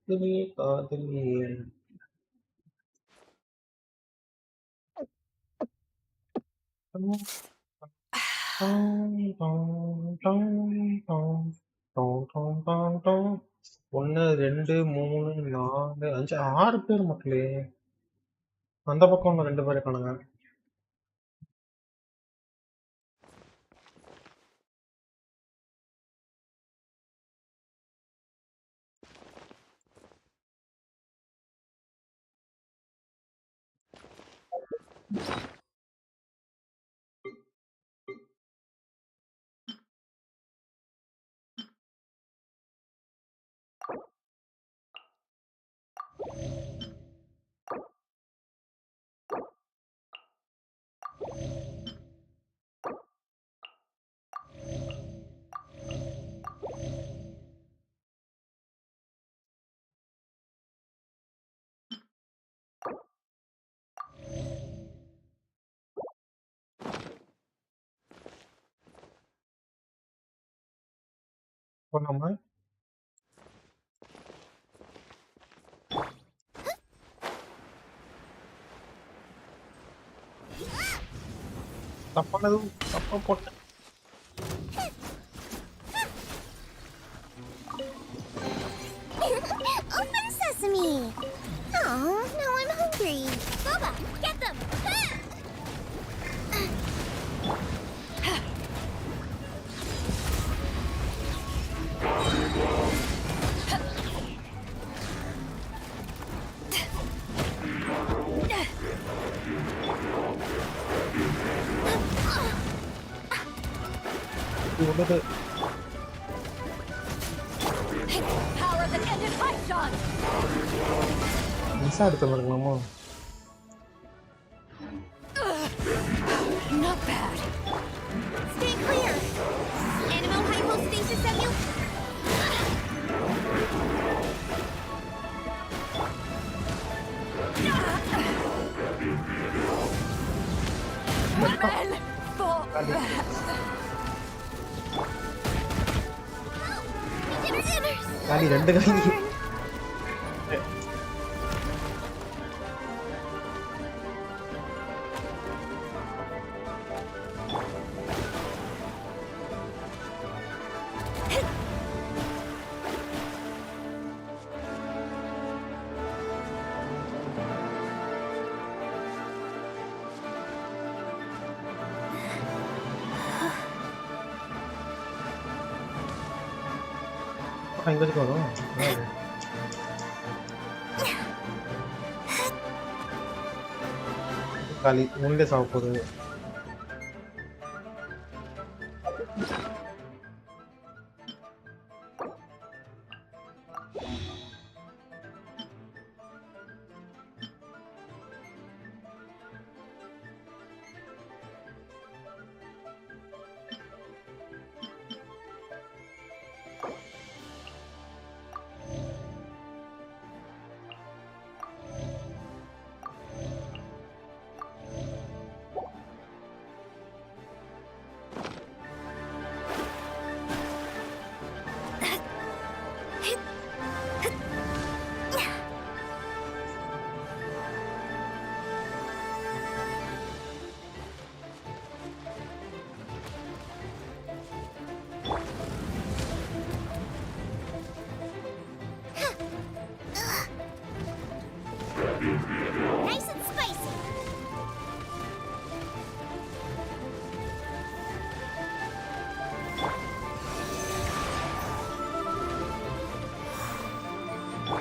காதலியே காதலியே ஒன்னு ரெண்டு மூணு நாலு அஞ்சு ஆறு பேர் மக்களே. அந்த பக்கம் ஒன்று ரெண்டு பேர் இருக்கானுங்க. இப்போ நம்ம தப்பானதும் தப்பா போட்டேன். Open sesame! Oh, now I'm hungry. Boba, get them! இது உள்ளது Power that ended Python! மிஸ்ஸா எடுத்து இருக்கலாமோ? Not bad. Stay clear! Animal hypostasis emul... Women! காலி ரெண்டு காலி. இங்க இருக்கு வரும். காலி முன்னே சாவ போகுது. Nice and spicy!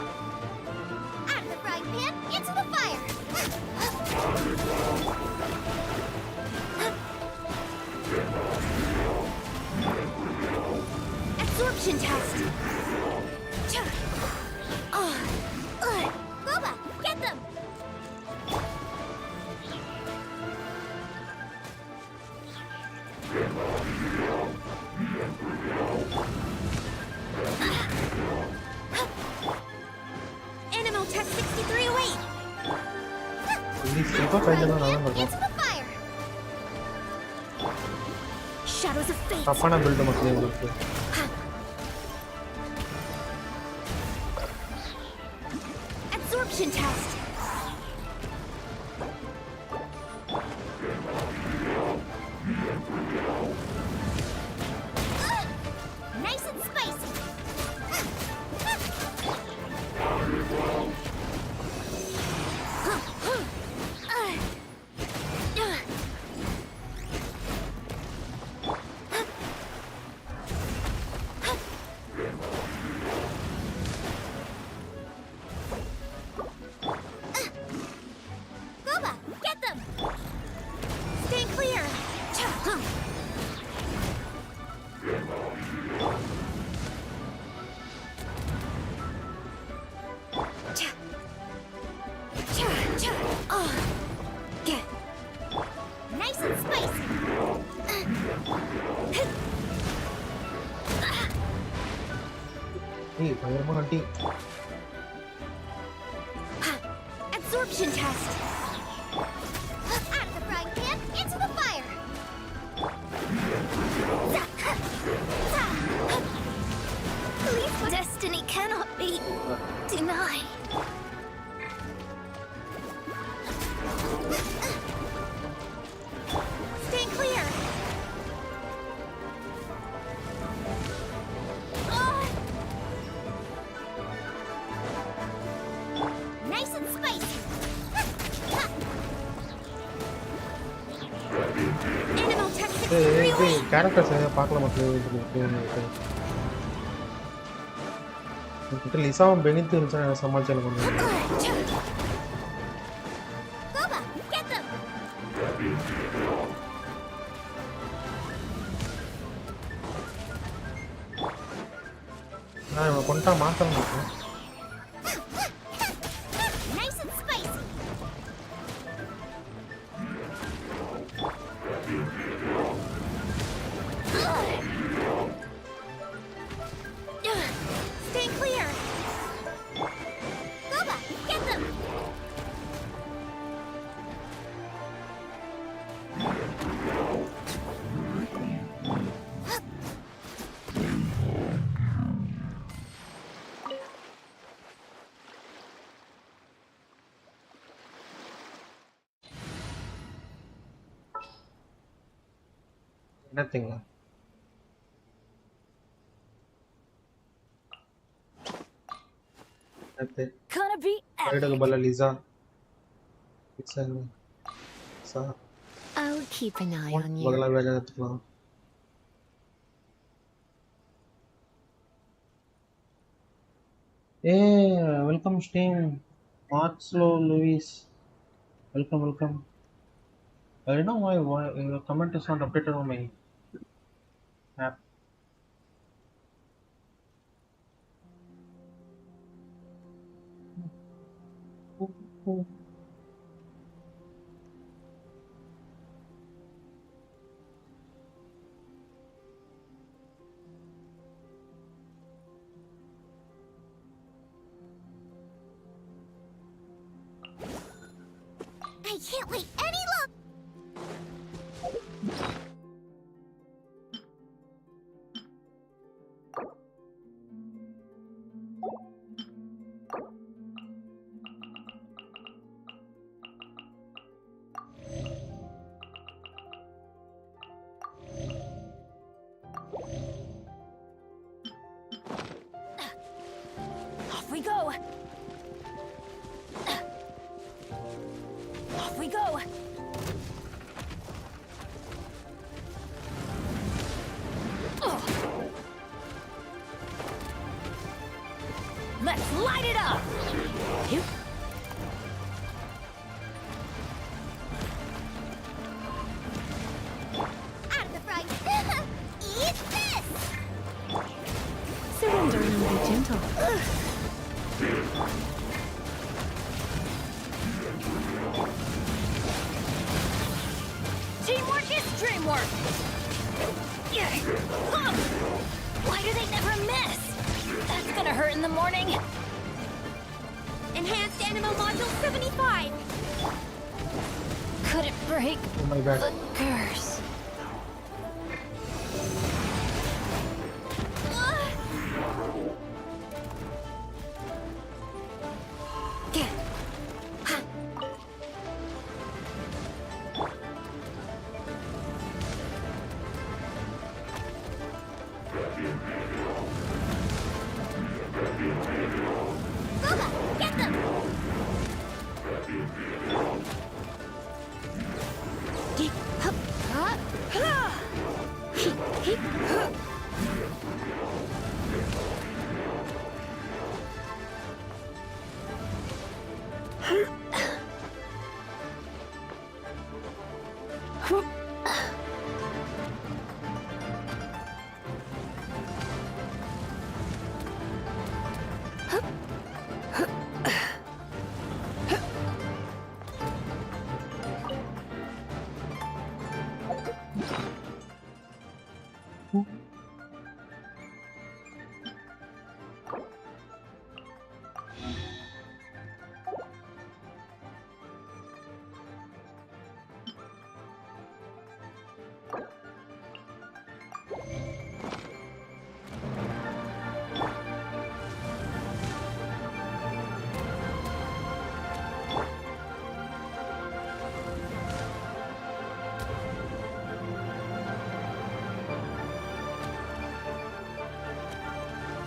Out of the frying pan, into the fire! Absorption test! Boba, get them! Animal test 6308! இது இப்போ கையில நான் பண்றேன். Into the fire! Shadows of fate! தப்பான பில்ட் மக்களே உங்களுக்கு. Absorption test. Nice and spicy. Boba, get them. Stay clear. Nice and spicy. Hey, பயங்கரமா அடி. Absorption test. Out of the frying pan, into the fire. Please, destiny cannot be denied. Stay clear. Nice and spicy. Animal tech ஏய் 63 characters பார்க்கல மக்களே. கிட்ட லிசாவும் பெனித்து இருந்துச்சு சமாளிச்சால கொஞ்சம். Boba, get them. நான் இவனை கொண்டா மாத்தணும். Nice and spicy. Stay clear. Boba, get them. Nothing. Nothing. Gonna be Right to bala Lisa. It's a sa. I'll keep an eye on you. Bagala bhega jatka. Hey, welcome Sting. Marcelo Luis. Welcome. I don't know why your comment is not updated on my app. I can't wait any longer. Off we go. Off we go. Let's light it up. You. Out of the frying pan. Eat this. Surrender and be gentle. Teamwork is dreamwork. Why do they never miss? That's gonna hurt in the morning. Enhanced animal module 75. Couldn't break Oh my god. the curse.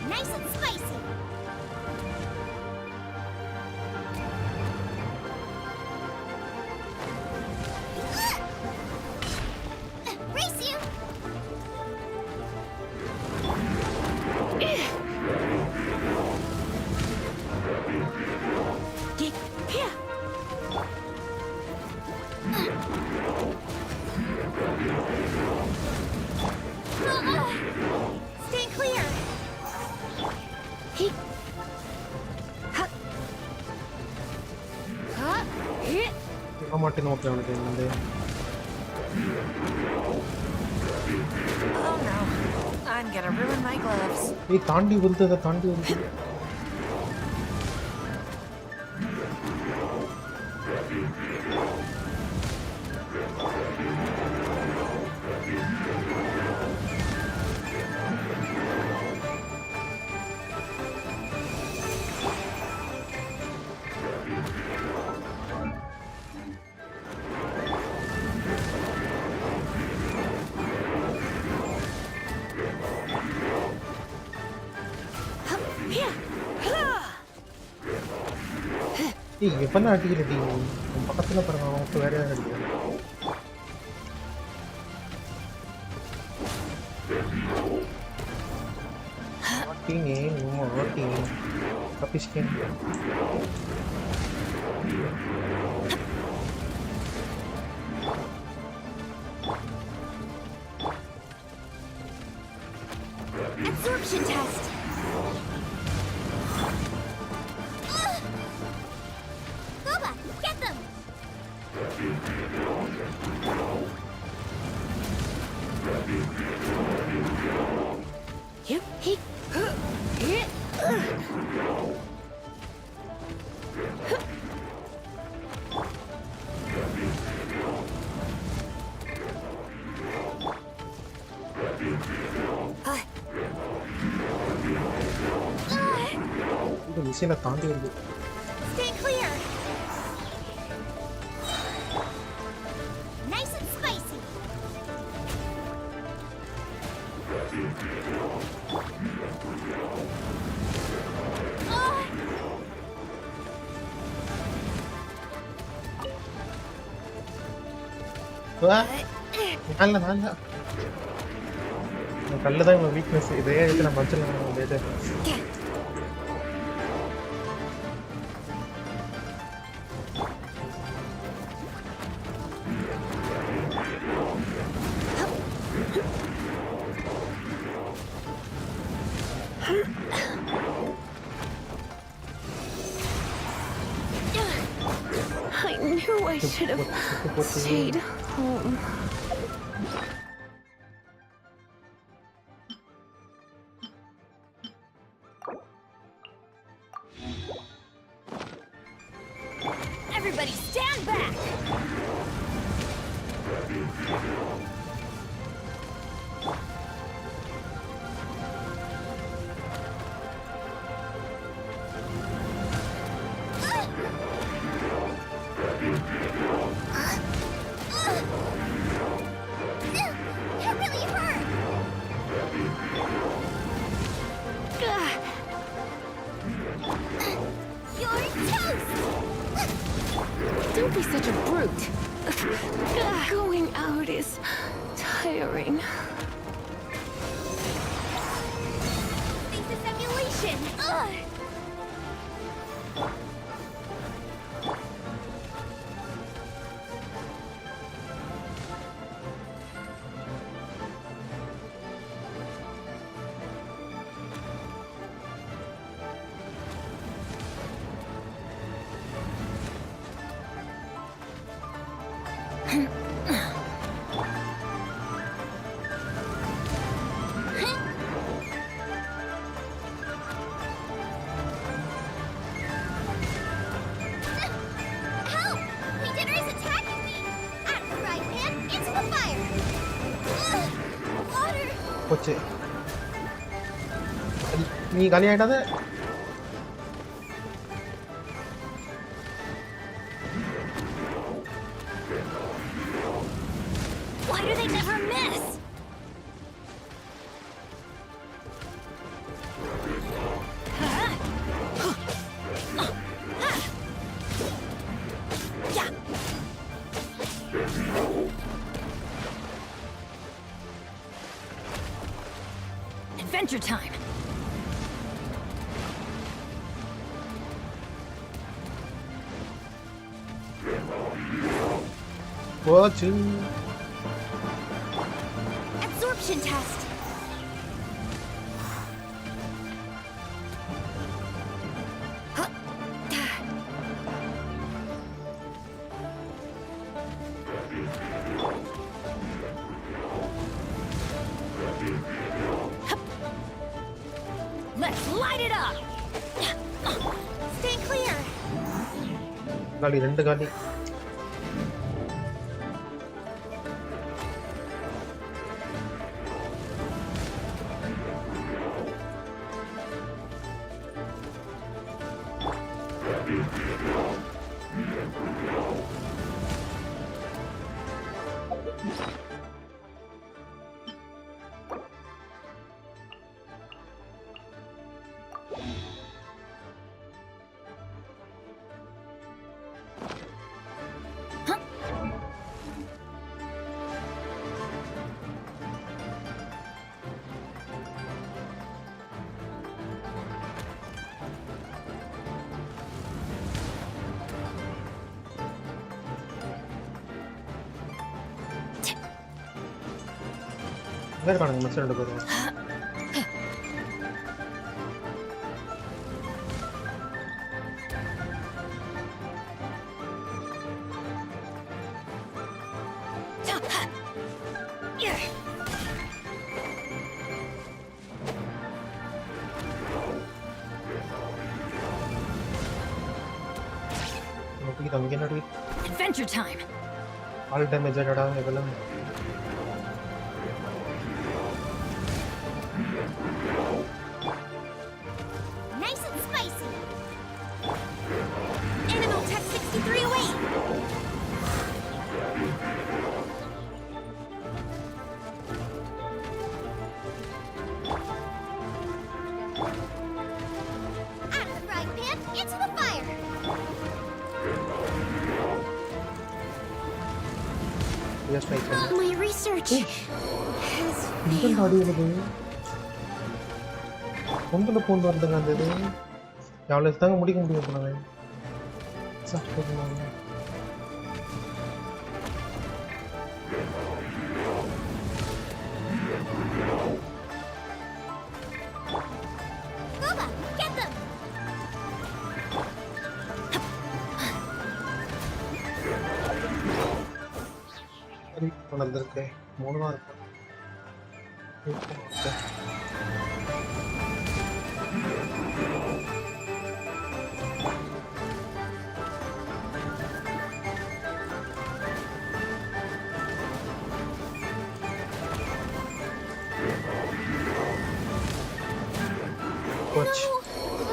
Nice and spicy. Race you. Get here. Stay clear. மாட்டேன் okay அவனுக்கு வந்து Oh no, I'm gonna ruin my gloves. ஏய் தாண்டி வந்து அதை தாண்டி வந்து ஏய் எப்பனா அடிக்கிற டீ உன் பக்கத்துல பாருங்க அவனுக்கு வேற யாரும் அடிக்கிறான் ஆட்டிங்க நம்ம ஆட்டிங்க தப்பிச்சிட்டேன் Absorption test. Boba, get them. Yep. இந்த மிஷினை தாண்டி வருது Stay clear. Nice and spicy. நல்ல நல்ல கல்லு தான் இவன் வீக்னஸ் இதே எடுத்து நம்ம வச்சிடலாம் அப்படியே I knew I should have stayed home. Everybody stand back. That really hurt. You're toast. Don't be such a brute. Going out is tiring. This is emulation. போச்சு. நீ காலி ஆயிடாத. Why do they never miss? Adventure time. போச்சு. Absorption test. Let's light it up. Stay clear. காலி, 2 காலி. வேற காணுங்க மச்ச 2 பேரும். നോക്കി തമിക്കനടി. Adventure time. All damage ആടാ ഇതെല്ലാം. Nice and spicy. Animal Tech 63 away. Out of the frying pan, into the fire. Yes, right. My research has இந்த ஆடியோல பொந்துல போந்து வரதுங்க அந்த இது எவ்வளவு தாங்க முடிக்க முடியும் போனாங்க. சாப்பிடுங்க. Boba, get them. சரி வந்திருக்கு. 3 தான் இருக்கு. போச்சு.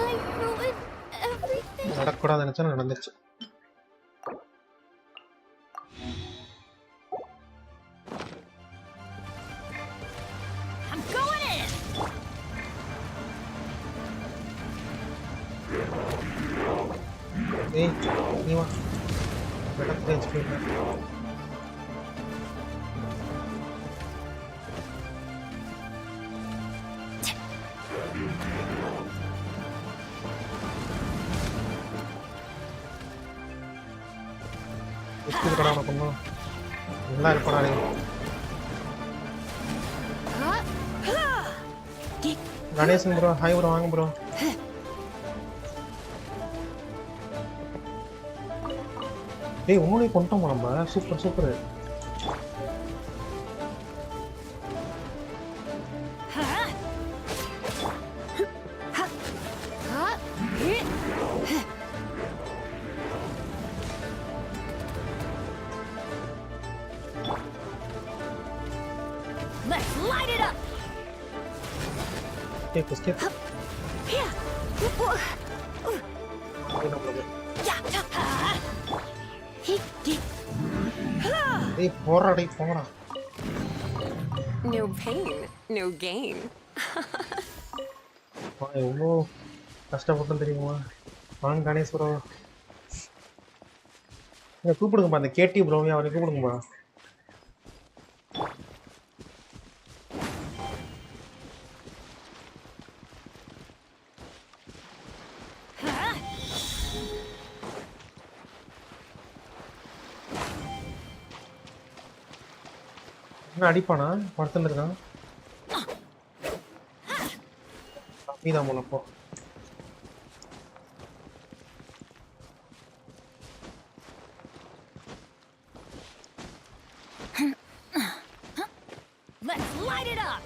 I ruined everything. நடக்கூடாது நினைச்சா நடந்துச்சு. I'm going in. ஏய் நீ வா. Better range feel. இது கடா பண்ணு. நல்லா இருப்படா நீ. கணேசன் ப்ரோ ஹாய் ப்ரோ வாங்க ப்ரோ. ஏய் உன்னை கொண்டோம் நம்ம. Super super. it up. Escape. Yeah. Hey, போறா. No pain, no gain. எவ்வளோ கஷ்டப்பட்டோம் தெரியுமா? வாங்க கணேஸ்வரா. கூப்பிடுங்கப்பா அந்த கேடி ப்ரோவையும் அவரை கூப்பிடுங்கப்பா. என்ன அடிப்பானா? படுத்துன்னு இருக்கான். கம்மிதான் போல போ. Let's light it up.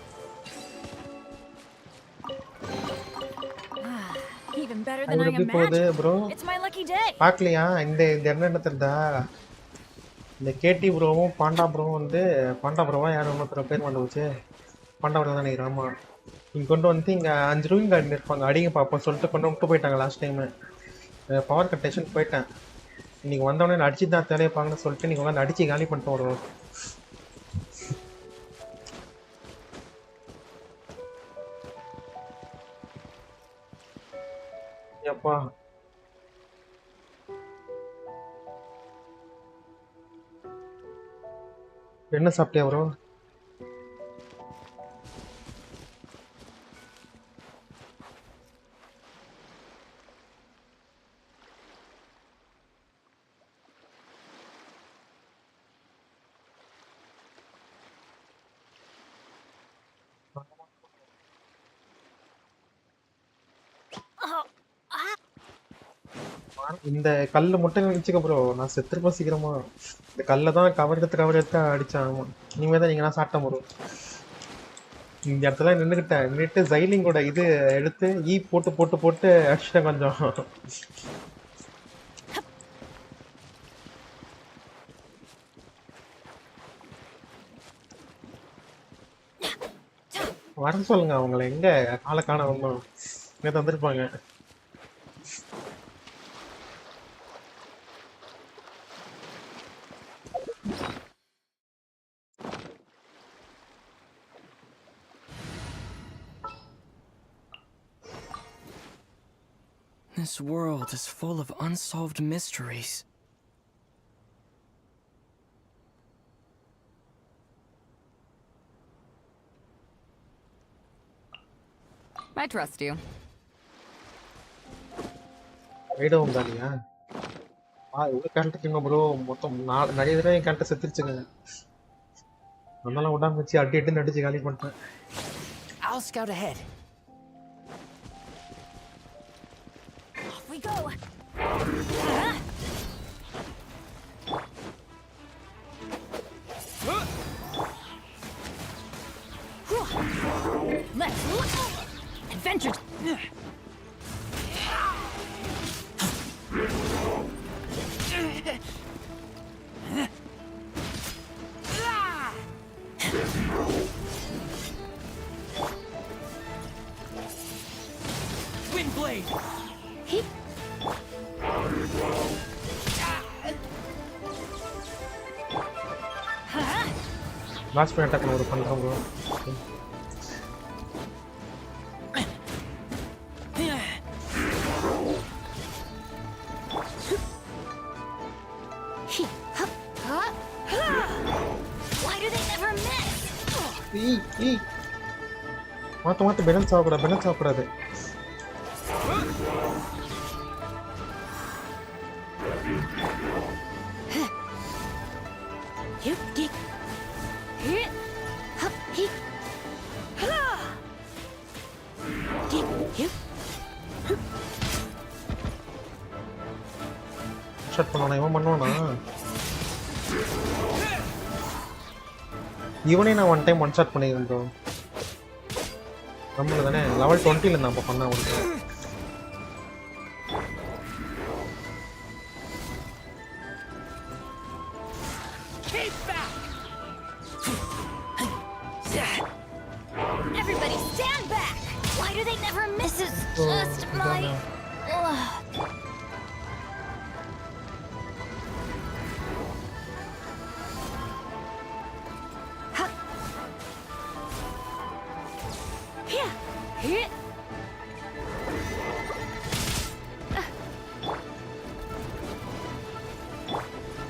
Even better than I எப்படி போகுது imagined. Bro? It's my lucky day. பார்க்கலையா? இந்த என்ன தெரியுதா? இந்த கேடி ப்ரோவும் பாண்டா ப்ரோவும் வந்து பாண்டா ப்ரோவா யாரும் ஒன்றும் பேர் பண்ண வச்சு பாண்டா ப்ரோ தான் நினைக்கிறேன். ஆமாம், இங்கே கொண்டு வந்து இங்கே 5 ரூயின் கார்டன் இருப்பாங்க, அடிங்க பார்ப்போம் சொல்லிட்டு கொண்டு விட்டு போயிட்டாங்க last time. Power cut tension போயிட்டேன். இன்னைக்கு வந்தவொடனே அடிச்சு தான் தேவைப்பாங்கன்னு சொல்லிட்டு நீங்கள் வந்து அடிச்சு காலி பண்ணிட்டு வருவோம். எப்பா என்ன சாப்பிட்டியா ப்ரோ? இந்த கல்லு மட்டும் நினைச்சுக்க ப்ரோ, நான் செத்துருப்பேன் சீக்கிரமா. இந்த கல்லை தான் கவர் எடுத்து அடிச்சேன். ஆமா, நீங்க தான் நீங்க சாப்பிட்டேன் ப்ரோ. இந்த இடத்துல நின்றுட்டு ஜைலிங்கோட இது எடுத்து போட்டு அடிச்சிட்டேன் கொஞ்சம். வர சொல்லுங்க அவங்கள, எங்க ஆளை காண ஒன்றும் இங்கே தந்துருப்பாங்க. This world is full of unsolved mysteries. I trust you. ஐடவும் Tania? எவ்வளோ கேரக்டர் இருக்குங்க ப்ரோ, மொத்தம் நிறைய தடவை என் கேரக்டர் செத்துருச்சுங்க. அதெல்லாம் விடாம வச்சு அடி அடிச்சு காலி பண்ணிட்டேன். I'll scout ahead. Off we go. Let's look. Adventure. Wind blade. Last point attack ஒரு பண்ணுறோம் bro. Why do they never miss? மாற்ற பேலன்ஸ் ஆகக்கூடாது. ஷட் பண்ணானா இவன் பண்ணுவானா? இவனே நான் ஒன் டைம் ஒன் ஷாட் பண்ணிக்கிறேன் ப்ரோ. நம்மள தானே லெவல் 20ல நான் அப்போ பண்ண அவனுக்கு.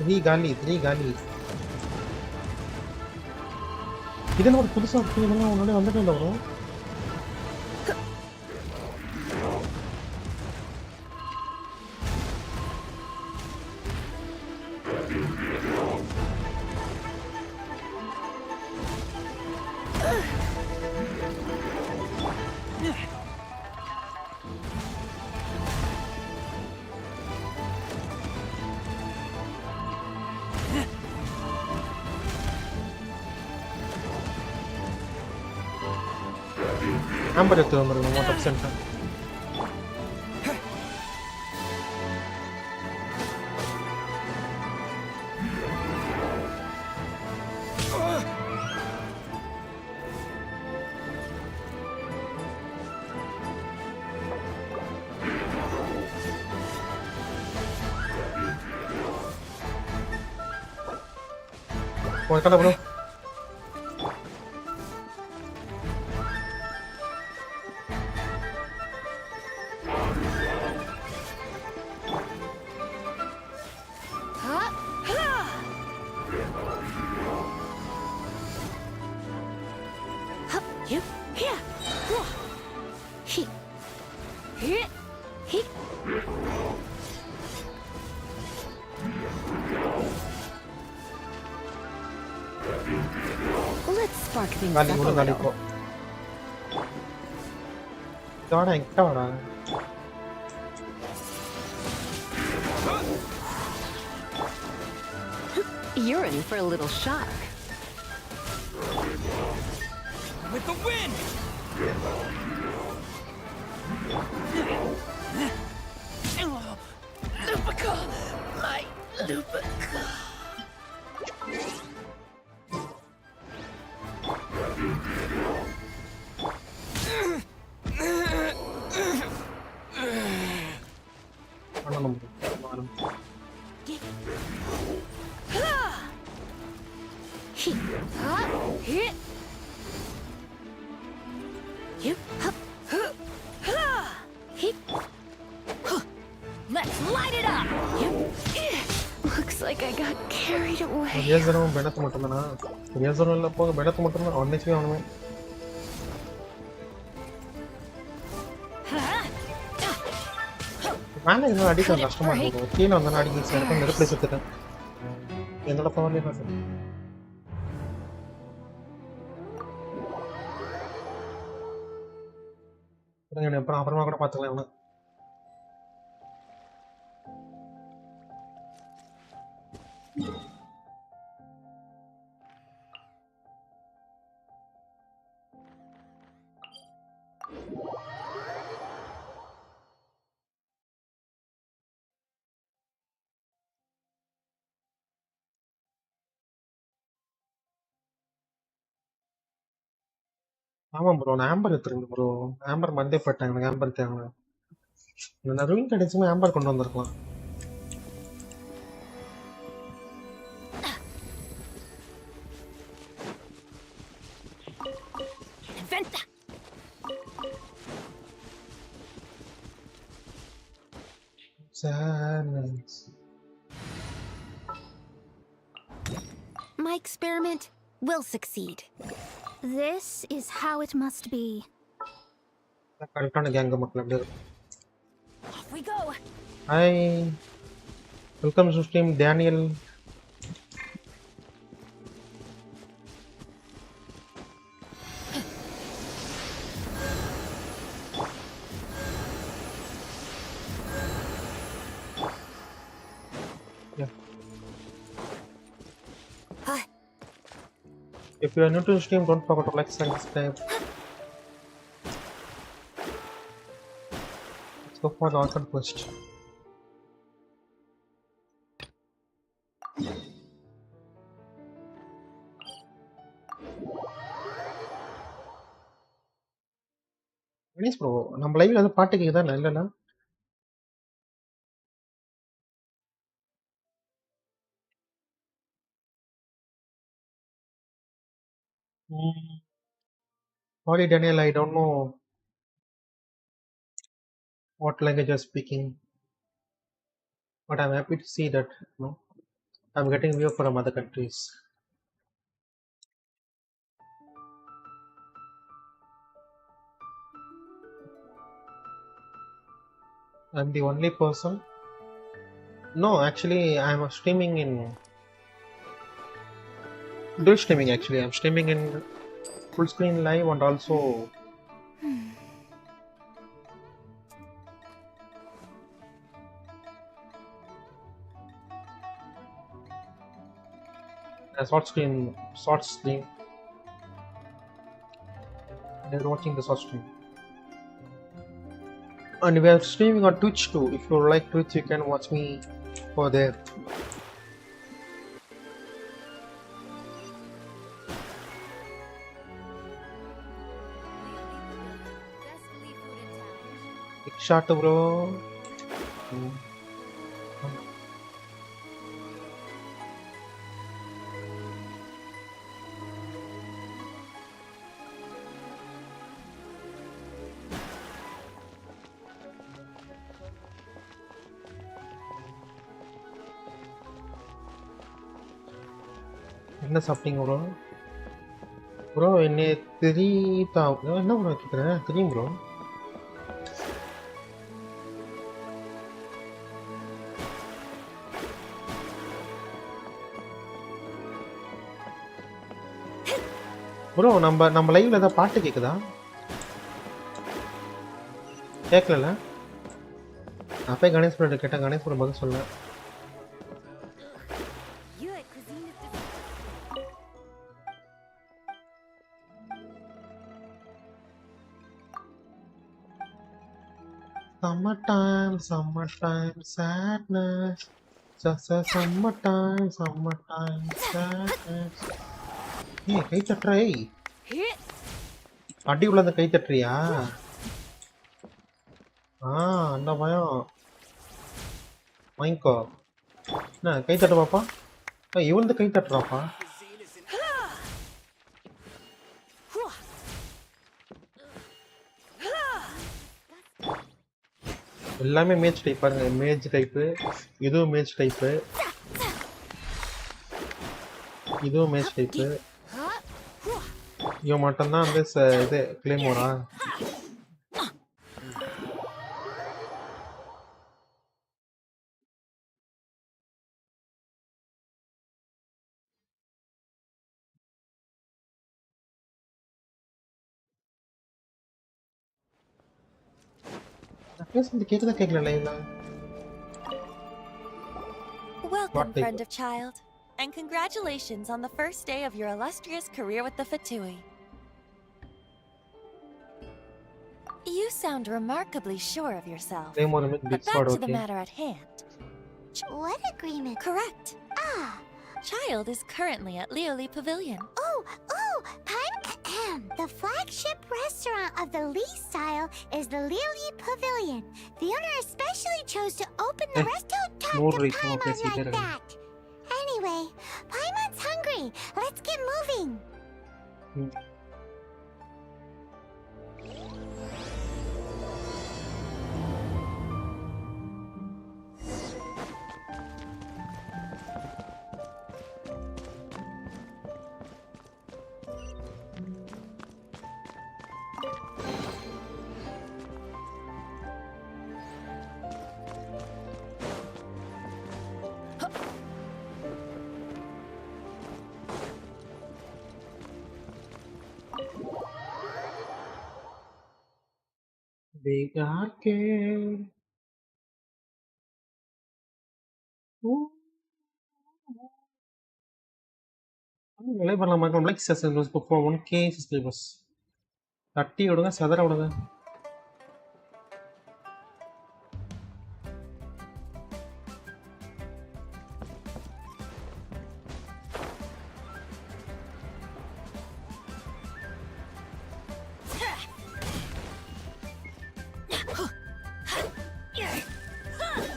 3 காலி 3 காலி. இதெல்லாம் ஒரு புதுசா இருக்கு. இதெல்லாம் முன்னாடி வந்துட்டு இல்லை ப்ரோ. ஆம்பர் எடுத்து வந்துருங்க மோட்டர் சென்டர். போய்க்கல ப்ரோ. Let's spark things காலி up a கூட காலி little. போ. வாடா எங்க வாடா. You're in for a little shock. With the wind! Lupica! My Lupica! பண்ணணும் bro. Let's light it up. Looks like I got carried away. ரியல்ஸரும் பெனத்து மட்டும்தானா? ரியல்ஸரும் இல்லை போக பெனத்து மட்டும்தான். ஒன்னைச்சுமே அவனுமே மேலே இன்னும் அடிக்க கஷ்டமா இருக்கும். கீழே வந்தாலும் அடிக்க சேர்க்கும். நெருப்பில் சுத்துட்டேன். என்னோட பவர்லேயே தான் சார். அப்புறம் அப்புறமா கூட பார்த்துக்கலாம் இவனை. ஆமாம் ப்ரோ, நான் ஆம்பர் எடுத்துருங்க ப்ரோ. ஆம்பர் மண்டே போயிட்டாங்க. எனக்கு ஆம்பர் தேவை. நான் ரூயின் கிடைச்சுமே ஆம்பர் கொண்டு வந்திருக்கலாம். Inventa. Silence. My experiment will succeed. This is how it must be. கரெக்டான கேங்க மக்கள் அப்படியே. Off we go. Hi, welcome to stream Daniel. If you are new to the stream, don't forget to like and subscribe. Let's go for the orchid quest. Please bro, நம்ம லைவ்ல வந்து பாட்டு கேக்குதா இல்லனா? Sorry Daniel, I don't know what language you're speaking, but I'm happy to see that. I'm getting view from other countries. I'm the only person. No, actually, I'm streaming in dual streaming. Actually, I'm streaming in full screen live and also a short stream. They're watching the short stream. And we are streaming on Twitch too. If you like Twitch, you can watch me over there. Big shot, bro. என்ன சாப்பிட்டீங்க bro? Bro என்ன என்ன bro கேட்குறேன் தெரியும் bro. Bro நம்ம லைவ்ல ஏதாவது பாட்டு கேட்குதா? கேட்கல. அப்போ கணேஷ் ப்ரோ கேட்டேன், கணேஷ் ப்ரோ பதில் சொல்ல. Summertime sadness. Just a summertime sadness. ஏய் கை தட்டுற ஏய். அடி உள்ள அந்த கை தட்டுறியா? அந்த பயம். வாங்கிக்கோ. என்ன கை தட்டு பாப்பா? இவன் கை தட்டுறாப்பா. எல்லாமே மேட்ச் டைப் பாருங்க, மேட்ச் டைப்பு, இதுவும் மேட்ச் டைப்பு, இதுவும் மேட்ச் டைப்பு. இவன் மட்டும்தான் வந்து இது கிளைமோரா? Welcome, friend of child, and congratulations on the first day of your illustrious career with the Fatui. You sound remarkably sure of yourself. But back to the matter at hand. What agreement? Correct. Child is currently at Lioli Pavilion. Oh, the flagship restaurant of the Lee style is the Lioli Pavilion. The owner especially chose to open the restaurant to Paimon like that. Anyway, Paimon's hungry. Let's get moving. Big arcade. Live பண்ணலாம் மக்கள். Like subscribers இப்போ 1k subscribers தட்டி விடுங்க, சதற விடுங்க.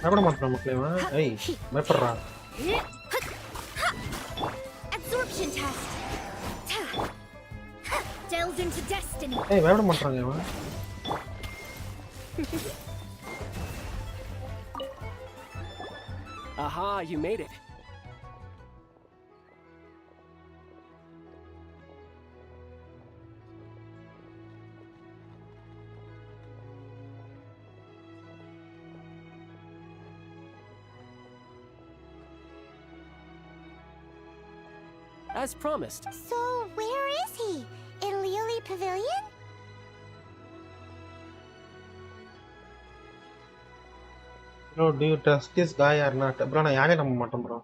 பயப்பட மாட்டேன் மக்களே. ஏய் பயப்படுறா. Absorption test. Delves into destiny. ஏய் பயப்பட மாட்டறாங்க இவன். Aha, you made it. as promised. So, where is he? In Lily Pavilion? Bro, do you trust this guy or not? Bro, நான் யாரையும் நம்ப மாட்டேன் bro.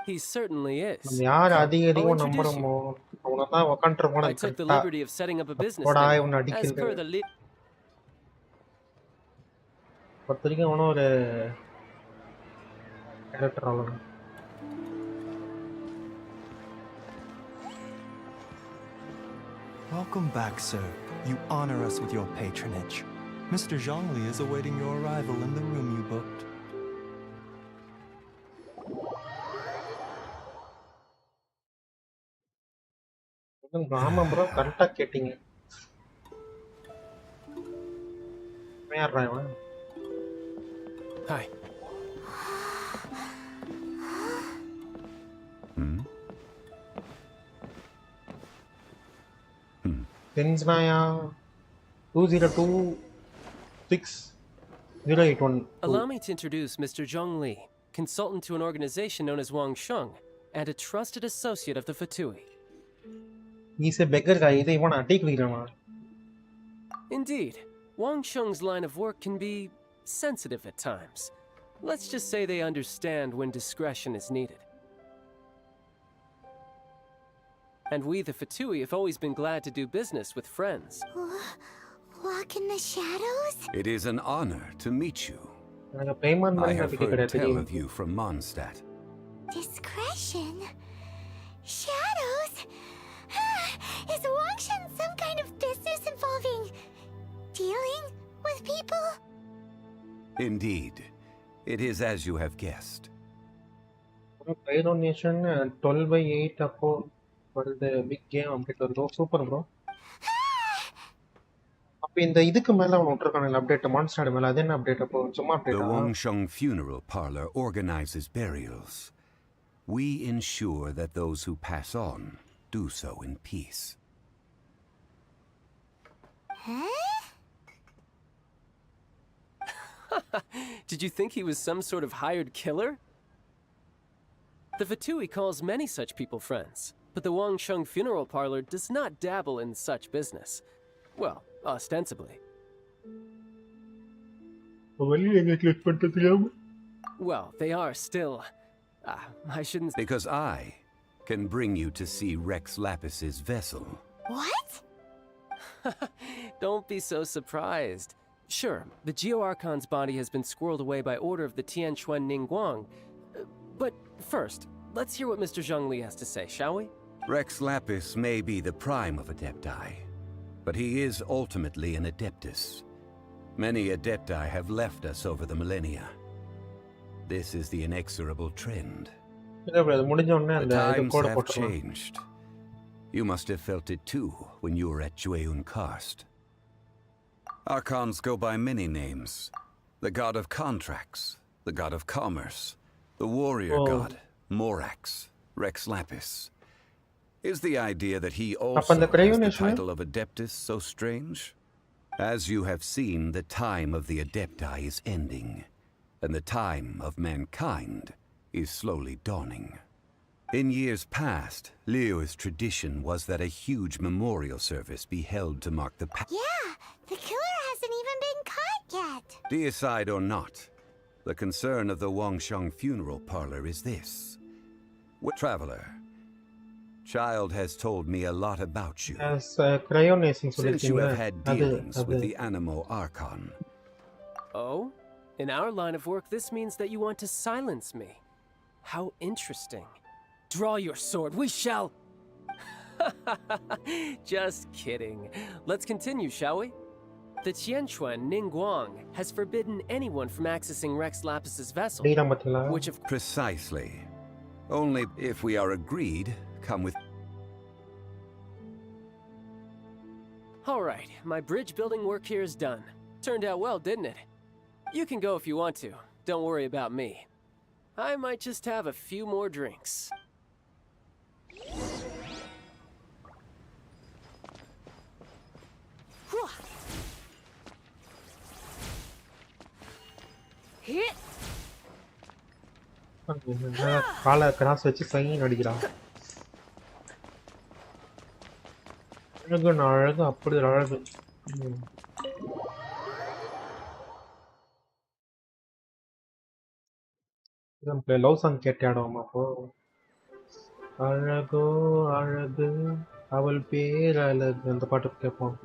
He certainly is. நம்ம யார் Come, அதிக I'll அதிகமா introduce you. நம்புறோமோ அவனை தான் உக்காந்துருப்போம். I took the liberty of setting up a business போடா dinner, இவனை as அடிக்கிறது. per the பொறுத்த வரைக்கும் அவனும் ஒரு கேரக்டர் அவ்வளோ. Welcome back, sir. You honor us with your patronage. Mr. Zhongli is awaiting your arrival in the room you booked. ஆமா bro, கரெக்டா கேட்டீங்க. யாரா இவன்? Hi. Tensnaya 2026081. Allow me to introduce Mr. Zhongli, consultant to an organization known as Wang Sheng, and a trusted associate of the Fatui. He's a beggar guy. They want to take me. Indeed, Wang Sheng's line of work can be sensitive at times. Let's just say they understand when discretion is needed. And we, the Fatui, have always been glad to do business with friends. Walk in the shadows? It is an honor to meet you. I have heard tell of you from Mondstadt. Discretion? Shadows? Is Wangshan some kind of business involving dealing with people? Indeed. It is as you have guessed. Donation 12/8 appo for the big game update varudho. Super bro. அப்ப இந்த இதுக்கு மேல அவன் விட்டுருக்கான update monster மேல அது என்ன update அப்போ சும்மா update. The Wangsheng funeral parlor organizes burials. We ensure that those who pass on do so in peace. Huh? Did you think he was some sort of hired killer? The Fatui calls many such people friends, but the Wangsheng funeral parlor does not dabble in such business. Well, ostensibly. Well, they are still... I shouldn't... Because I can bring you to see Rex Lapis's vessel. What? Don't be so surprised. Sure, the Geo-Archon's body has been squirreled away by order of the Tianquan Ningguang. But first, let's hear what Mr. Zhongli has to say, shall we? Rex Lapis may be the prime of Adepti, but he is ultimately an Adeptus. Many Adepti have left us over the millennia. This is the inexorable trend. The times have changed. You must have felt it too when you were at Jueyun Karst. Archons go by many names. The god of contracts, the god of commerce, the warrior god, Morax, Rex Lapis. Is the idea that he also has the title of Adeptus so strange? As you have seen, the time of the Adepti is ending, and the time of mankind is slowly dawning. In years past, Leo's tradition was that a huge memorial service be held to mark the Yeah, the killer hasn't even been caught yet. Deicide or not, the concern of the Wangsheng funeral parlor is this. Traveler, Child has told me a lot about you. Since you have had dealings with the Animo Archon. Oh? In our line of work, this means that you want to silence me. How interesting. Draw your sword, we shall... Just kidding. Let's continue, shall we? The Tianquan Ningguang has forbidden anyone from accessing Rex Lapis's vessel, which of... Precisely. Only if we are agreed, come with... Alright, my bridge building work here is done. Turned out well, didn't it? You can go if you want to. Don't worry about me. I might just have a few more drinks. காலை cross வச்சு sign அடிக்கிறான். அழகு அழகு அப்படி ஒரு அழகு. Love song கேட்டு ஆடுவோம் அப்போ. அழகோ அழகு அவள் பேரழகு அந்த பாட்டு கேட்போம்.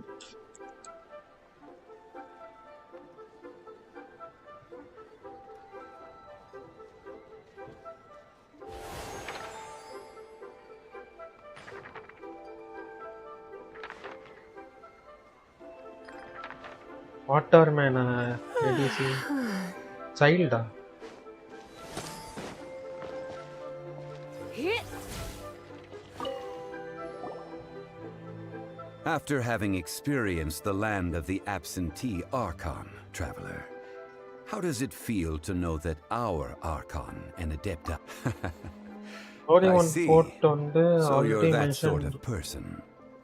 வாட்டர்மேன் ஏடிசி சைல்டா? After having experienced the land of the absentee Archon, traveler, how does it feel to know that our Archon and Adepta... I see. So you're that sort of person.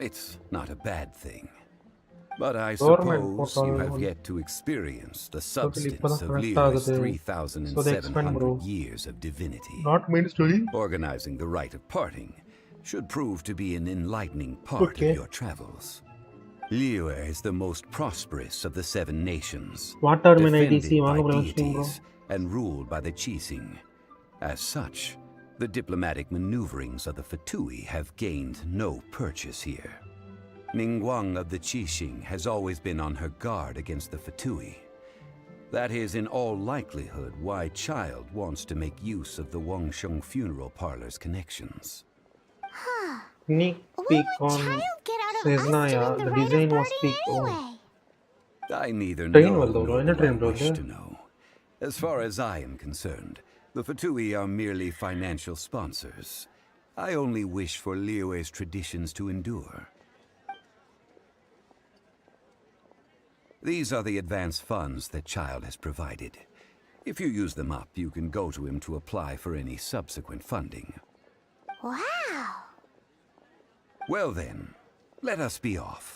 It's not a bad thing. But I suppose you have yet to experience the substance of Leo's 3,700 years of divinity. Not main story. Organizing the rite of parting should prove to be an enlightening part of your travels. Liyue is the most prosperous of the 7 nations, defended by deities and ruled by the Qixing. As such, the diplomatic maneuverings of the Fatui have gained no purchase here. Ningguang of the Qixing has always been on her guard against the Fatui. That is in all likelihood why Child wants to make use of the Wangsheng funeral parlor's connections. Sneak peek on Seznaya. The design was peak on. I neither Train know will nor do, do I train wish to know. As far as I am concerned, the Fatui are merely financial sponsors. I only wish for Liyue's traditions to endure. These are the advance funds that Child has provided. If you use them up, you can go to him to apply for any subsequent funding. Wow! Well then, let us be off.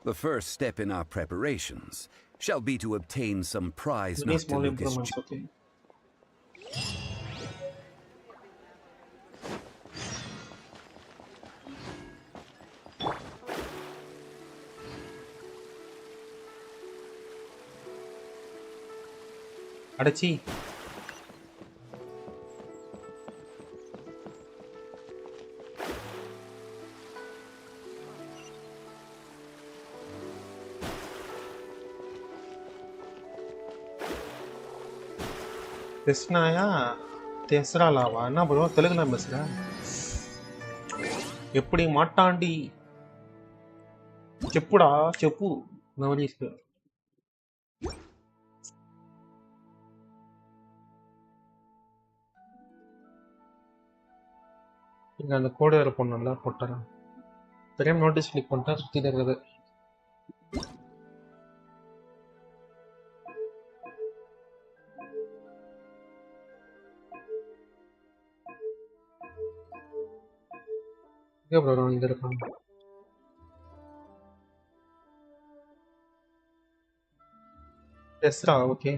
The first step in our preparations shall be to obtain some prize Many small Noctilucus. improvements, okay. அடச்சி கிருஷ்ணாயா தெஸ்ராலாவா? என்ன bro தெலுங்குல பேசுற? எப்படி மாட்டாண்டி చెప్పుడా చెప్పు నవనీస్. இங்க அந்த கோடு வேற போடணும்ல, போட்டுறேன். தெரியாம நோட்டீஸ் கிளிக் பண்ணிட்டா சுத்தி இருக்குது. இங்கே ப்ரோ இங்க இருக்காங்க. டெஸ்ரா ஓகே.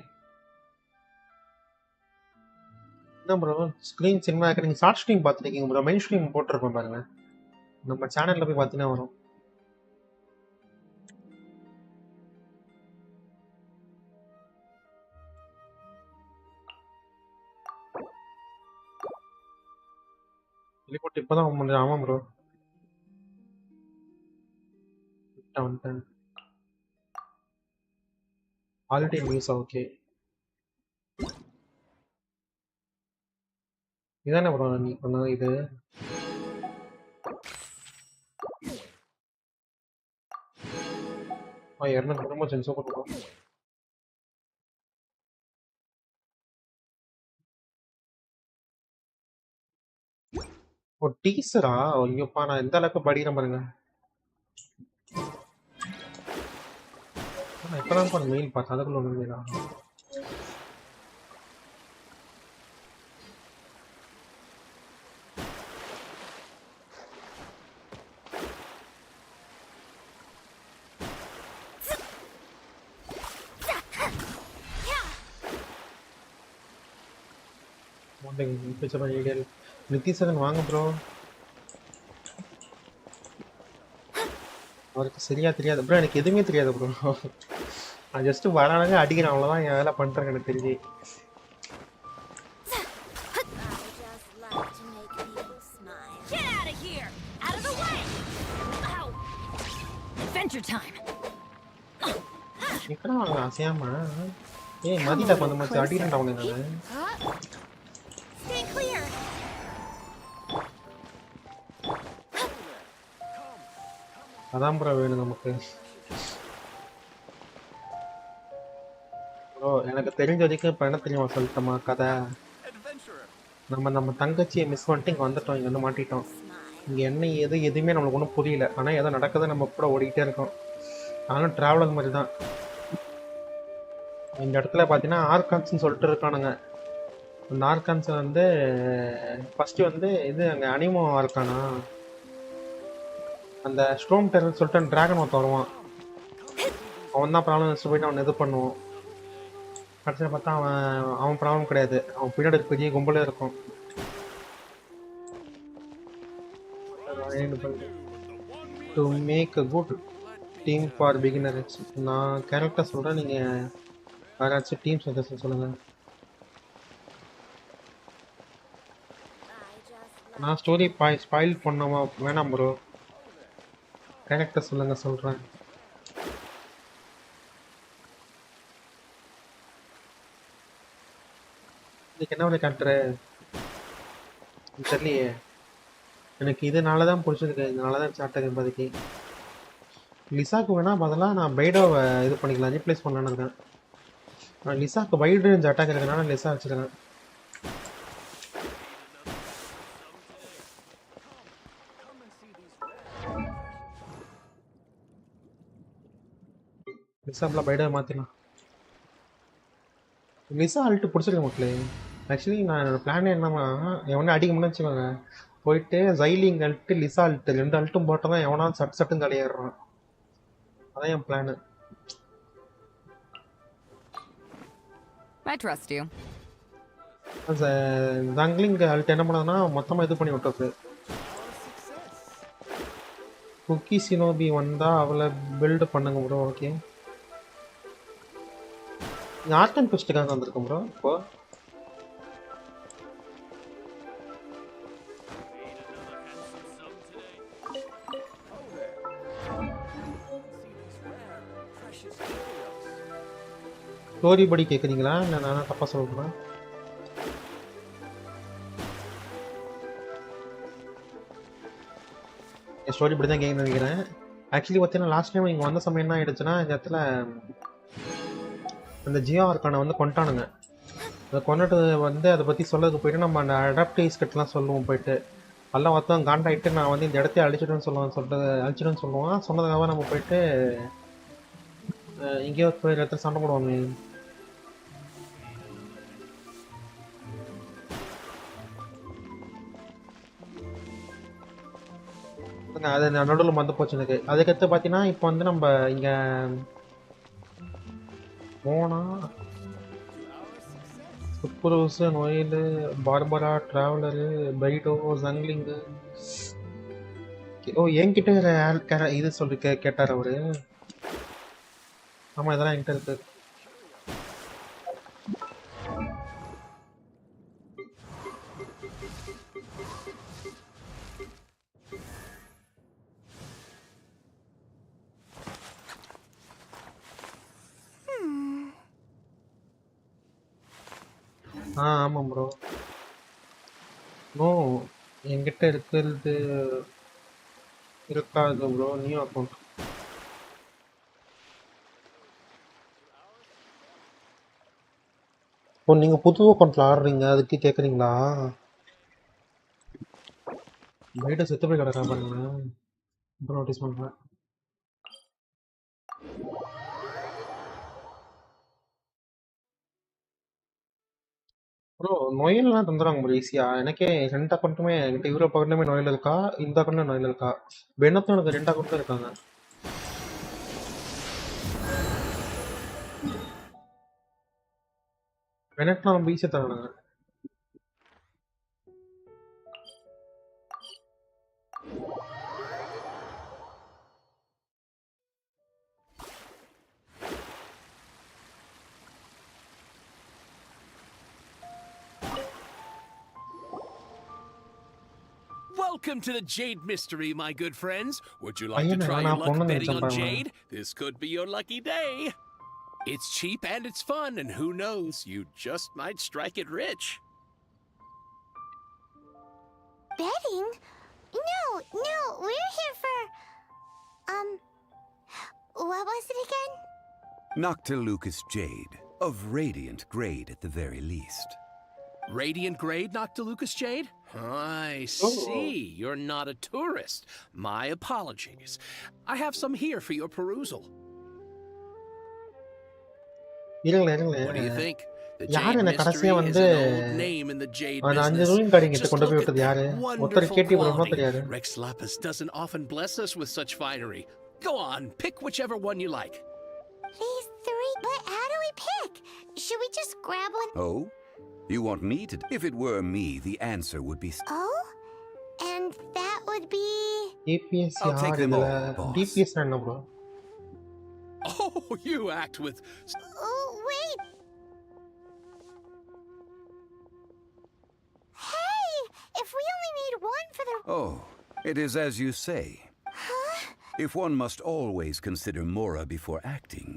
என்ன ப்ரோ ஸ்க்ரீன் சினிமா நீங்க ஷார்ட் ஸ்ட்ரீம் பார்த்துருக்கீங்க ப்ரோ? மெயின் ஸ்ட்ரீம் போட்டிருப்பேன் பாருங்க, நம்ம சேனல்ல போய் பார்த்தீங்கன்னா வரும். ரிப்போர்ட் இப்பதான் முடியும். ஆமாம் ப்ரோ வந்துட்டேன். Already news okay. இதானே ப்ரோ நீ பண்ணது இது? இரநூறு ரொம்ப சென்சோ போட்டுருக்கோம். ஓ டீசரா? ஐயோப்பா நான் எந்த அளவுக்கு படிக்கிறேன் பாருங்க. இப்பதான் பண்ண மெயில் பார்த்தேன், அதுக்குள்ள ஒண்ணு நிதிசகன் வாங்க ப்ரோ. அவருக்கு சரியா தெரியாது ப்ரோ. எனக்கு எதுவுமே தெரியாது ப்ரோ. நான் ஜஸ்ட் வரானங்க அடிக்கிறேன், அவ்வளோதான் என் வேலை பண்ணுறேன் எனக்கு தெரிஞ்சு. Get out of here! Out of the way! Ow! Adventure time! எங்கடா அவங்க அசையாம? ஏய் மதிட்டா கொஞ்சம் மச்சு அடிக்கிறேன்டா அவனை நான். Stay clear. அதான் ப்ரோ வேணும் நமக்கு. ப்ரோ எனக்கு தெரிஞ்ச வரைக்கும் இப்போ என்ன தெரியுமா சொல்லிட்டோமா கதை? நம்ம தங்கச்சியை மிஸ் பண்ணிட்டு இங்கே வந்துட்டோம், இங்கே வந்து மாட்டிட்டோம். இங்கே என்ன எதுவுமே நம்மளுக்கு ஒன்றும் புரியல. ஆனால் எதோ நடக்குது, நம்ம கூட ஓடிக்கிட்டே இருக்கோம். நானும் ட்ராவலர் மாதிரி தான். இந்த இடத்துல பார்த்தீங்கன்னா ஆர்கான்ஸ்ன்னு சொல்லிட்டு இருக்கானுங்க. அந்த ஆர்கான்ஸ் வந்து ஃபஸ்ட்டு வந்து இது அங்கே அனிமோ ஆர்கானா, அந்த ஸ்டோம் டெரர் சொல்லிட்டு அந்த ட்ராகன் ஒருத்த வருவான். அவன் தான் ப்ராப்ளம் வச்சு போயிட்டு அவன் இது பண்ணுவான். கடைசியில் பார்த்தா அவன் ப்ராப்ளம் கிடையாது, அவன் பின்னாடி பெரிய கும்பலே இருக்கும். To make a good team for beginners. நான் கேரக்டர் சொல்கிறேன், நீங்கள் யாராச்சும் டீம் சஜஷன் சொல்லுங்கள். நான் ஸ்டோரி ஸ்பாயில் பண்ணவா வேணாம் ப்ரோ. கேரக்டர் சொல்லுங்கள் சொல்கிறேன். இதுக்கு என்ன ஒரு கேரக்டரு தெரியலையே. எனக்கு இதனால தான் பிடிச்சிருக்கு, இதனால தான் சாப்பிட்டேன் இப்போதைக்கு. லிசாக்கு வேணால் பதிலாக நான் பைடோவை இது பண்ணிக்கலாம், ரீப்ளேஸ் பண்ணலான்னு இருக்கேன். நான் லிசாக்கு வைடு ரேஞ்ச் அட்டாக் இருக்கிறதுனால லிசா வச்சுருக்கேன். லிசாப்லாம் பைடோவை மாற்றிடலாம். லிசா அல்ட்டு பிடிச்சிருக்க மக்களே. ஆக்சுவலி நான் என்னோடய பிளான் என்னன்னா, எவனே அடிக்க முடியும்னு வச்சுக்கோங்க, போயிட்டு ஜைலிங் அல்ட்டு லிசா அல்ட்டு 2 அல்ட்டும் போட்டால் தான் எவனா சட்டுன்னு தலையேறான். அதான் என் பிளானு. I trust you. ஜங்லிங் அல்ட்டு என்ன பண்ணாதுன்னா மொத்தமாக இது பண்ணி விட்டுருக்கு. குக்கி சினோபி வந்தால் அவளை பில்டு பண்ணுங்க ப்ரோ. ஓகே, ஆர்ட் அண்ட் ஃபெஸ்ட்டுக்காக வந்திருக்கோம் ப்ரோ. இப்போ ஸ்டோரி படி கேட்குறீங்களா இல்லை நான் தப்பாக சொல்கிறேன்? ஸ்டோரி படி தான் கேட்க நினைக்கிறேன். ஆக்சுவலி பார்த்தீங்கன்னா லாஸ்ட் டைம் இங்கே வந்த சமயம் என்ன ஆயிடுச்சுன்னா, இந்த இடத்துல அந்த ஜியோ ஆர்கானை வந்து கொண்டானுங்க. அதை கொண்டுட்டு வந்து அதை பற்றி சொல்லதுக்கு போயிட்டு நம்ம அந்த அடாப்டேஸ் கிட்டலாம் சொல்லுவோம். போயிட்டு எல்லாம் ஒருத்தவங்க காண்டாயிட்டு நான் வந்து இந்த இடத்தையே அழிச்சிடுன்னு அழிச்சிடுன்னு சொல்லுவான். சொன்னதுக்காக நம்ம போயிட்டு எங்கேயோ போய் இடத்துல சண்டை போடுவாங்க. அது நடுவில் மறந்து போச்சு எனக்கு. அதுக்கடுத்து பார்த்தீங்கன்னா இப்போ வந்து நம்ம இங்கே மோனா, சுப்ரூஸு, நொயிலு, பார்பரா, ட்ராவலரு, பைடோ, ஜங்லிங்கு. ஓ என்கிட்ட இது சொல்லி கேட்டார் அவரு. ஆமாம், இதெல்லாம் என்கிட்ட இருக்கு. ஆமாம் ப்ரோ. நோ, என்கிட்ட இருக்கிறது இருக்காது ப்ரோ. New account. இப்போ நீங்கள் புது அக்கௌண்ட்டில் ஆடுறீங்க, அதுக்கு கேட்குறீங்களா? பைட்டை செத்து போய் கிடக்கா பாருங்க. இப்போ நோட்டீஸ் பண்ணுறேன். ப்ரோ நொயல்லாம் தந்துடுவாங்க ப்ரோ ஈஸியாக. எனக்கே 2 அக்கௌண்ட்டுமே என்கிட்ட யூரோப் அக்கௌண்ட்டுமே நொயில் இருக்கா, இந்த அக்கௌண்ட்டும் நொயில் இருக்கா. பெனத்தும் எனக்கு 2 அக்கௌண்ட்டும் இருக்காங்க. பெனட்லாம் ரொம்ப ஈஸியாக தரானுங்க. Welcome to the Jade Mystery, my good friends. Would you like to ஐயனே, try your நான் luck பொண்ணு betting on நினைச்சேன் Jade? This could be your lucky day. It's cheap and it's fun, and who knows, you just might strike it rich. Betting? No, we're here for... What was it again? Noctilucous Jade, of radiant grade at the very least. Radiant grade, Noctilucous Jade? I see. You're not a tourist. My apologies. I have some here for your perusal. இருங்களே What do you think? The யார் Jade என்ன Mystery கடைசியா is வந்து an old name in the Jade அந்த 5 business. Ruin card கிட்ட Just கொண்டு போய் look at விட்டது யாரு? that ஒருத்தர் wonderful கேட்டி ப்ரோ quality. தெரியாது. Rex Lapis doesn't often bless us with such finery. Go on, pick whichever one you like. These 3, but how do we pick? Should we just grab one? Oh? You want me to? If it were me, the answer would be... Oh? And that would be... DPS I'll take யார் them இதுல? all, boss. DPS என்ன bro? Oh, you act with... Oh, wait! Hey! If we only need one for the... Oh, it is as you say. Huh? If one must always consider Mora before acting,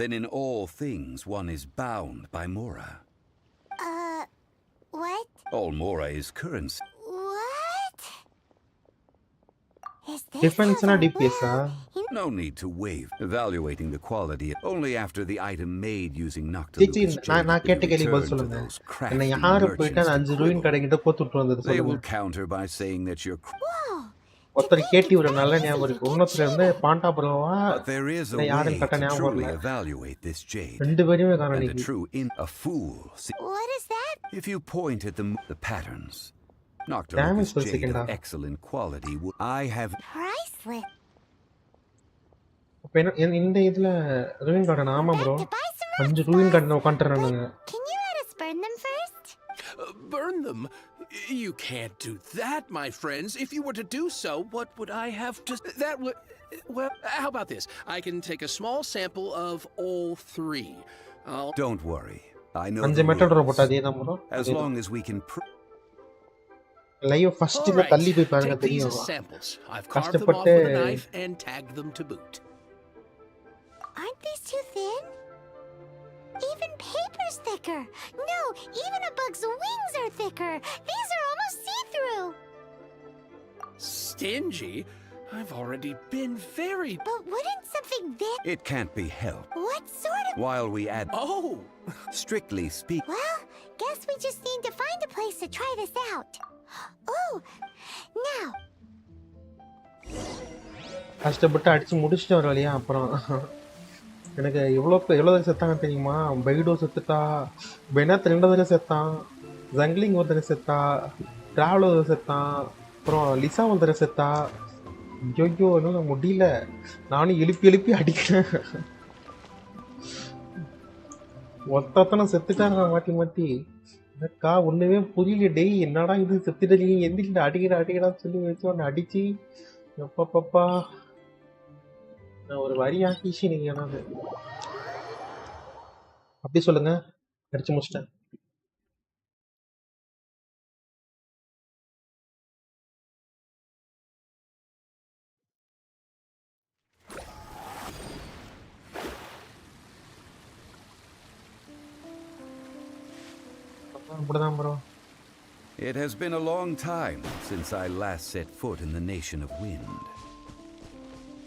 then in all things one is bound by Mora. What? All Mora is currency. What? Is this Defense how na the DPS world- No need to waive evaluating the quality only after the item made using சிச்சி Noctilucous நான் Jade கேட்ட is கேள்வி பதில் returned to சொல்லுங்க. those என்ன crafty யாரு போயிட்டு அந்த merchants 5 to ரூயின் quibble. கடை கிட்ட போத்துட்டு வந்தது They will சொல்லுங்க. counter by saying that you're... Whoa! ஒருத்தர் கேட்டி ஒரு நல்ல ஞாபகம் இருக்கு. இன்னொருத்தர் வந்து Panda ப்ரோவா But there is a இல்லை way யாருன்னு கரெக்டா to ஞாபகம் truly வரல. evaluate this jade. ரெண்டு பேருமே And a காரணம் true a fool. What is that? If you point at the patterns, Damage Noctilucous for jade second of half. excellent quality. I have... Priceless. அப்ப இந்த இதுல ruin garden ஆமா bro. To buy some 5 rocks, ruin boss. Garden உட்காந்துறானுங்க. Can you let us burn them first? Burn them? You can't do that, my friends. If you were to do so, what would I have to... That would... Well, how about this? I can take a small sample of all 3. Don't worry. I know 5 the metal rules. Robot அதே தான் bro. As long as we can... live first All right, தள்ளி போய் பாருங்க take these தெரியும். as samples. I've carved them off கஷ்டப்பட்டு with a knife and tagged them to boot. Aren't these too thin? Even paper's thicker. No, even a bug's wings are thicker. These are almost see-through. Stingy? I've already been very... But wouldn't something this... It can't be helped. What sort of... While we add... Oh! Strictly speaking... Well, guess we just need to find a place to try this out. Oh, now... கஷ்டப்பட்டு அடிச்சு முடிச்சிட்டு வர வழியா அப்புறம் எனக்கு எவ்வளோ தடவை செத்தாங்க தெரியுமா? பைடோ செத்துட்டா, பெனாத் 2 தடவை செத்தான், ஜங்லிங் ஒரு தடவை செத்தா, டிராவலர் ஒரு செத்தான், அப்புறம் லிசா ஒரு தடவை செத்தா. ஐயோ என்னால முடியல. நானும் எழுப்பி அடிக்கிறேன். ஒத்தனை செத்துட்டாங்க மாற்றி எனக்கா ஒன்றுமே புரியல. டெய் என்னடா இது செத்துட்டு எந்திரிட்டு அடிக்கடான்னு சொல்லி வச்சு ஒன்று அடிச்சு எப்பப்பா நான் ஒரு வரி ஆக்கிச்சு நீங்க என்னது அப்படி சொல்லுங்க. அடிச்சு முடிச்சிட்டேன். அப்படிதான் bro. It has been a long time since I last set foot in the nation of wind.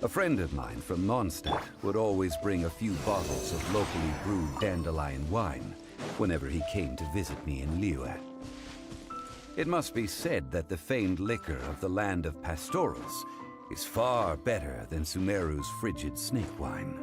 A friend of mine from Mondstadt would always bring a few bottles of locally brewed dandelion wine whenever he came to visit me in Liyue. It must be said that the famed liquor of the land of pastorals is far better than Sumeru's frigid snake wine.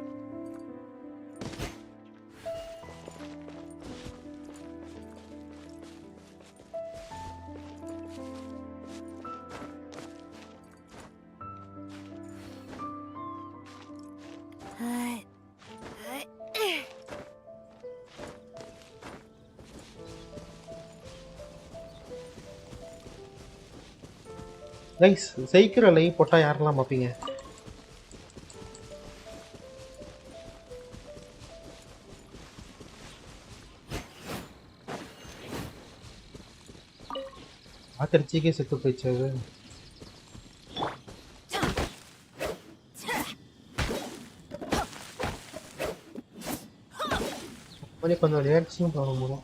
Guys cycle லை போட்டா யாரெல்லாம் பார்ப்பீங்க? ஆத்தரிச்சிக்கே செத்து போயிடுச்சு. கொஞ்சம் reaction பண்ணணும்.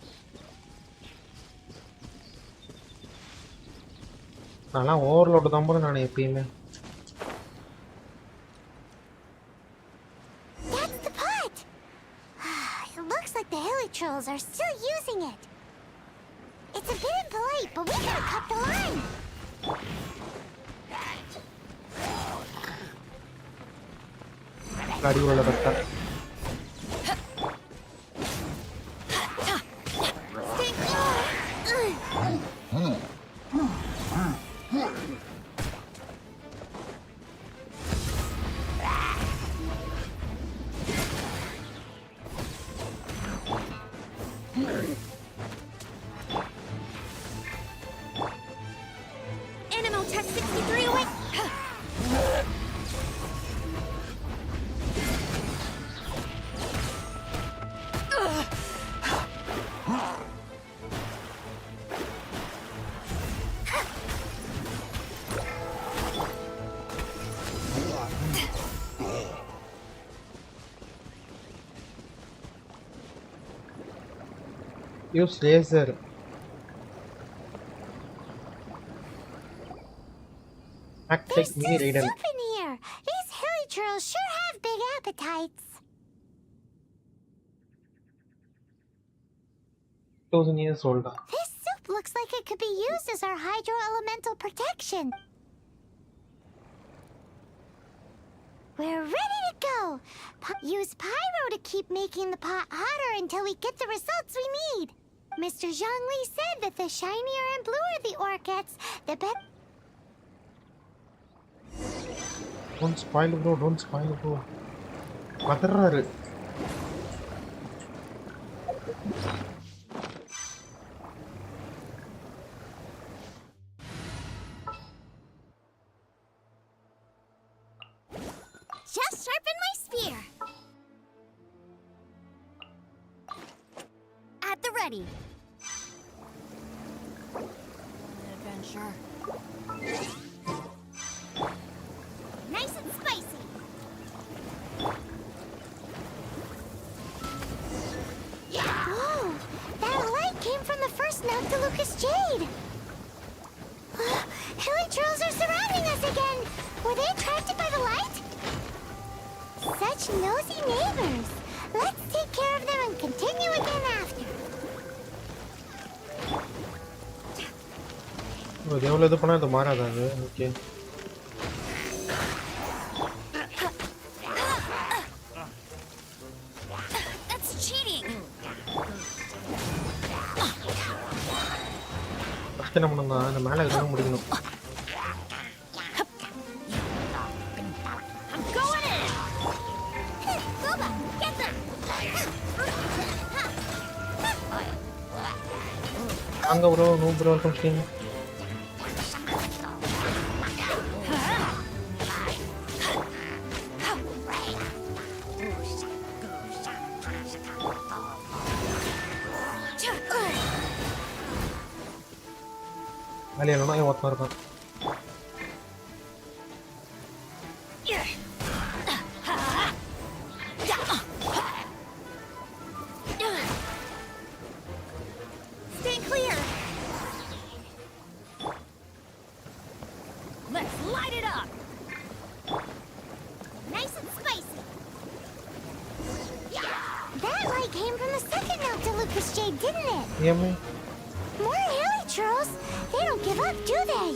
நான்லாம் overload தான் போகிறேன் நான் எப்பயுமே. That's the pot! It looks like the hilichurls are still using it. It's a bit impolite, but we gotta cut the line. गाड़ी वाला बच्चा Animal Tech 63 away. use laser. Act There's like me, still Raiden. soup in here. These hilichurls sure have big appetites. 2000 years old. This soup looks like it could be used as our hydro-elemental protection. We're ready to go. Use pyro to keep making the pot hotter until we get the results we need. Mr. Zhongli said that the shinier and bluer the ore gets, the better. Don't spoil, bro. Don't spoil, bro. Matarraru. Just sharpen my spear. At the ready. Adventure. Nice and spicy. Whoa! That light came from the first Noctilucous Jade. Hilichurls are surrounding us again. Were they attracted by the light? Such nosy neighbors. Let's take care of them and continue again after. இது எவ்வளவு இது பண்ணா இது மாறாதா அது? Okay. That's cheating. First என்ன பண்ணனும்னா இந்த மேல இதெல்லாம் முடிக்கணும். I'm going in. Boba, get them. அங்க bro, no bro, welcome team. ಅಲ್ಲಿ ಏನೋ ಇವತ್ತು ಬರ್ಬೇಕು. Stay clear. Let's light it up! Nice and spicy. That light came from the second Noctilucous Jade, didn't it? ஏமே More hilichurls. They don't give up, do they?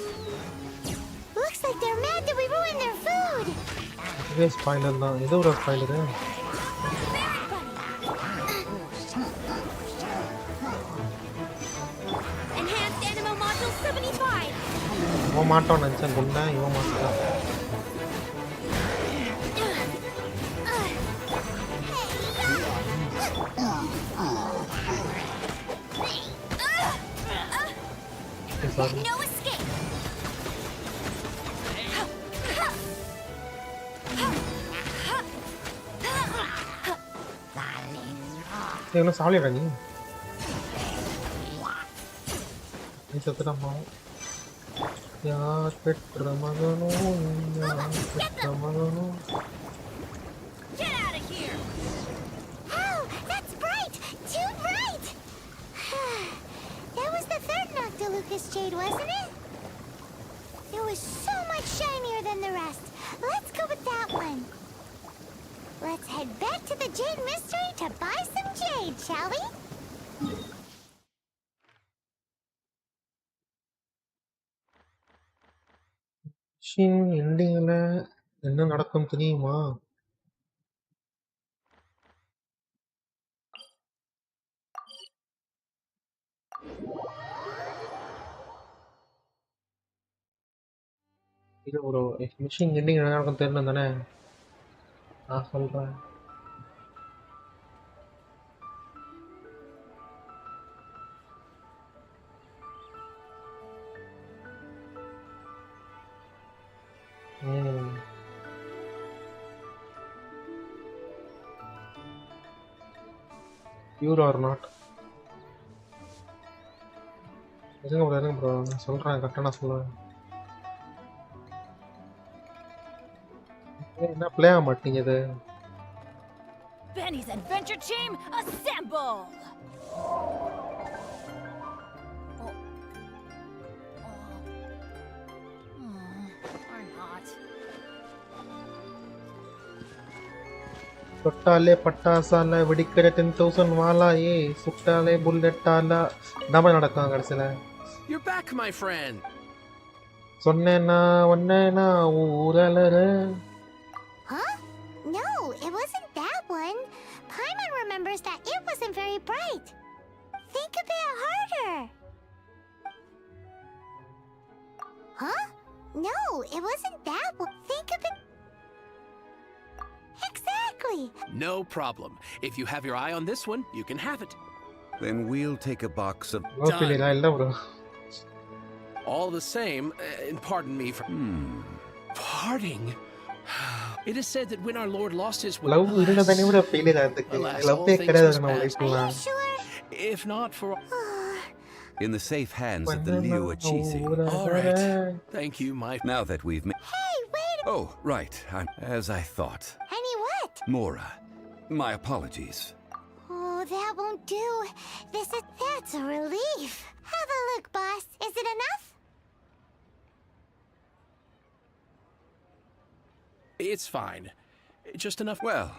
Looks like they're mad that we ruined their food. இதுவே spoiler தான். இது ஒரு spoiler. Enhanced Animal Module 75. இவன் மாட்டான் நினைச்சேன் குண்டா இவன் மாட்டான். No escape. இவனை சாவலிடா நீ. நீ செத்துட்டாமா. யார் பெற்ற மகனோ யார் பெற்ற மகனோ. Get out of here! Oh, that's bright. 2 jade, wasn't it? It was so much shinier than the rest. Let's go with that one. Let's head back to the Jade Mystery to buy some jade, shall we? Mission எண்டிங்ல என்ன நடக்கும் தெரியுமா? இது ஒரு machine ending என்ன நடக்கும் தெரியணும் தானே? நான் சொல்றேன். Pure or not? இருங்க ப்ரோ நான் சொல்றேன், கரெக்டா நான் சொல்லுவேன். என்ன ப்ளே ஆக மாட்டேங்குது? Benny's adventure team, assemble! Or not. தொட்டாலே பட்டாசால வெடிக்கிற 10,000 வாலா சுட்டாலே புல்லட்டால நம்ம நடக்கும் கடைசியில. You're back, my friend. சொன்னேனா ஒன்னேனா ஊரலற. Huh? No, it wasn't that one. Paimon remembers that it wasn't very bright. Think a bit harder. Huh? No, it wasn't that one. Think a bit. Exactly. No problem. If you have your eye on this one, you can have it. Then we'll take a box of... Okay, I love bro. All the same, and pardon me for... Parting? It is said that when our Lord lost his will... Love irundadane vida failure adukku. Love kedada நம்ம லைஃப்ல. If not for... In the safe hands of the Liu Achisi. All right. Thank you, my... Now that we've... Hey, wait. Oh, right. As I thought. Honey, what? Mora. My apologies. Oh, that won't do. That's a relief. Have a look, boss. Is it enough? It's fine. Just enough... Well,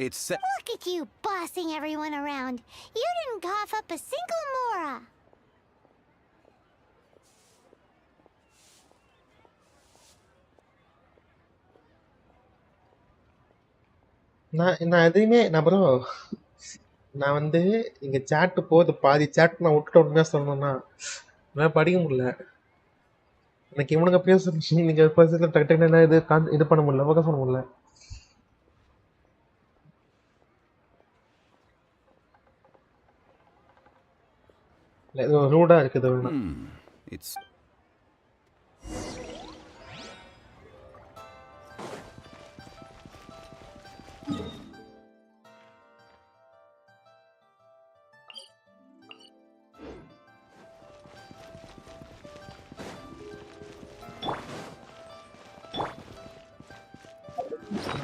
it's set... Look at you bossing everyone around. You didn't cough up a single Mora. நான் எதுவுமே நான் bro நான் வந்து இங்க chat போகுது, பாதி chat நான் விட்டுட்டு உண்மையா சொல்லணும்னா நான் படிக்க முடியல. எனக்கு இவனுங்க பேச நீங்க பேசுறது டக்கு டக்குன்னு இது பண்ண முடியல, ஃபோக்கஸ் பண்ண முடியல. இது ரூடா இருக்குது. It's...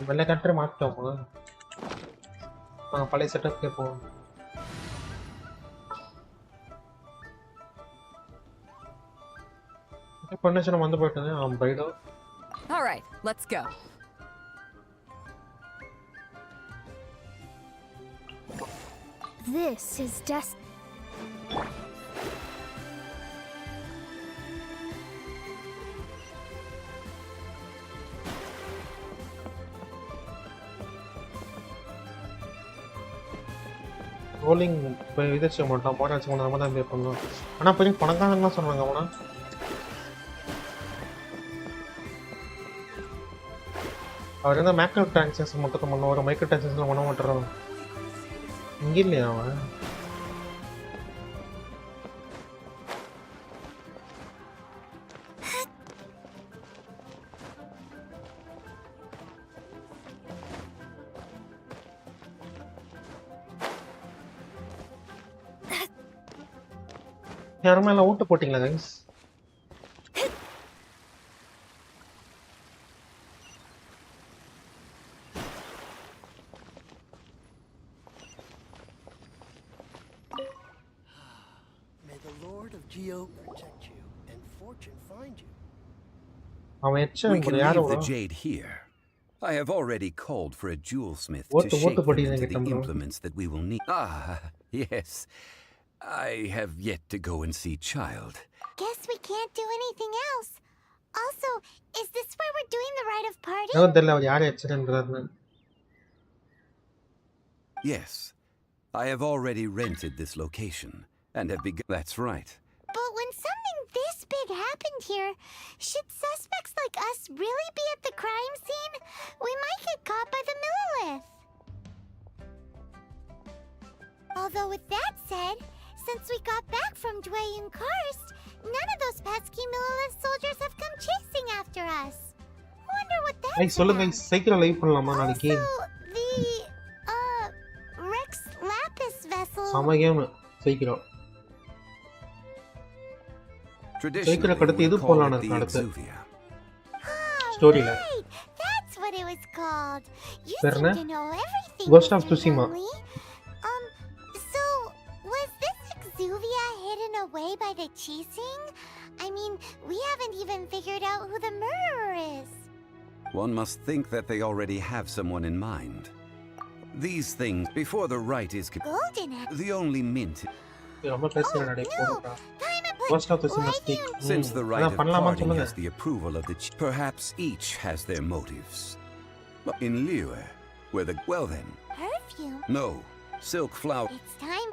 வெள்ளை கட்டுற மாட்டோமா? பழைய செட்டப்கே போவோம். பொன்னேஷன் வந்து போயிட்டது. பைடோ. All right, let's go. This is rolling இப்போ இது வச்சுக்க மாட்டோம், போட வச்சுக்க மாட்டோம், நம்ம தான் பே பண்ணுவோம். ஆனால் பெரிய பணக்காரங்கலாம் சொன்னாங்க அவனா. அவர் என்ன மேக்ரோ டிரான்சாக்ஷன் மட்டும் பண்ண, ஒரு மைக்ரோ டிரான்சாக்ஷன் பண்ண மாட்டோம். இங்கே இல்லையா அவன்? யாருமே எல்லாம் ஓட்டு போட்டிங்களா guys? May the Lord of Geo protect you. fortune find you. அவன் We எச்சன் can bro யாரு leave the bro jade here. I have already called for a jewel smith to ஓட்டு shape them படிங்க into the கேட்டேன் bro implements that we will need. Ah, yes. I have yet to go and see Child. Guess we can't do anything else. Also, is this where we're doing the rite of party? எனக்கு தெரியல அவர் யாரு எச்சன்ன்றாருன்னு Yes. I have already rented this location and have begun. That's right. But when something this big happened here, should suspects like us really be at the crime scene? We might get caught by the Millilith. Although with that said, since we got back from Dwayne Karst, none of those pesky Millilith soldiers have come chasing after us. Wonder what that's ஐய் சொல்லுங்க about. சீக்கிரம் live பண்ணலாமா நாளைக்கு Also, the Rex Lapis vessel. சம game சீக்கிரம் Traditionally, கடத்தி we இது call போலான்னு it the இருக்கு அடுத்து Exuvia. ஸ்டோரியில Right, that's what it was called. You பேர் seem என்ன to know everything. Ghost of Mr. Tsushima. Youngly. So was this Exuvia hidden away by the Chising? I mean, we haven't even figured out who the murderer is. One must think that they already have someone in mind. These things, before the rite is Golden the only mint. ரொம்ப பேசுற நடை போடுடா time and put Ghost of Tsushima right stick in. Since the rite of பண்ணலாமா parting சொல்லுங்க has the approval of the perhaps each has their motives. But in Liyue, where the well then, Perfume. no, silk flower. It's time.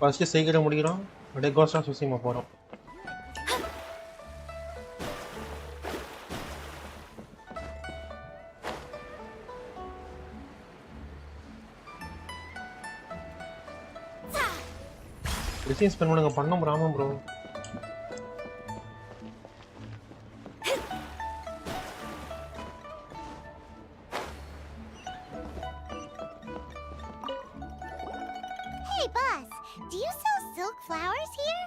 First சீக்கிரம் முடிக்கிறோம் அப்படியே cost of Tsushima போறோம் design spend பண்ணுங்க பண்ணோம் ராமம் bro Hey, boss. Do you sell silk flowers here?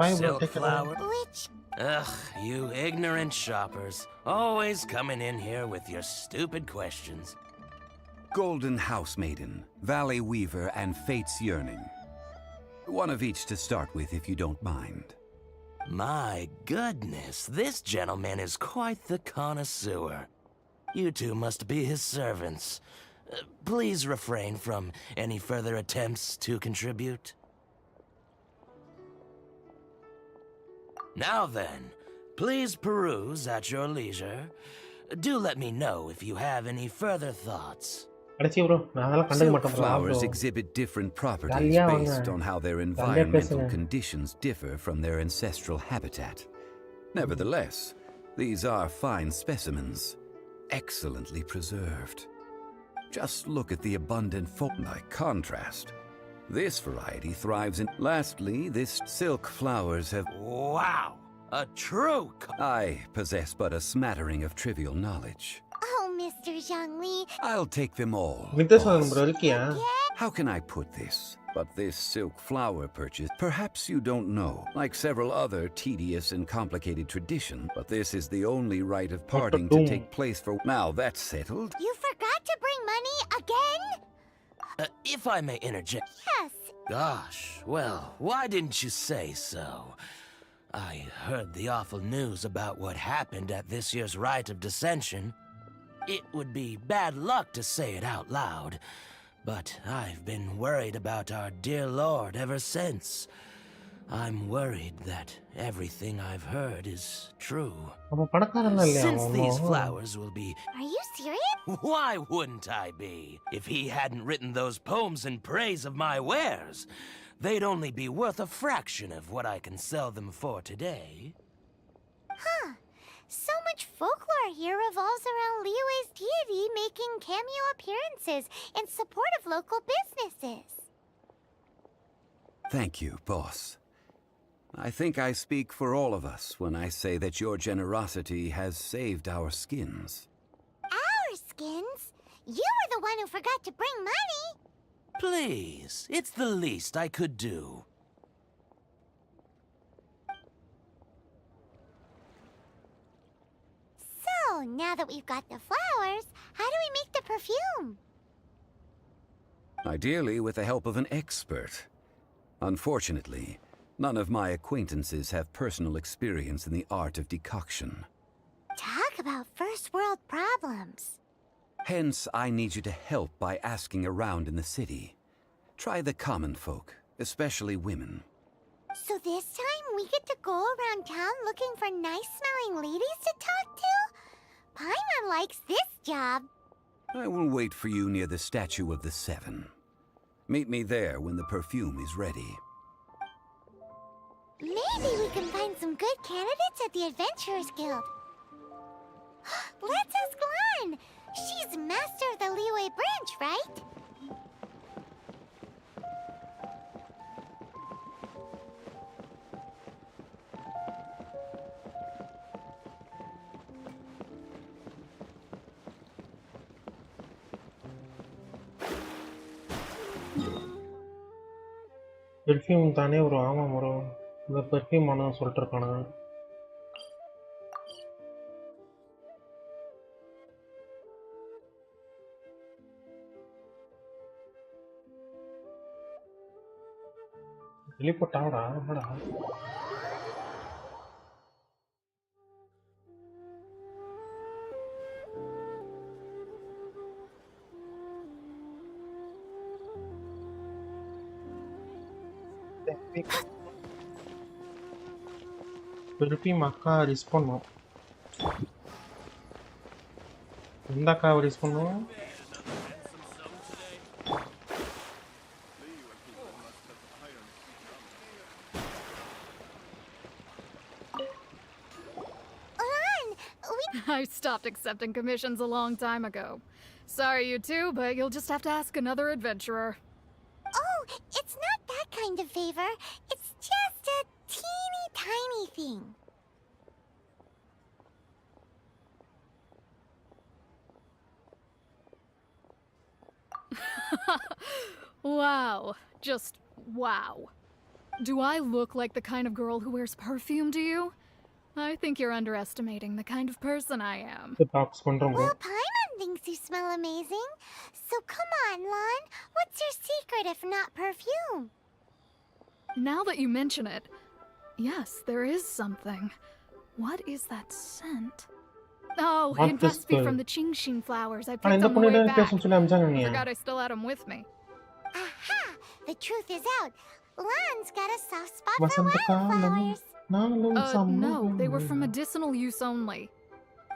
Bye bro Silk take flower. Which? Ugh, you ignorant shoppers. Always coming in here with your stupid questions. Golden House Maiden, Valley Weaver, and Fate's Yearning. One of each to start with, if you don't mind. My goodness, this gentleman is quite the connoisseur. You two must be his servants. Please refrain from any further attempts to contribute. Now then, please peruse at your leisure. Do let me know if you have any further thoughts. கடைசி bro நான் அதெல்லாம் கண்டுக்க Silk மாட்டேன் flowers bro exhibit different properties Dalia based vaanga. on how their Dalia environmental pesunga. conditions differ from their ancestral habitat. Nevertheless, these are fine specimens, excellently preserved. Just look at the abundant by contrast. This variety thrives in. Lastly, this silk flowers have. Wow! A true. I possess but a smattering of trivial knowledge. Oh, Mr. Zhangli. I'll take them all. நித்தேஸ்வரன் boss. Bro இருக்கியா How can I put this? But this silk flower purchase, perhaps you don't know, like several other tedious and complicated traditions, but this is the only rite of parting to take place for. Now that's settled. You forgot to bring money again? If I may interject. Yes. Gosh, well, why didn't you say so? I heard the awful news about what happened at this year's Rite of Dissension. It would be bad luck to say it out loud, but I've been worried about our dear Lord ever since. I'm worried that everything I've heard is true. அப்ப பணக்காரன் இல்லையா Since these அவன் flowers will be... Are you serious? Why wouldn't I be? If he hadn't written those poems in praise of my wares, they'd only be worth a fraction of what I can sell them for today. Huh. So much folklore here revolves around Liyue's deity making cameo appearances in support of local businesses. Thank you, boss. I think I speak for all of us when I say that your generosity has saved our skins. Our skins? You were the one who forgot to bring money. Please, it's the least I could do. So, now that we've got the flowers, how do we make the perfume? Ideally with the help of an expert. Unfortunately, none of my acquaintances have personal experience in the art of decoction. Talk about first world problems. Hence, I need you to help by asking around in the city. Try the common folk, especially women. So this time we get to go around town looking for nice-smelling ladies to talk to? Paimon likes this job. I will wait for you near the statue of the Seven. Meet me there when the perfume is ready. Maybe we can find some good candidates at the Adventurers Guild. Let's ask Lan. She's master of the Liyue branch, right? Perfume தானே bro? ஆமாம் bro, இந்த perfume ஆனால் சொல்லிட்டு இருக்கானுங்க. வெளிப்பட்டாடா என்னடா? Perfume அக்கா ரிஸ் பண்ணும். எந்த அக்காவை ரிஸ் பண்ணும்? I stopped accepting commissions a long time ago. Sorry, you two, but you'll just have to ask another adventurer. Oh, it's not that kind of favor. It's just a teeny tiny thing. Wow. Just wow. Do I look like the kind of girl who wears perfume to you? I think you're underestimating the kind of person I am. Talks பண்றோம் bro. Well, Paimon thinks you smell amazing. So come on, Lan. What's your secret if not perfume? Now that you mention it, yes, there is something. What is that scent? Oh, What it this must be girl? from the Qingxin flowers I ஆனா picked இந்த on the பொண்ணு way என்ன back. பேசணும்னு சொல்லி அம்சாங்க நீ. Forgot I still had them with me. Aha! The truth is out. Lan's got a soft spot for வசந்த காலம் wildflowers. நாளும் No, they were for medicinal use only.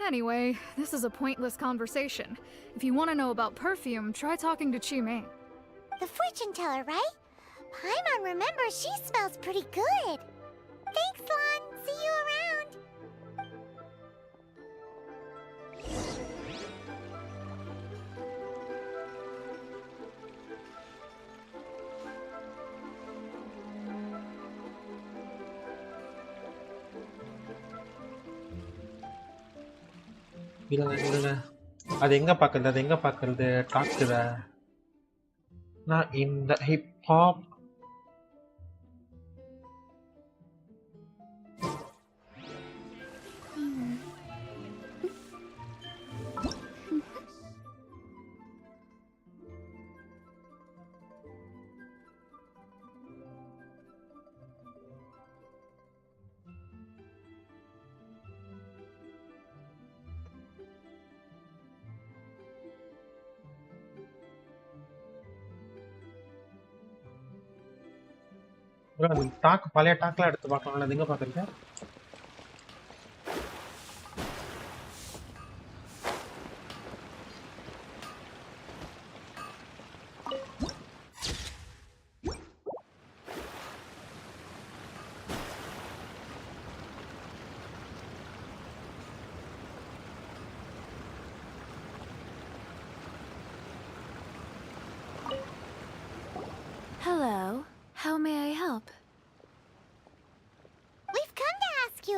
Anyway, this is a pointless conversation. If you want to know about perfume, try talking to Qimei. The fortune teller, right? Paimon remembers she smells pretty good. Thanks, Lan. See you around. இல்ல அது எங்க பாக்குறது டாக்ஸ்ல நான் இந்த hip hop அது talk பழைய டாக்லாம் எடுத்து பார்க்கலாம். அது எங்க பாக்குறீங்க? Hello. How may I help?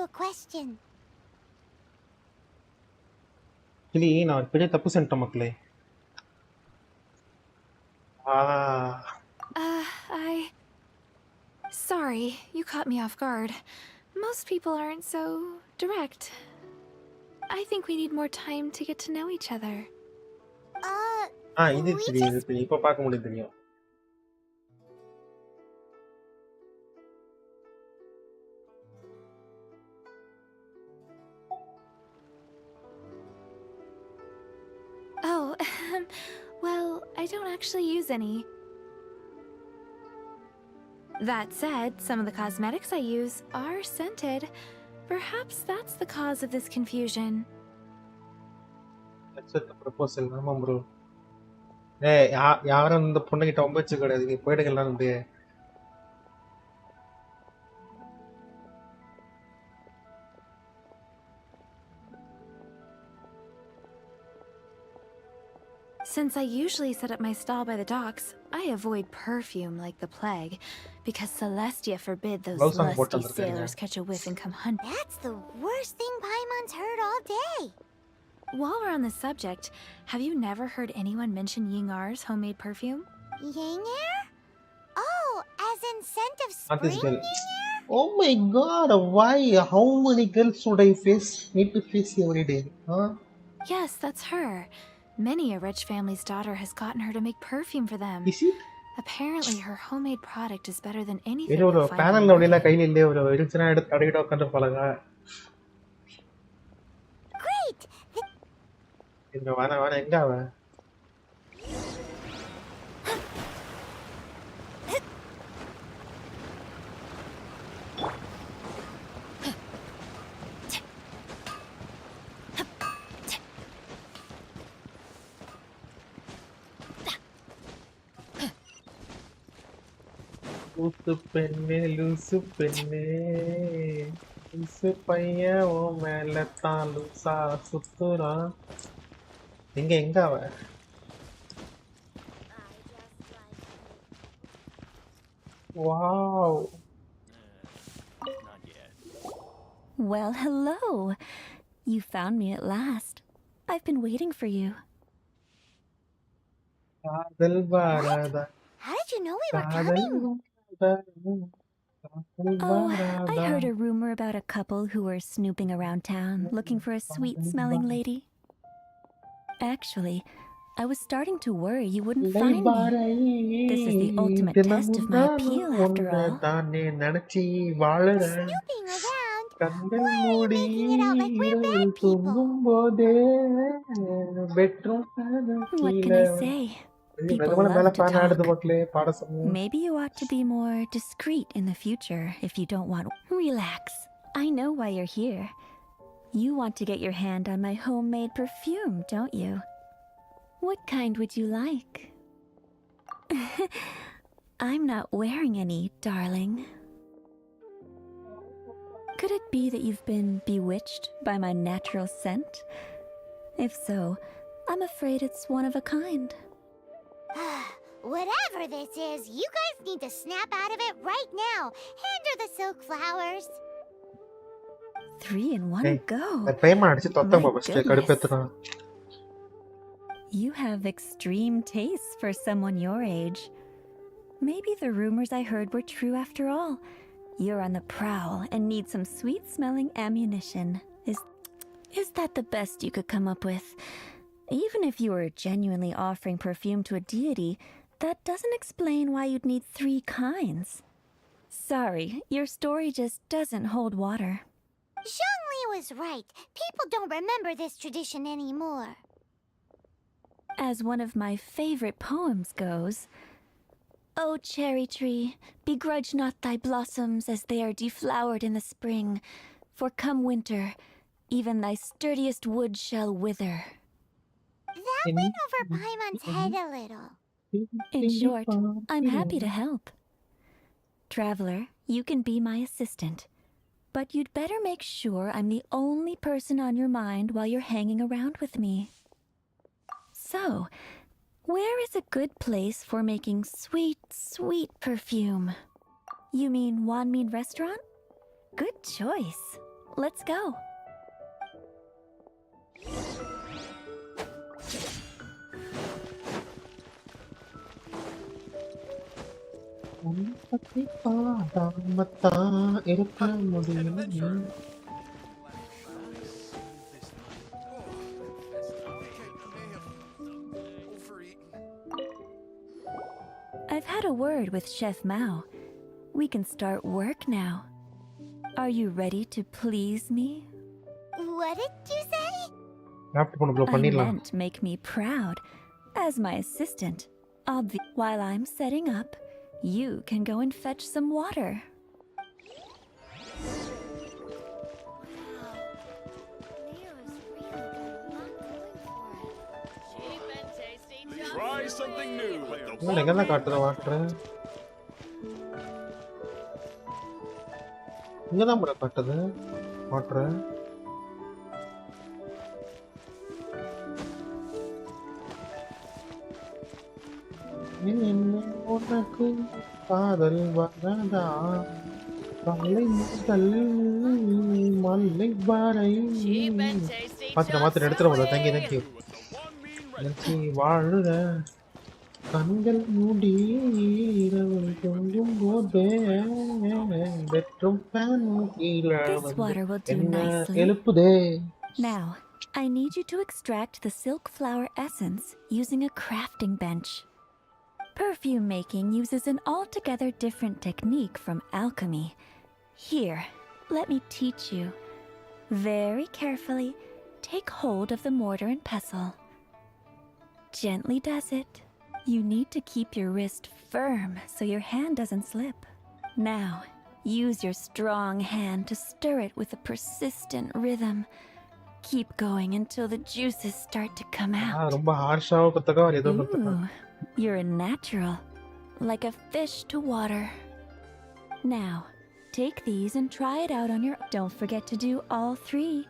you a question. Actually, நான் ஒரு பெரிய தப்பு செஞ்சிட்டேன் மக்களே. Sorry, you caught me off guard. Most people aren't so direct. I think we need more time to get to know each other. இது we தெரியும், just... இப்போ பார்க்க முடியும் தெரியும். Oh, well, I don't actually use any. That said, some of the cosmetics I use are scented. Perhaps that's the cause of this confusion. Accept the proposal, ஆமா bro. யாரும் இந்த பொண்ணுகிட்ட ஒம்பச்சு கிடையாது, நீ போயிடுங்கலாம் அப்படியே. Since I usually set up my stall by the docks, I avoid perfume like the plague, because Celestia forbid those lusty sailors catch a whiff and come hunting. That's the worst thing Paimon's heard all day. While we're on the subject, have you never heard anyone mention Yingar's homemade perfume? Yingar? Oh, as in scent of Not this spring girl. Yingar? Oh my god, why? How many girls should I need to face every day? Huh? Yes, that's her. Many a rich family's daughter has gotten her to make perfume for them. Is it? Apparently, her homemade product is better than anything வேற ஒரு you'll find பேனல்ல on the அப்படியே market. கையில இல்லையே, ஒரு இருந்துச்சுன்னா எடுத்து கடைக்கிட்ட உட்காந்து பழகா. Great! இங்க வேணா எங்க அவ? லூசு பெண்ணே லூசு பெண்ணே, லூசு பையன் ஓ மேல தான் லூசா சுத்துறான். எங்க அவ? Wow. Well, hello. You found me at last. I've been waiting for you. காதல் வாராதா? How did you know we were coming? Oh, I heard a rumor about a couple who were snooping around town looking for a sweet-smelling lady. Actually, I was starting to worry you wouldn't find me. This is the ultimate test of my appeal, after all. Snooping around? Why are you making it out like we're bad people? What can I say? People love to talk. Maybe you ought to be more discreet in the future if you don't want... Relax. I know why you're here. You want to get your hand on my homemade perfume, don't you? What kind would you like? I'm not wearing any, darling. Could it be that you've been bewitched by my natural scent? If so, I'm afraid it's one of a kind. Whatever this is, you guys need to snap out of it right now. Hand her the silk flowers. 3 in 1 go. My goodness. You have extreme tastes for someone your age. Maybe the rumors I heard were true after all. You're on the prowl and need some sweet-smelling ammunition. Is that the best you could come up with? Even if you were genuinely offering perfume to a deity, that doesn't explain why you'd need 3 kinds. Sorry, your story just doesn't hold water. Zhongli was right. People don't remember this tradition anymore. As one of my favorite poems goes, "O cherry tree, begrudge not thy blossoms as they are deflowered in the spring, for come winter, even thy sturdiest wood shall wither." That went over Paimon's head a little. In short, I'm happy to help. Traveler, you can be my assistant, but you'd better make sure I'm the only person on your mind while you're hanging around with me. So, where is a good place for making sweet, sweet perfume? You mean Wanmin Restaurant? Good choice. let's go. பத்தி பாடாமத்தா இருக்க முடியும். I've had a word with Chef Mao. We can start work now. Are you ready to please me? What did you say? I meant make me proud. As my assistant, while I'm setting up, you can go and fetch some water. Try something new with the எங்கதான் காட்டுற water? இங்கதான் bro காட்டுது water. உனக்கு காதல் வரதா காலை முதல் மல்லை வரை மாத்திர எடுத்துட தேங்க்யூ தேங்க்யூ எனக்கு வாழுற கண்கள் மூடி இரவு தூங்கும் போதே வெற்றும் எழுப்புதே. Now, I need you to extract the silk flower essence using a crafting bench. Perfume making uses an altogether different technique from alchemy. Here, let me teach you. Very carefully, take hold of the mortar and pestle. Gently does it. You need to keep your wrist firm so your hand doesn't slip. Now, use your strong hand to stir it with a persistent rhythm. Keep going until the juices start to come out. Ooh, you're a natural, like a fish to water. Now, take these and try it out on your own. Don't forget to do all three.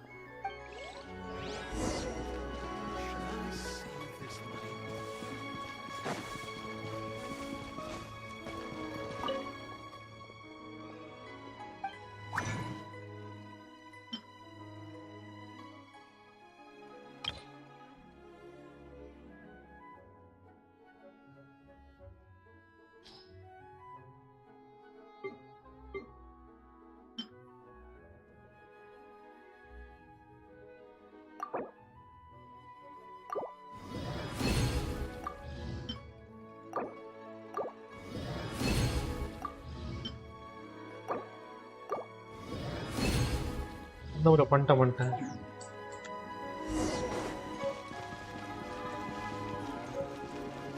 ஒரு பண்ணிட்டேன்.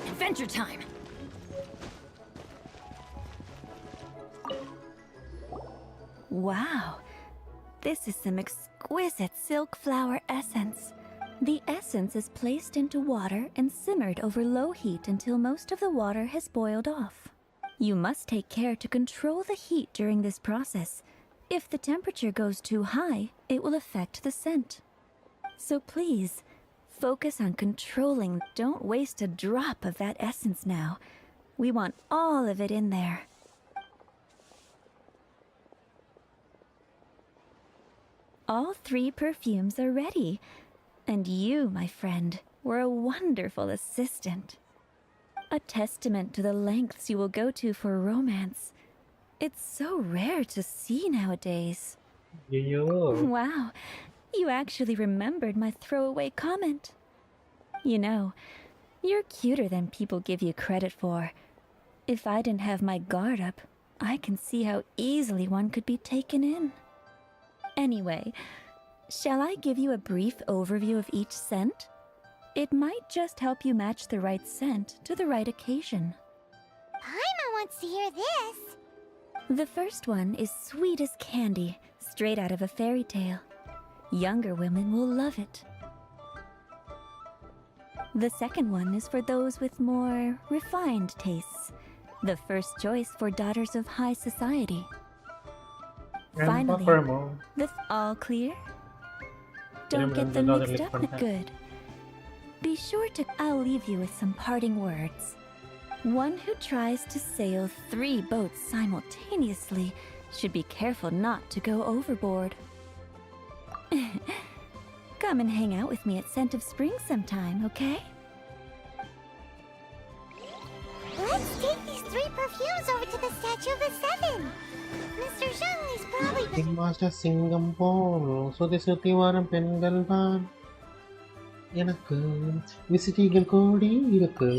Adventure time. Wow, this is some exquisite silk flower essence. The essence is placed into water and simmered over low heat until most of the water has boiled off. You must take care to control the heat during this process. If the temperature goes too high, it will affect the scent. So please, focus on controlling. Don't waste a drop of that essence now. We want all of it in there. All three perfumes are ready. And you, my friend, were a wonderful assistant. A testament to the lengths you will go to for romance. It's so rare to see nowadays. Wow, you actually remembered my throwaway comment. You know, you're cuter than people give you credit for. If I didn't have my guard up, I can see how easily one could be taken in. Anyway, shall I give you a brief overview of each scent? It might just help you match the right scent to the right occasion. Paimon wants to hear this. The first one is sweet as candy, straight out of a fairy tale. Younger women will love it. The second one is for those with more refined tastes. The first choice for daughters of high society. Finally, all clear? Don't get them mixed up. Good. Be sure to. I'll leave you with some parting words. One who tries to sail 3 boats simultaneously should be careful not to go overboard. Come and hang out with me at Scent of Spring sometime, okay? Let's take these 3 perfumes over to the Statue of the Seven. Mr. Zhongli's probably the சிம்மாச சிங்கம் போல் சுதி சுத்தி வரும் பெண்கள் தான் எனக்கு விசிட்டிகள் கோடி இருக்கு.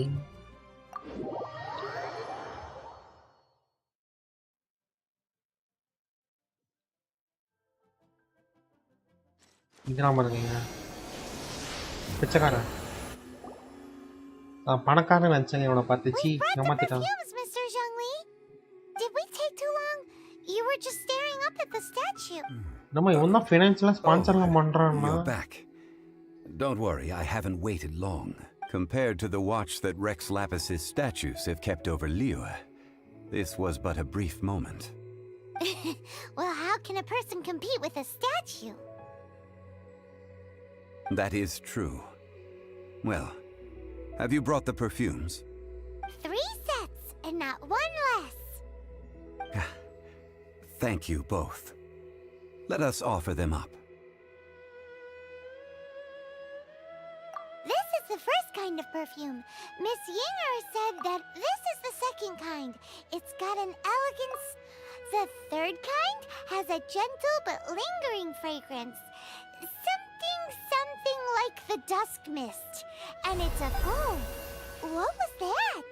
இங்கதான் இருக்கீங்க பிச்சைக்காரன். பணக்காரன் நினைச்சேன் இவனை பார்த்து. சீ ஏமாத்திட்டான். perfumes, Mr. Zhongli. Did we take too long? You were just staring up at the statue. நம்ம இவன் தான் ஃபினான்ஷியலா ஸ்பான்சர்லாம் பண்றான்னா. You're back. Don't worry, I haven't waited long. Compared to the watch that Rex Lapis's statues have kept over Liyue, this was but a brief moment. Well, how can a person compete with a statue? That is true. Well, have you brought the perfumes? 3 sets and not one less. Thank you both. Let us offer them up. This is the first kind of perfume. Miss Yinger said that this is the second kind. It's got an elegance. The third kind has a gentle but lingering fragrance. Something like the dusk mist. And it's a oh, what was that?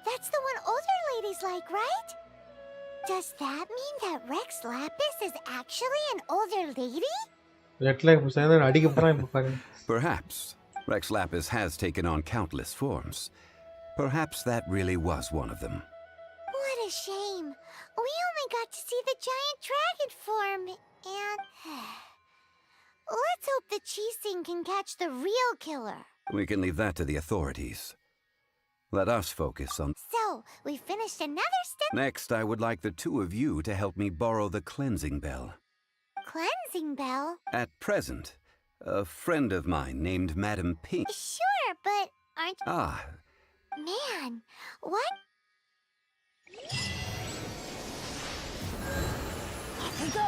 That's the one older ladies like, right? Does that mean that Rex Lapis is actually an older lady? Perhaps. Rex Lapis has taken on countless forms. Perhaps that really was one of them. What a shame. We only got to see the giant dragon form, and... Let's hope the Qixing can catch the real killer. We can leave that to the authorities. Let us focus on... So, we finished another step... Next, I would like the 2 of you to help me borrow the cleansing bell. Cleansing bell? At present, a friend of mine named Madam Pink... Sure, but aren't... Ah. Man, what? Here we go.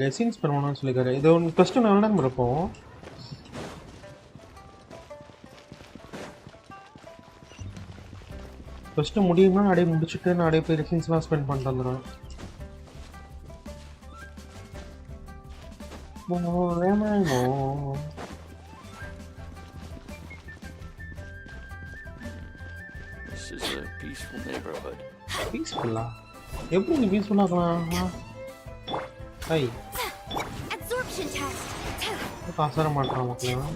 Resins பண்ணணும்னு சொல்லிருக்காரு. இது ஒன்று first நல்ல நேரம் இருக்கும். First முடியும்னா அப்படியே முடிச்சுட்டு நான் அப்படியே போய் ரெசின்ஸ்லாம் ஸ்பெண்ட் பண்ணிட்டு வந்துடுவேன். This is a peaceful neighborhood. பீஸ்ஃபுல்லா? எப்படி நீ பீஸ்ஃபுல்லா ஆக்கலாம்? ஐ Absorption test. காசர மாட்டான் மக்களா.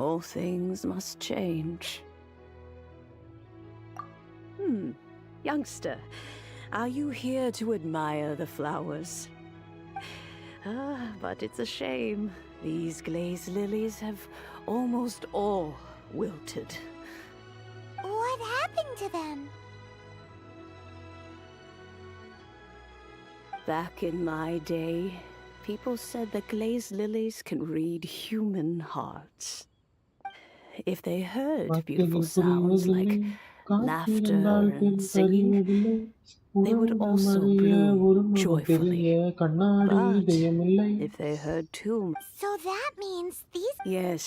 All things must change. Youngster, are you here to admire the flowers? But it's a shame. These glazed lilies have almost all wilted. What happened to them? Back in my day, people said that glazed lilies can read human hearts. If they heard beautiful sounds like laughter and singing, they would also bloom joyfully. But if they heard too much... So that means these... Yes,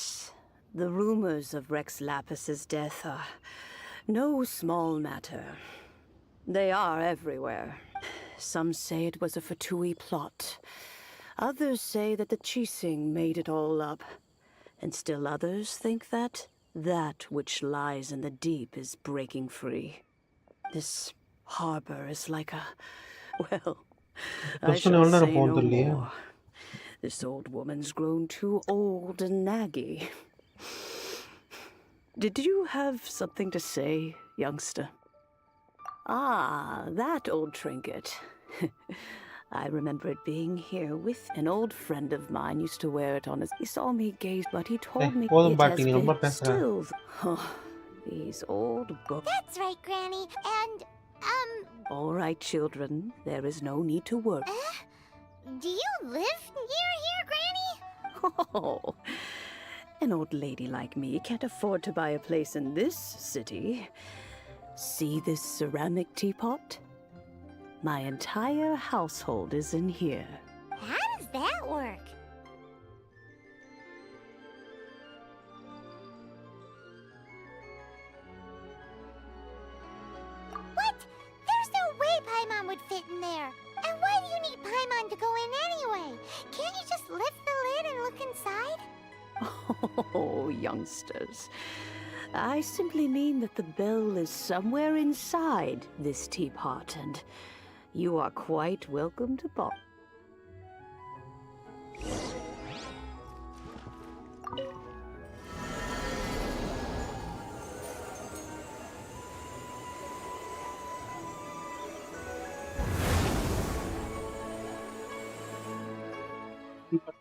the rumors of Rex Lapis's death are no small matter. They are everywhere. Some say it was a Fatui plot. Others say that the Qixing made it all up. And still others think that which lies in the deep is breaking free. This harbor is like a... Well, I shall say no more. This old woman's grown too old and naggy. Did you have something to say, youngster? Ah, that old trinket. I remember it being here with an old friend of mine used to wear it on his... He saw me gaze, but he told me போதும் it பாட்டி, has நீ ரொம்ப been பேசுற. still... These old books... That's right, Granny. And, All right, children. There is no need to worry. do you live near here, Granny? Oh, an old lady like me can't afford to buy a place in this city. See this ceramic teapot? My entire household is in here. How does that work? What? There's no way Paimon would fit in there. And why do you need Paimon to go in anyway? Can't you just lift the lid and look inside? Oh, youngsters. I simply mean that the bell is somewhere inside this teapot, and you are quite welcome to borrow.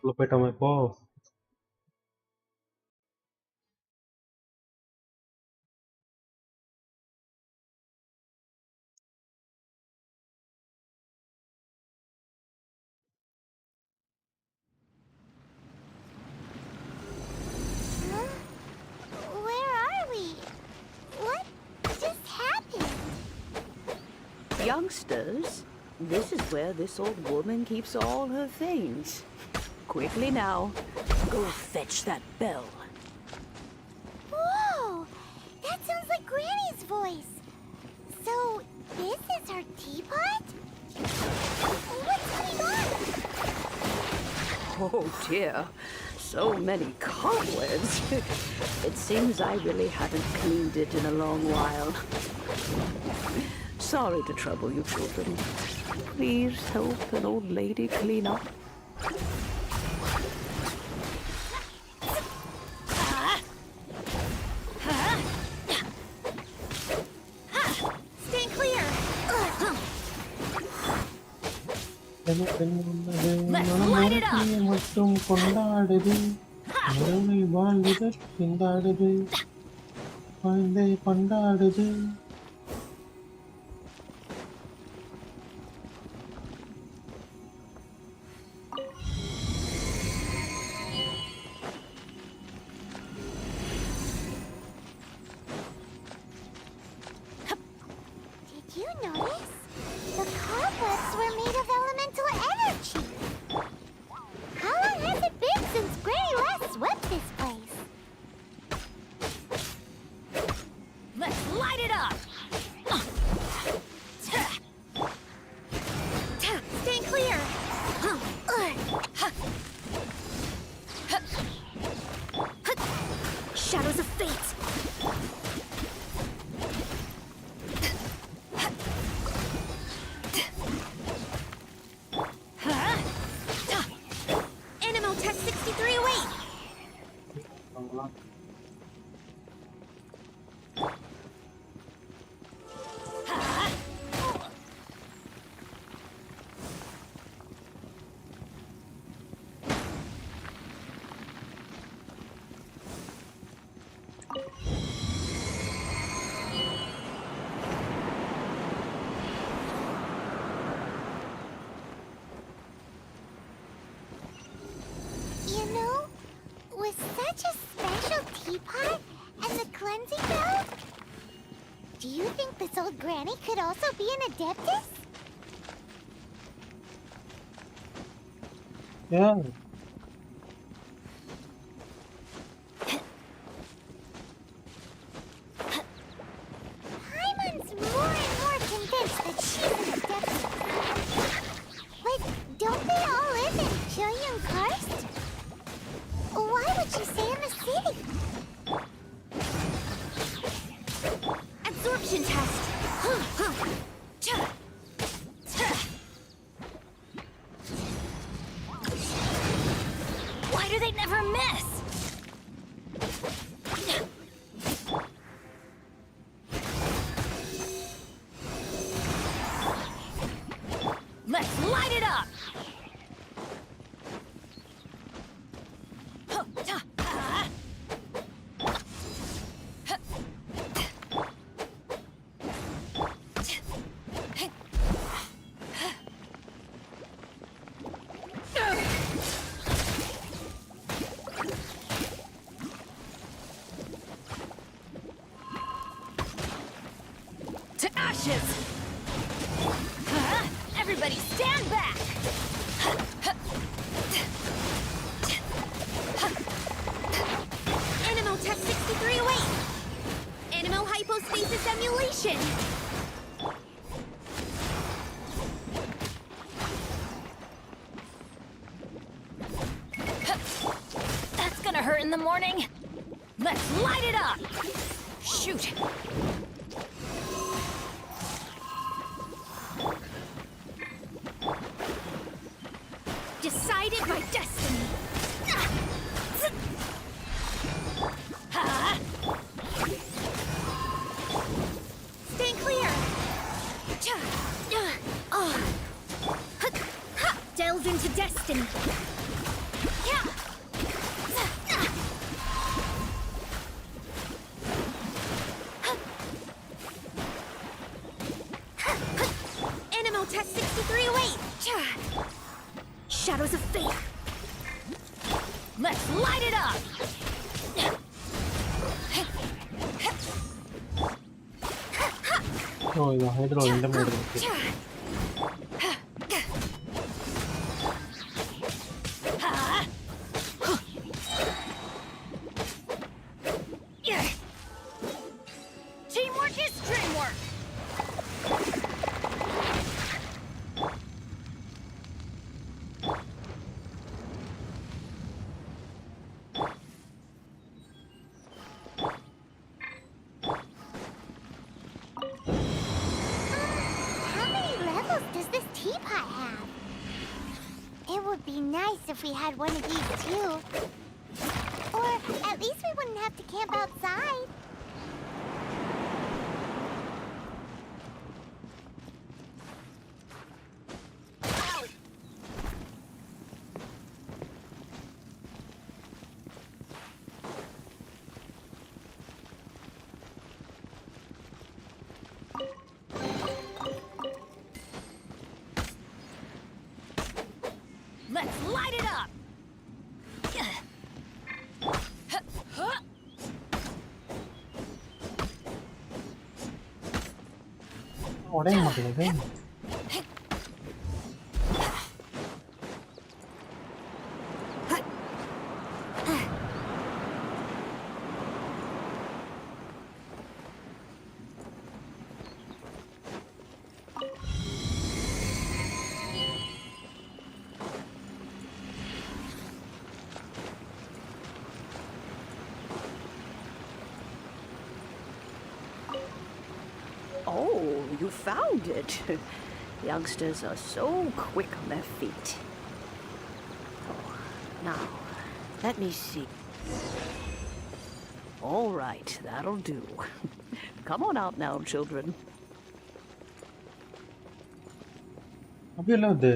உள்ள போயிட்டோமா இப்போ? Huh? Where are we? What just happened? Youngsters, this is where this old woman keeps all her things. Quickly now, go fetch that bell. Whoa! That sounds like Granny's voice. So, this is her teapot? What's going on? Oh dear, so many cobwebs. It seems I really haven't cleaned it in a long while. Sorry to trouble you, children. Please help an old lady clean up. Stay clear! Let's light it up! மட்டும் கொண்டாடுது மறுமை வாழ்ந்து கொண்டாடுது குழந்தை கொண்டாடுது. Did you notice? The cobwebs were made of elemental energy. How long has it been since Granny last swept this place? Let's light it up! Stay clear! Shadows of fate! Animotech 6308! You know, with such a special teapot and the cleansing bell, do you think this old granny could also be an adeptus? Yeah. Paimon's more and more convinced that she's an adeptus. But don't they all live in Karst? Why would she stay in the city? Absorption test! Why do they never miss? Let's light it up! the morning? Let's light it up! Shoot! Decided by destiny. Stay clear! Delve into destiny. Animal test 6308. Shadows of fate. Let's light it up. ஓ இது hydro இந்த மாதிரி இருக்கு Teamwork is dreamwork. How many levels does this teapot have? It would be nice if we had one of these too. Or at least we wouldn't have to camp outside. Let's light it up. உடைய மாட்டேங்குது Oh, you found it. Youngsters are so quick on their feet. Oh, now, let me see. All right, that'll do. Come on out now, children. அப்படியே இல்லை இது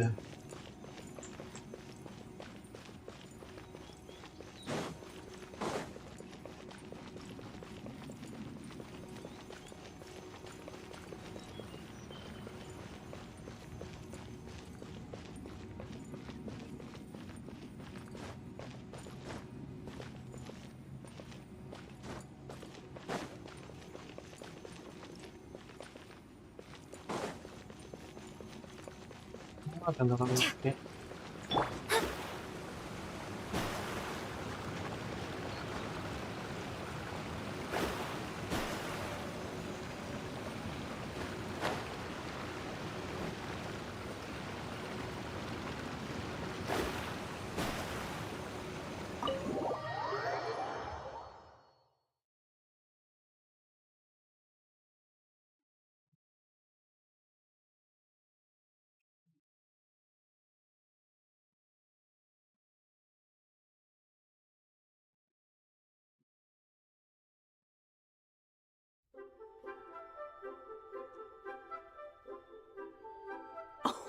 okay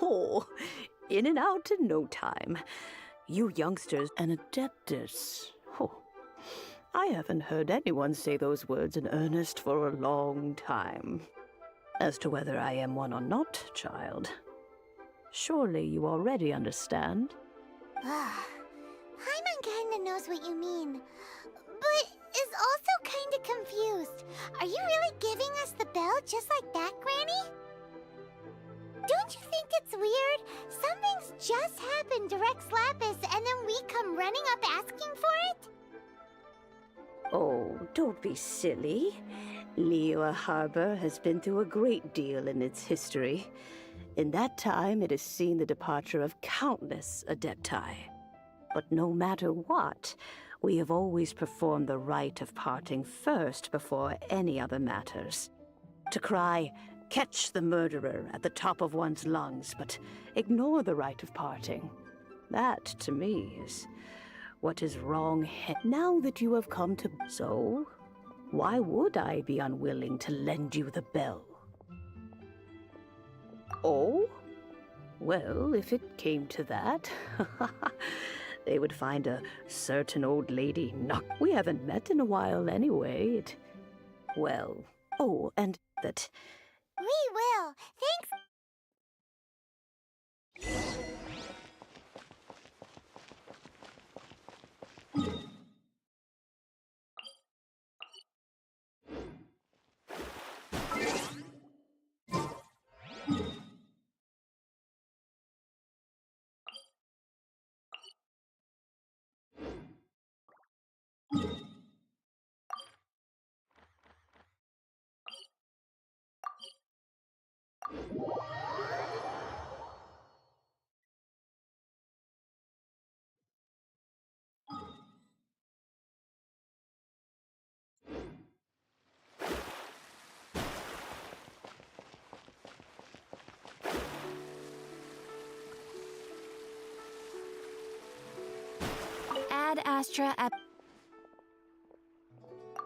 Oh, in and out in no time. You youngsters, an adeptus. Oh, I haven't heard anyone say those words in earnest for a long time. As to whether I am one or not, child, surely you already understand. Paimon kinda knows what you mean, but is also kinda confused. Are you really giving us the bell just like that, Granny? Don't you think it's weird? Something's just happened to Rex Lapis and then we come running up asking for it? Oh, don't be silly. Liyue Harbor has been through a great deal in its history. In that time, it has seen the departure of countless Adepti. But no matter what, We have always performed the rite of parting first before any other matters. To cry, "Catch the murderer," at the top of one's lungs, but ignore the rite of parting. That, to me, is what is wrong. Now that you have come to... So, why would I be unwilling to lend you the bell? Oh? Well, if it came to that, they would find a certain old lady We haven't met in a while anyway. Well, oh, and that... We will. Thanks.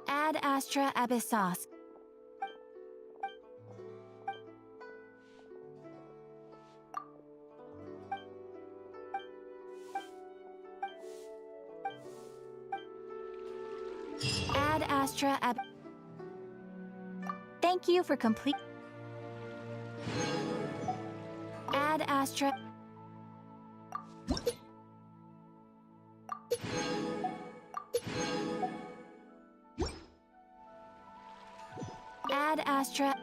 Ad Astra Abyssos. Ad Astra Ab... Thank you for complete... Ad Astra... Ad Astra...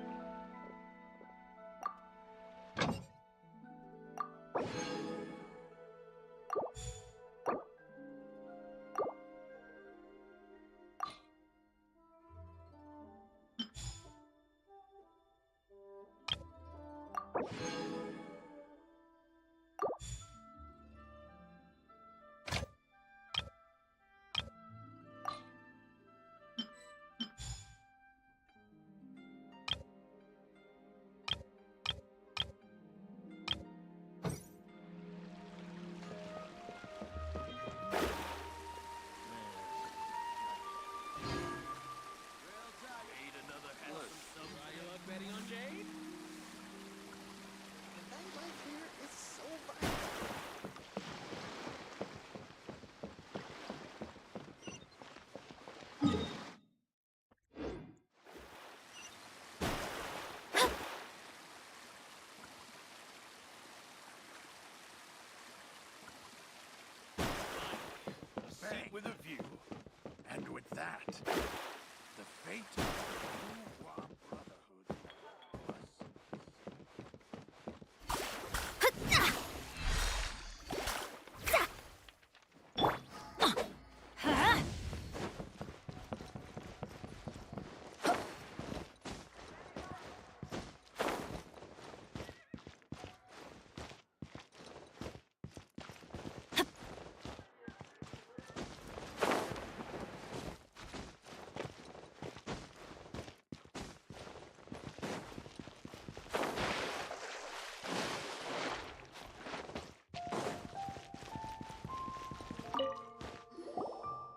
With a view, and with that, the fate of the Wu Brotherhood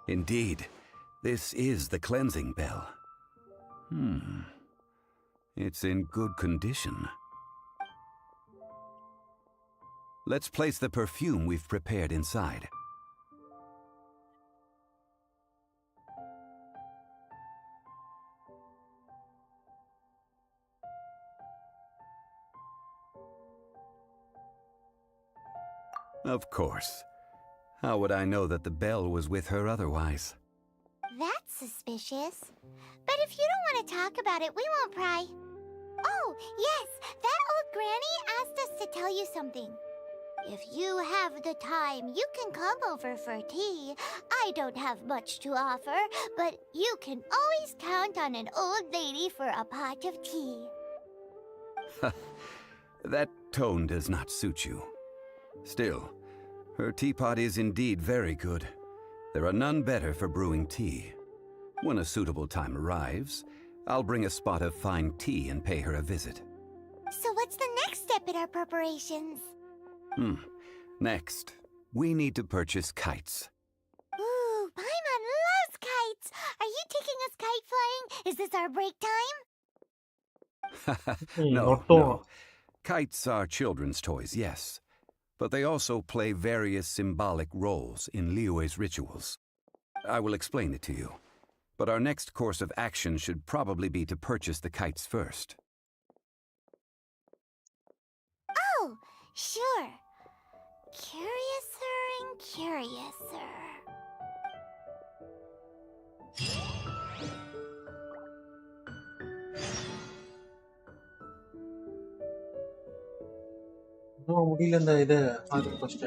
Indeed, this is the cleansing bell. It's in good condition. Let's place the perfume we've prepared inside. Of course. How would I know that the bell was with her otherwise? That's suspicious. But if you don't want to talk about it, we won't pry. Oh, yes, that old granny asked us to tell you something. If you have the time, you can come over for tea. I don't have much to offer, but you can always count on an old lady for a pot of tea. That tone does not suit you. Still, her teapot is indeed very good. There are none better for brewing tea. When a suitable time arrives, I'll bring a spot of fine tea and pay her a visit. So what's the next step in our preparations? Next, we need to purchase kites. Ooh, Paimon loves kites! Are you taking us kite flying? Is this our break time? No. Kites are children's toys, yes. But they also play various symbolic roles in Liyue's rituals. I will explain it to you. But our next course of action should probably be to purchase the kites first. Oh, sure. Curiouser and curiouser. இன்னும் முடியல இந்த இது organ first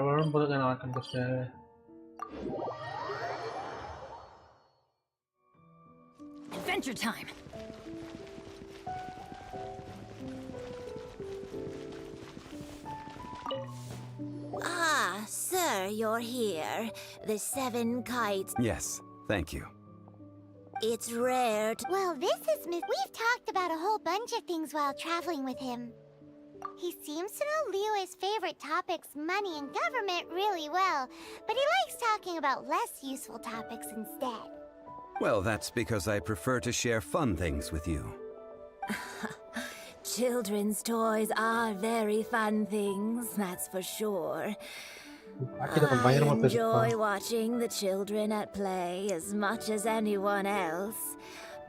வரும் போது organ first Adventure time. Ah, sir, you're here. The 7 kites. Yes, thank you. It's rare. Well, this is We've talked about a whole bunch of things while traveling with him. He seems to know Liyue's favorite topics, money and government, really well, but he likes talking about less useful topics instead. Well, that's because I prefer to share fun things with you. Children's toys are very fun things, that's for sure. I enjoy watching the children at play as much as anyone else,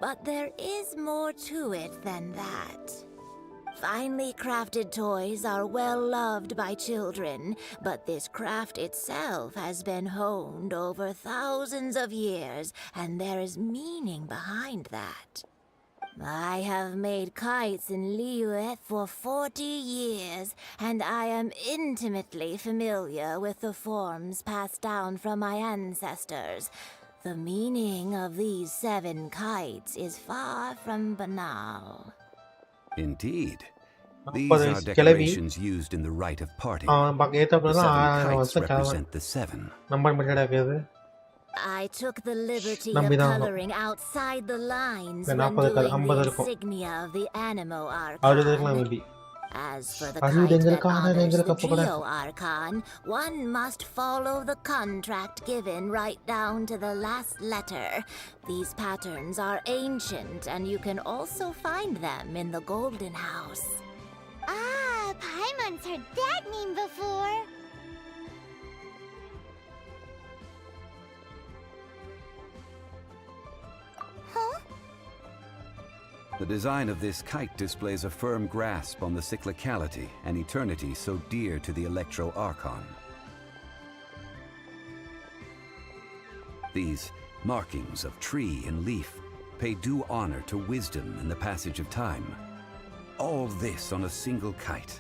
but there is more to it than that. Finely crafted toys are well loved by children, but this craft itself has been honed over thousands of years, and there is meaning behind that. I have made kites in Liyue for 40 years, and I am intimately familiar with the forms passed down from my ancestors. The meaning of these 7 kites is far from banal. Indeed. These are decorations used in the rite of parting. The 7 kites represent the 7. I took the liberty of coloring outside the lines when doing the insignia of the Animo Archon. As for the kite that honors the Trio Archon, one must follow the contract given right down to the last letter. These patterns are ancient, and you can also find them in the Golden House. Ah, Paimon's heard that name before. Huh? The design of this kite displays a firm grasp on the cyclicality and eternity so dear to the Electro Archon. These markings of tree and leaf pay due honor to wisdom and the passage of time. All this on a single kite.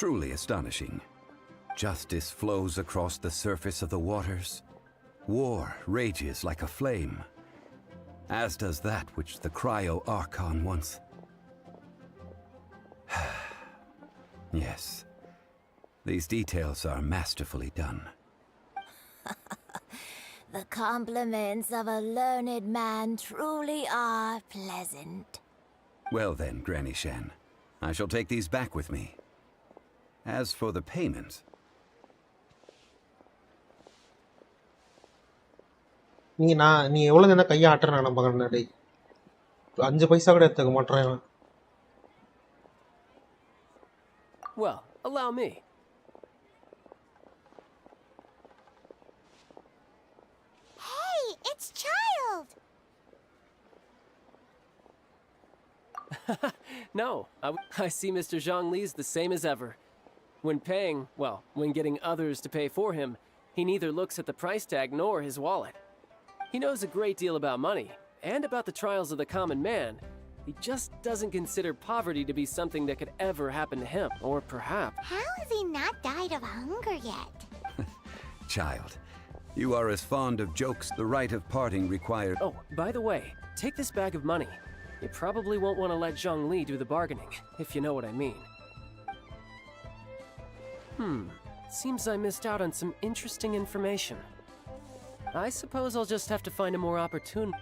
Truly astonishing. Justice flows across the surface of the waters. War rages like a flame. As does that which the Cryo Archon once. Yes, these details are masterfully done. The compliments of a learned man truly are pleasant. Well then, Granny Shan, I shall take these back with me. As for the payment... நீ எவ்வளவு நேரம் கையை ஆட்டுற நான் பார்க்கறேன் டேய் 5 பைசா கூட எடுத்துக்க மாட்டேன். Well, allow me. Hey, it's Child. No, I see Mr. Zhongli's the same as ever. When paying, well, when getting others to pay for him, he neither looks at the price tag nor his wallet. He knows a great deal about money, and about the trials of the common man. He just doesn't consider poverty to be something that could ever happen to him, or perhaps... How has he not died of hunger yet? Child, you are as fond of jokes the rite of parting required... Oh, by the way, take this bag of money. You probably won't want to let Zhongli do the bargaining, if you know what I mean. Seems I missed out on some interesting information. I suppose I'll just have to find a more opportune...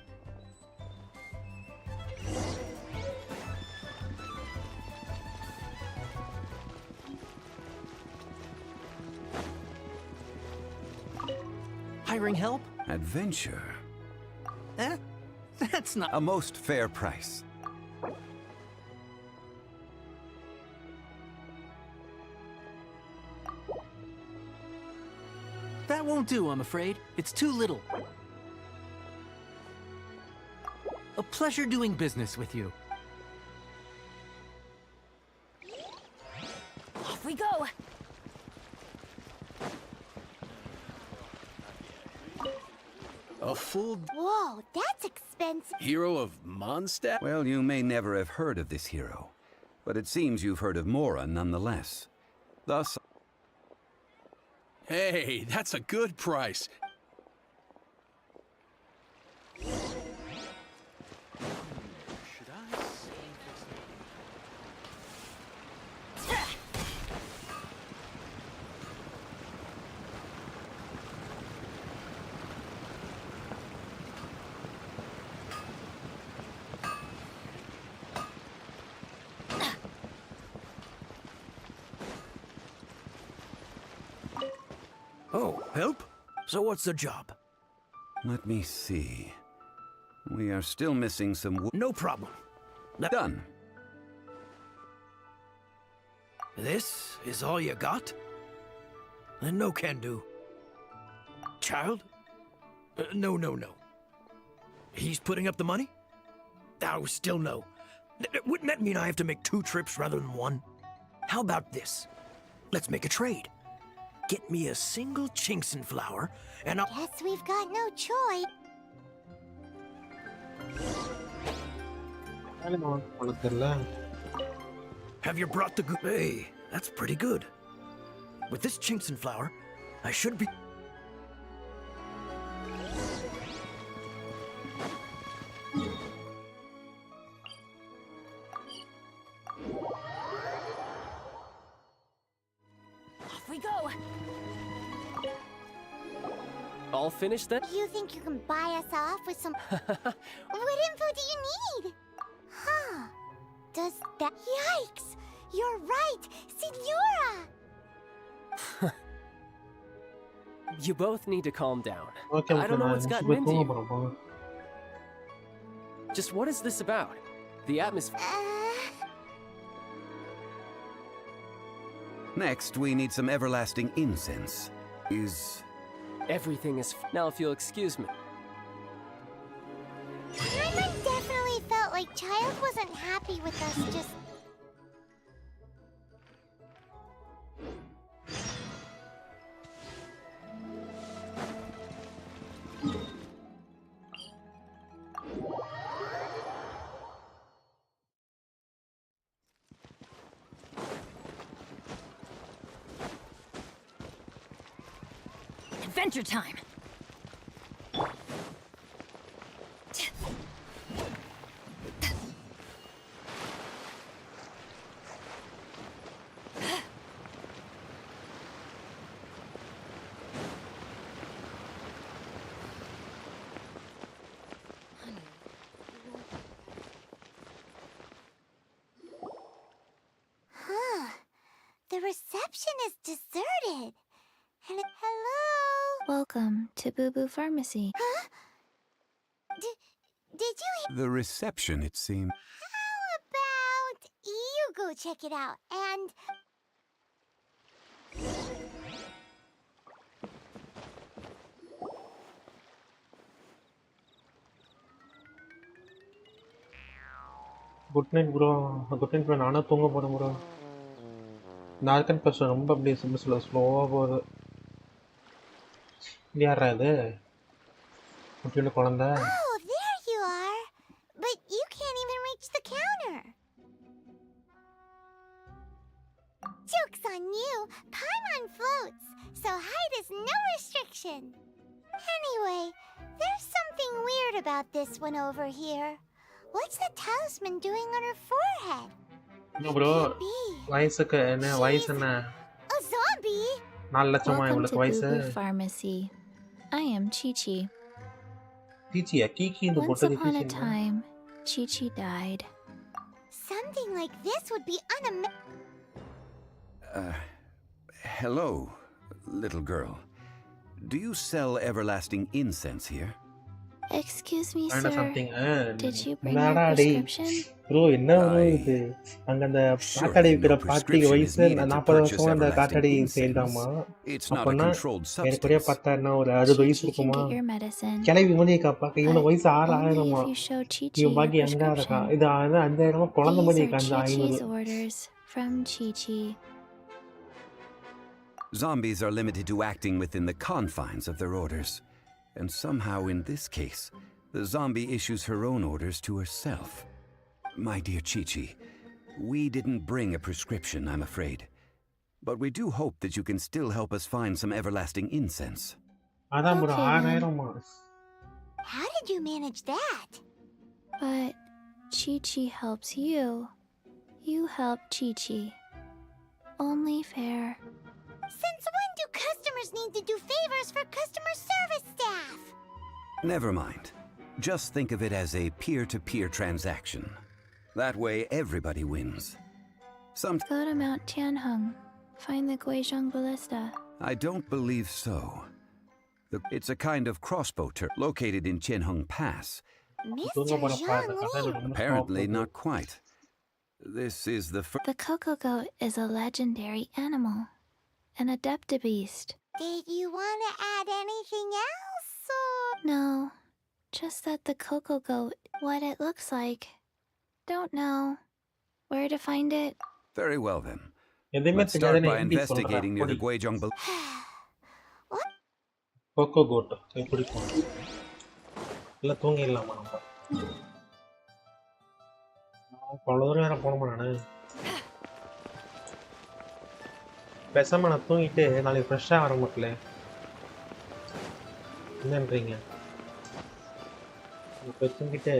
Hiring help? Adventure. Eh? That's not... A most fair price. That won't do, I'm afraid. It's too little. A pleasure doing business with you. Off we go! A full Whoa, that's expensive. hero of Mondstadt? Well, you may never have heard of this hero, but it seems you've heard of Mora nonetheless. Thus... Hey, that's a good price. Oh, help? So what's the job? Let me see. We are still missing some... No problem. Done. This is all you got? Then no can do. Child? No. He's putting up the money? Oh, still no. Wouldn't that mean I have to make 2 trips rather than 1? How about this? Let's make a trade. Get me a single Chinkson flower, and I'll... Guess we've got no choice. Have you brought the... Hey, that's pretty good. With this Chinkson flower, I should be... Off we go! All finished then? You think you can buy us off with some... What info do you need? Huh. Does that... Yikes! You're right! Signora! You both need to calm down. Okay, I don't know what's gotten into you. bro. Just what is this about? The atmosphere... Next, we need some everlasting incense. Everything is... Now if you'll excuse me. Paimon definitely felt like Child wasn't happy with us just... Adventure time! Huh. The reception is deserted. And hello? Welcome to Boo Boo Pharmacy. Huh? Did you... The reception, it seems. How about you go check it out and... good night bro. Good night bro. நானும் தூங்க போறேன் bro. நார்கன் purse ரொம்ப அப்படியே ஸ்லோவாக போகுது. இது யாரா இது? குட்டியோட குழந்தை. Oh, there you are. But you can't even reach the counter. Joke's on you. Paimon floats, so height is no restriction. Anyway, there's something weird about this one over here. What's the talisman doing on her forehead? No bro, வயசுக்கு என்ன வயசு என்ன? A zombie? 4 லட்சமா Welcome இவளுக்கு to வயசு? Boo Boo Pharmacy. I am Chi-Chi. கீச்சியா? கீக்கி இந்த Once போட்டது upon a கீச்சிங்களா? time, Chi-Chi died. Something like this would be Hello, little girl. Do you sell everlasting incense here? Excuse me, Kind of sir. something. Did you bring your என்னடா டேய்? prescription? Bro என்ன bro இது? அங்க அந்த காத்தாடி விக்கிற பாட்டிக்கு வயசு 40 வருஷமா அந்த காத்தாடி செய்தாமா? அப்பனா எனக்குரிய பார்த்தா ஒரு 60 வயசு Chi-Chi can இருக்குமா? get your medicine. கிளவி மாதிரி காப்பாக்க இவனுக்கு வயசு 6 Only ஆயிரமா? if you show Chi-Chi இவன் your பாக்கி அங்க இருக்கா? prescription. இது 5000 குழந்தை மாதிரி These இருக்கா? are அந்த 500. Chi-Chi's orders from Chi-Chi. Zombies are limited to acting within the confines of their orders. And somehow in this case, the zombie issues her own orders to herself. My dear Chi-Chi, we didn't bring a prescription, I'm afraid. But we do hope that you can still help us find some everlasting incense. அதான் bro Okay, then. 6000மா? How did you manage that? But Chi-Chi helps you. You help Chi-Chi. Only fair. Since when do customers need to do favors for customer service staff? Never mind. Just think of it as a peer-to-peer transaction. That way everybody wins. Go to Mount Tianheng. Find the Guizhong Ballista. I don't believe so. It's a kind of crossbow turret located in Tianheng Pass. Mr. Zhang Li. Apparently not quite. This is the The Coco Goat is a legendary animal. An Adepta beast. Did you want to add anything else, or? No. Just that the Coco Goat, what it looks like. Don't know. Where to find it? Very well then. எதுமே Let's start by investigating near the Guizhong Ballista. கோகோ கோட் எப்படி போகும்? இல்ல தூங்கிடலாமா நம்ம? அவ்வளோ தூரம் நேரம் போகணுமா நானு? பேசாம நான் தூங்கிட்டு நாளைக்கு ஃப்ரெஷ்ஷாக வர மக்களே. என்னன்றீங்க? இப்போ தூங்கிட்டு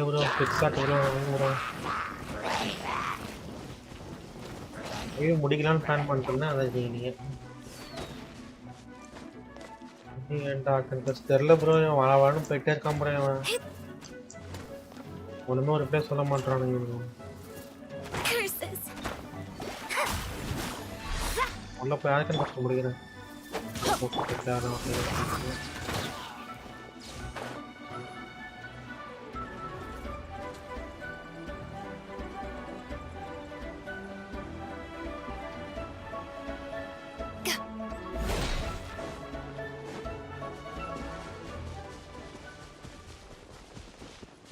bro, பிக்ஸாட் bro. ஐயோ முடிக்கலான்னு பிளான் பண்ணிட்டேன்னா அதை நீங்க ஏன்டா கன்ஃபஸ் தெரியல ப்ரோ. வாழன்னு போயிட்டே இருக்கான் ப்ரோ. அவன் ஒண்ணுமே ஒரு ரிப்ளை சொல்ல மாட்டானுங்க. உள்ள போய் யாருக்கு கஷ்டம் முடிக்கிறேன்.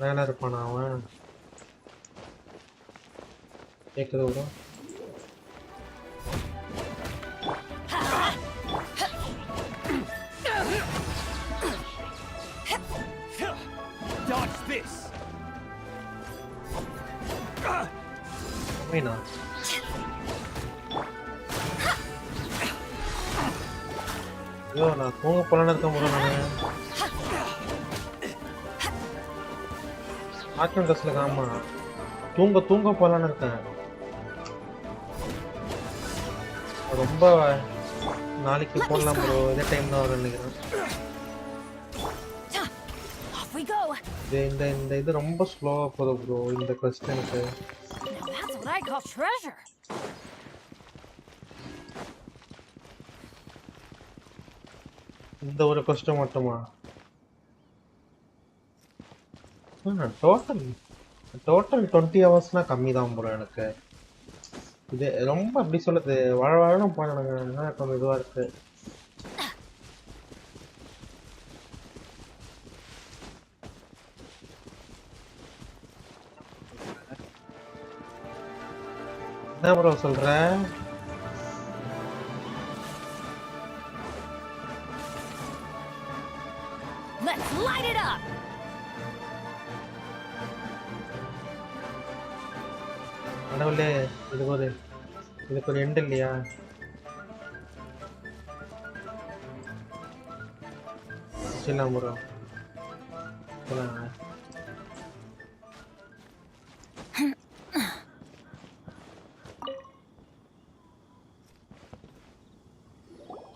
மேல இருப்பானா அவன்? கேக்குது bro. Dodge this. Wait, no. ஐயோ நான் தூங்க போலான்னு இருக்க முடியும். நான் ஆட்டம் ட்ரெஸ்ல காமா தூங்க போலான்னு இருக்கேன். ரொம்ப நாளைக்கு போடலாம் ப்ரோ. இதே டைம் தான் வரும் நினைக்கிறேன். இந்த இது ரொம்ப ஸ்லோவா போகுது ப்ரோ இந்த கொஸ்டினுக்கு. இந்த ஒரு கொஸ்டின் மட்டுமா? டோட்டல் 20 ஹவர்ஸ்னா கம்மி தான் ப்ரோ எனக்கு. இது ரொம்ப அப்படி சொல்லுது வாழணும் போனானுங்க. கொஞ்சம் இதுவா இருக்கு. என்ன ப்ரோ சொல்ற? Let's light it up. கடவுளே, இதுக்கு ஒரு எண்ட் இல்லையா? சொல்லலாம் bro.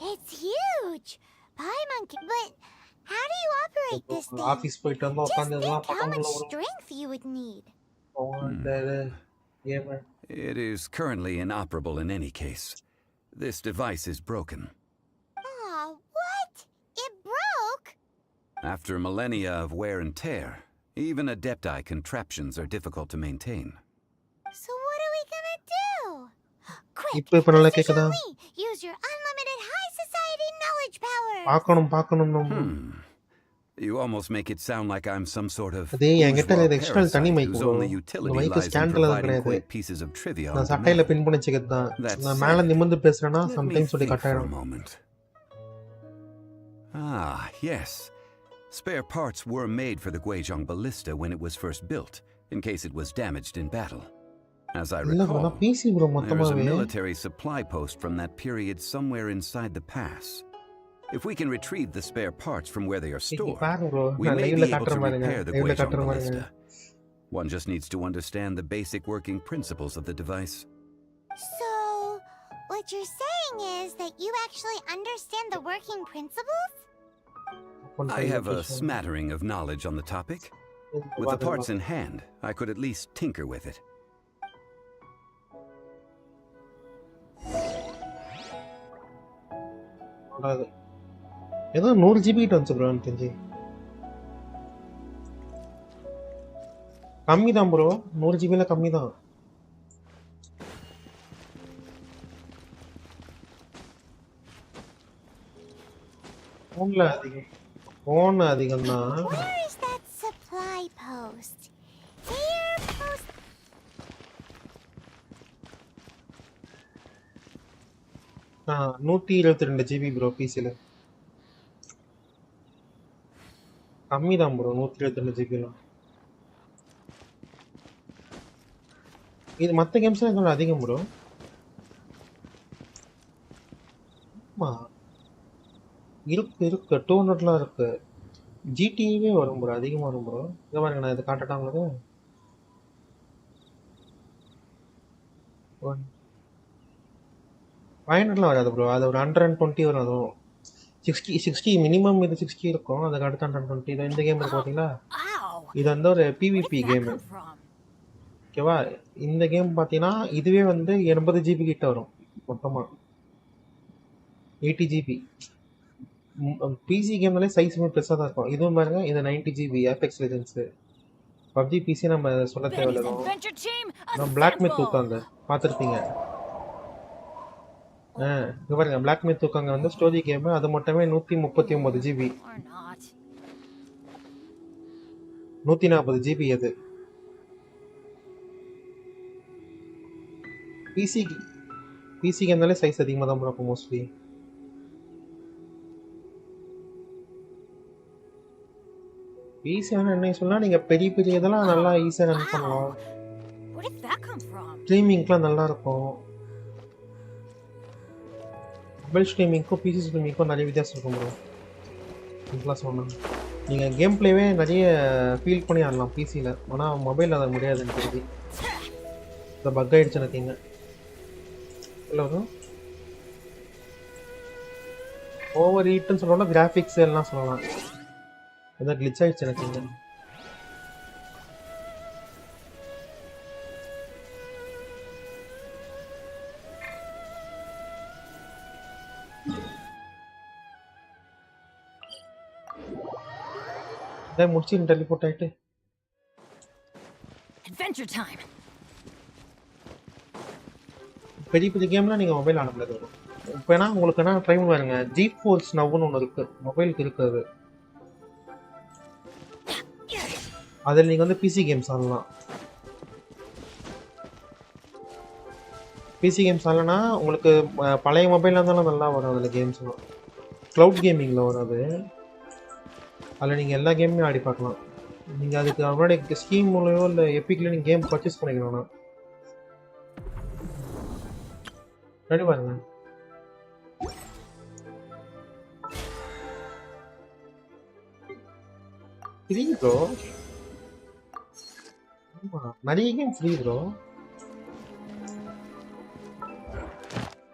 It's huge. Bye, monkey. But how do you operate this thing? Office போயிட்டு வந்து Just உட்கார்ந்து think இதெல்லாம் how பண்ண much முடியல bro. strength you would need. It is currently inoperable in any case. This device is broken. Aw, what? It broke? After millennia of wear and tear, even Adepti contraptions are difficult to maintain. So what are we gonna do? Quick, இப்ப நல்லா Mr. கேக்குதா? Jolie, use your unlimited high society knowledge power. பார்க்கணும். You almost make it sound like I'm some sort of அதே என்கிட்ட bourgeois extra தனி parasite mic whose bro. only இந்த utility mic lies in ஸ்டாண்ட்ல providing கிடையாது. quaint pieces of trivia on நான் சட்டையில demand. பின் பண்ணிச்சிக்கிறது தான். That நான் said, மேல நிமிர்ந்து பேசுறேன்னா let me சம்டைம்ஸ் சொல்லி think கட் for a ஆயிடும். moment. Ah, yes. Spare parts were made for the Guizhong ballista when it was first built, in case it was damaged in battle. As I இல்ல bro, recall, நான் PC bro there is a மொத்தமாவே. military supply post from that period somewhere inside the pass. If we can retrieve the spare parts from where they are stored, பாருங்க bro, we நான் may லைவ்ல be able காட்டுற to பாருங்க. repair the லைவ்ல Guizhong காட்டுற பாருங்க. ballista. One just needs to understand the basic working principles of the device. So, what you're saying is that you actually understand the working principles? I have a smattering of knowledge on the topic. With the parts in hand, I could at least tinker with it. ஏதோ 100 GB கிட்ட வந்துச்சு bro எனக்கு தெரிஞ்சு. கம்மி தான் bro, 100 GB ல கம்மி தான். ஃபோன் அதிகம் தான். Where is that supply post? Here post. ஆ 122 GB ப்ரோ பிசில. கம்மி தான் ப்ரோ 122 GB ல. இது மத்த கேம்ஸ்ல இதோட அதிகம் ப்ரோ. ஆமா. இருக்கு 200லாம் இருக்கு. ஜிடிஏவே வரும் ப்ரோ, அதிகமா வரும் ப்ரோ. இத பாருங்க, நான் இத காட்டட்டா உங்களுக்கு? 500லாம் வராது ப்ரோ. அது ஒரு 120 வரும். அதுவும் 60 மினிமம். இது 60 இருக்கும். அதுக்கு அடுத்து 120. இது இந்த கேம் இருக்கு பாத்தீங்களா? இது வந்து ஒரு பிவிபி கேம். ஓகேவா? இந்த கேம் பாத்தீங்கன்னா இதுவே வந்து 80 GB கிட்ட வரும் மொத்தமா. 80 GB. பிசி கேம்னாலே சைஸ் பெருசாக தான் இருக்கும். இதுவும் பாருங்க, இது 90 GB Apex Legends. PUBG PC நம்ம சொல்ல தேவையில்லை. நான் பிளாக் மித் தூக்காங்க பார்த்துருப்பீங்க. இங்க பாருங்க, பிளாக் மித் தூக்காங்க வந்து ஸ்டோரி கேம். அது மட்டுமே 139 GB, 140 GB. அது பிசி கேம்னாலே சைஸ் அதிகமாக தான் இருக்கும் மோஸ்ட்லி. ஈஸி என்ன சொன்னா, நீங்க பெரிய பெரிய இதெல்லாம் நல்லா ஈஸியா ரன் பண்ணலாம். ஸ்ட்ரீமிங்லாம் நல்லா இருக்கும். மொபைல் ஸ்ட்ரீமிங்க்கும் பிசி ஸ்ட்ரீமிங்க்கும் நிறைய வித்தியாசம் இருக்கும் ப்ரோ. சிம்பிளா சொன்னா நீங்க கேம் பிளேவே நிறைய ஃபீல் பண்ணி ஆடலாம் பிசியில். ஆனால் மொபைலில் அதை முடியாதுன்னு தெரியுது. இந்த பக் ஆயிடுச்சு எனக்கு. இங்கே இல்லை வரும் ஓவர் ஹீட்னு சொல்லலாம், கிராஃபிக்ஸ் எல்லாம் சொல்லலாம். அதான் கிளிச் ஆயிடுச்சு எனக்கு. இங்கே இதை முடிச்சு டெலிபோர்ட் ஆயிட்டு Adventure time. பெரிய பெரிய கேம்லாம் நீங்கள் மொபைல் ஆட முடியாது. வரும் இப்போ ஏன்னா உங்களுக்கு என்ன ட்ரை பண்ணி பாருங்க, ஜிஃபோர்ஸ் நவ்னு ஒன்று இருக்குது மொபைலுக்கு இருக்குது. அதில் நீங்கள் வந்து பிசி கேம்ஸ் ஆடலாம். பிசி கேம்ஸ் ஆடலனா உங்களுக்கு பழைய மொபைலாக இருந்தாலும் நல்லா வரும் அதில் கேம்ஸ்லாம். க்ளவுட் கேமிங்கில் வரும் அது. அதில் நீங்கள் எல்லா கேமுமே ஆடி பார்க்கலாம். நீங்கள் அதுக்கு அவனுடைய ஸ்கீம் மூலையோ இல்லை எப்பிக்ல நீங்கள் கேம் பர்ச்சேஸ் பண்ணிக்கணும். ரெடி பாருங்க. Free bro. நிறைய கேம் ஃப்ரீ ப்ரோ.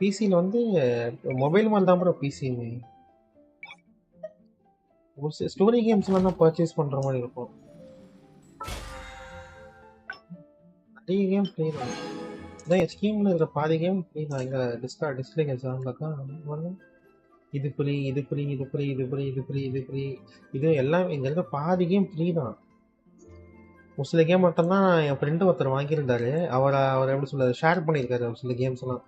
பிசியில் வந்து மொபைல் மாதிரி தான் ப்ரோ பிசிங்க. ஒரு ஸ்டோரி கேம்ஸ்லாம் தான் பர்ச்சேஸ் பண்ணுற மாதிரி இருக்கும். நிறைய கேம் ஃப்ரீ தான். இதான் ஸ்கீமில் இருக்கிற பாதி கேம் ஃப்ரீ தான். எங்கே டிஸ்பிளே கேஸ் ஆகலாக்கா இது ஃப்ரீ இது ஃப்ரீ இது ஃப்ரீ இது ஃப்ரீ இது ஃப்ரீ இது ஃப்ரீ இது எல்லாம் இங்கே இருக்க பாதி கேம் ஃப்ரீ தான். ஒரு சில கேம் மட்டும்தான் என் ஃப்ரெண்டு ஒருத்தர் வாங்கியிருந்தாரு. அவர் எப்படி சொல்ல ஷேர் பண்ணியிருக்காரு ஒரு சில கேம்ஸ்லாம்.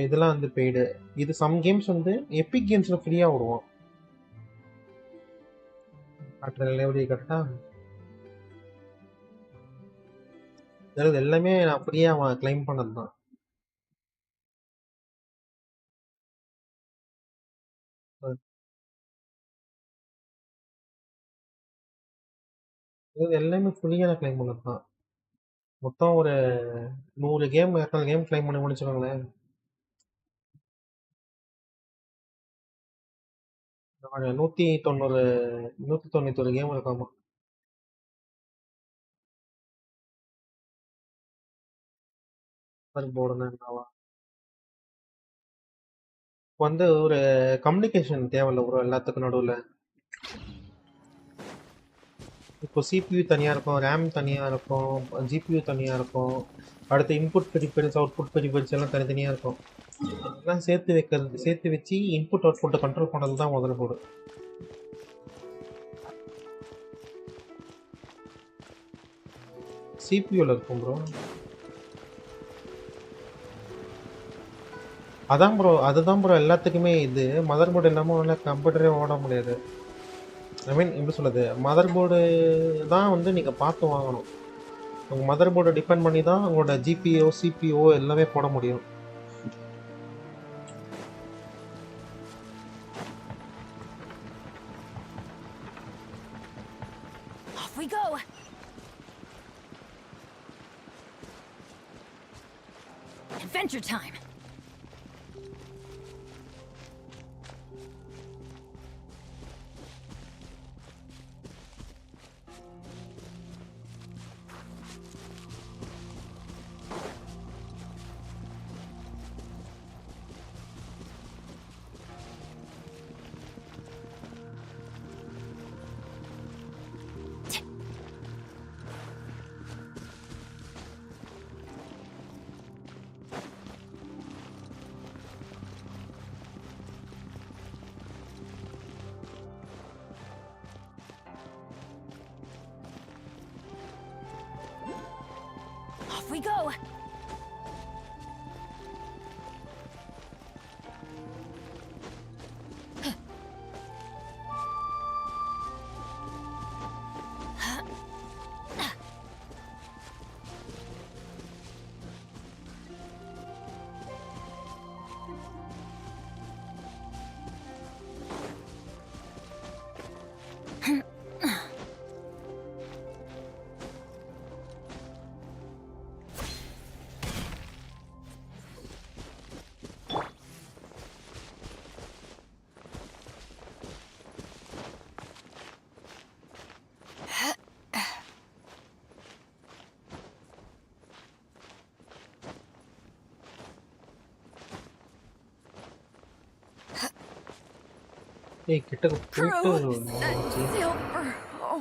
இதெல்லாம் வந்து பெய்டு. இது சம் கேம்ஸ் வந்து எபிக் கேம்ஸில் ஃப்ரீயாக விடுவோம். எப்படி கரெக்டாக எல்லாமே நான் ஃப்ரீயாக கிளைம் பண்ணது தான். இது எல்லாமே ஃப்ரீயாக நான் கிளைம் பண்ணது தான். மொத்தம் ஒரு 100 கேம் 200 கேம் கிளைம் பண்ணி முடிச்சிருங்களேன். 191 கேம் இருக்காமா. போர்டுனா என்னவா வந்து ஒரு கம்யூனிகேஷன் தேவையில்ல ப்ரோ எல்லாத்துக்கும் நடுவில். இப்போ சிபியூ தனியாக இருக்கும், ரேம் தனியாக இருக்கும், ஜிபியூ தனியாக இருக்கும், அடுத்து இன்புட் பெரிஃபெரல்ஸ் அவுட்புட் பெரிஃபெரல்ஸ் எல்லாம் தனித்தனியாக இருக்கும். அதெல்லாம் சேர்த்து வச்சு இன்புட் அவுட்புட்டை கண்ட்ரோல் பண்ணது தான் முதல்ல போடு. சிபியூவில் இருக்கும் ப்ரோ. அதுதான் ப்ரோ எல்லாத்துக்குமே. இது மதர் போர்டு இல்லாமல் கம்ப்யூட்டரே ஓட முடியாது. ஐ மீன் எப்படி சொல்லுது, மதர் போர்டு தான் வந்து நீங்கள் பார்த்து வாங்கணும். உங்கள் மதர் போர்டை டிபெண்ட் பண்ணி தான் உங்களோட ஜிபிஓ சிபிஓ எல்லாமே போட முடியும். Off we go. Adventure time. Off we go. ஏய் கிட்ட போயிட்டு Silver. Oh.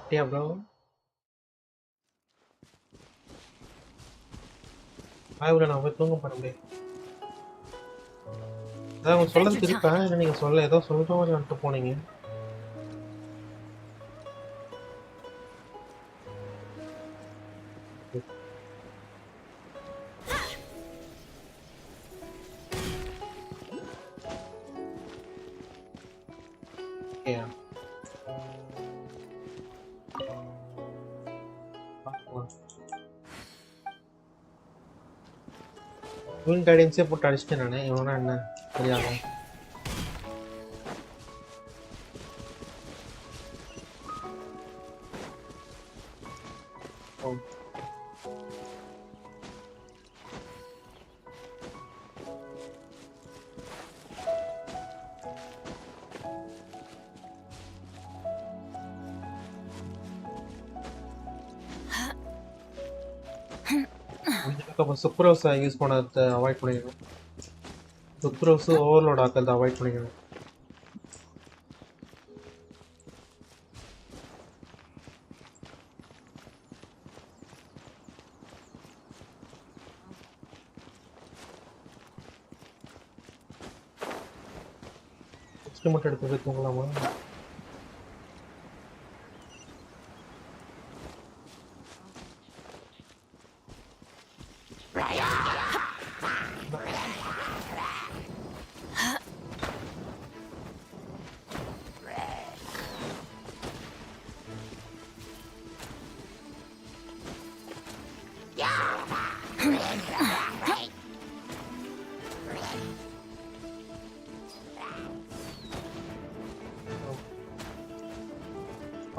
சாப்பிட்டியா ப்ரோ? ஆய்வுல நான் போய் தூங்க போறேன். அதான் அவங்க சொல்லது இருப்பேன். என்ன நீங்க சொல்ல ஏதோ சொல்லிட்டு வந்துட்டு போனீங்க. Ruin Gurdian போட்டு அடிச்சிட்டேன் நானே. இவனா என்ன தெரியாம. அப்போ சுப்ரோஸை யூஸ் பண்ணதை அவாய்ட் பண்ணிக்கணும். சுப்ரோஸு ஓவர்லோட் ஆக்கிறத அவாய்ட் பண்ணிக்கணும். மட்டும் எடுத்து போய் தூங்கலாமா?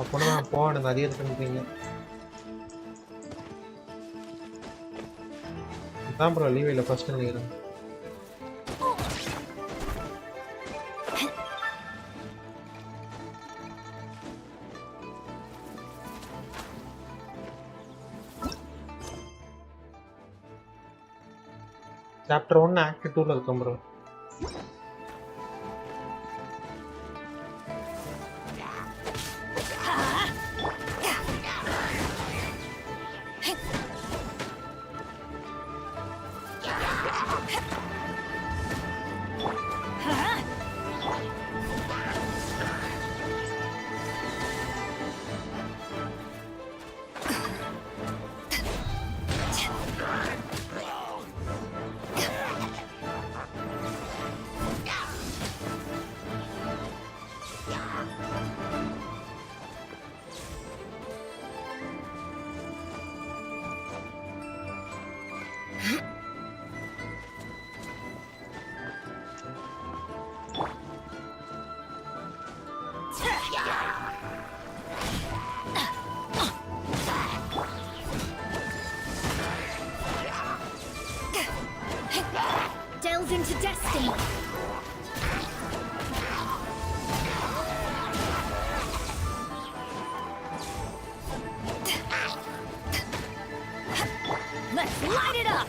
அப்போனா போன நிறைய இருக்குன்றீங்க. இதான் ப்ரோ லீவ் இல்லை ஃபர்ஸ்ட் நினைக்கிறேன். சாப்டர் 1 ஆக்ட் 2ல இருக்கும் bro. Delve into destiny. Let's light it up.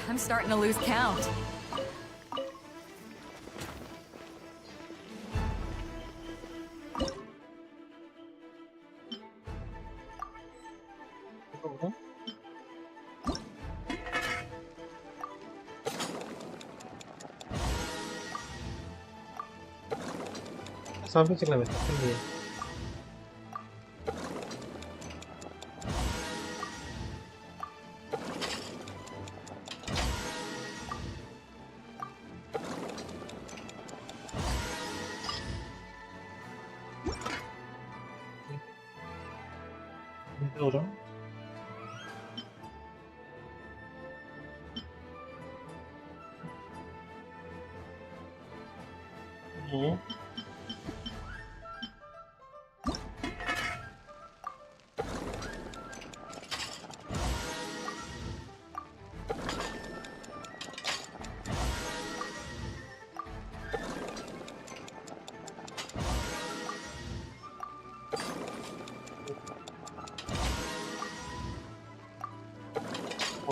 I'm starting to lose count. சமைச்சுக்கலாம் இல்லையே. வரும்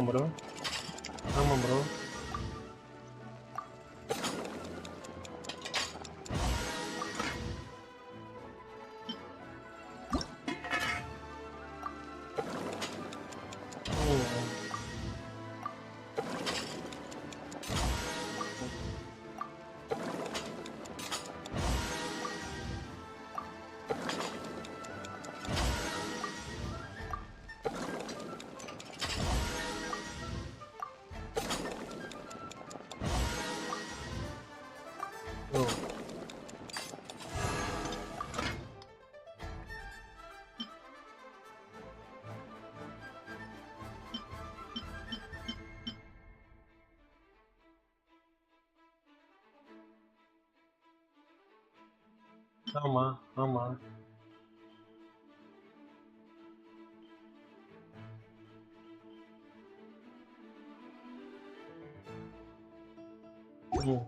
bro. ஆமா ப்ரோ. ஆமா ஆமா. ம்.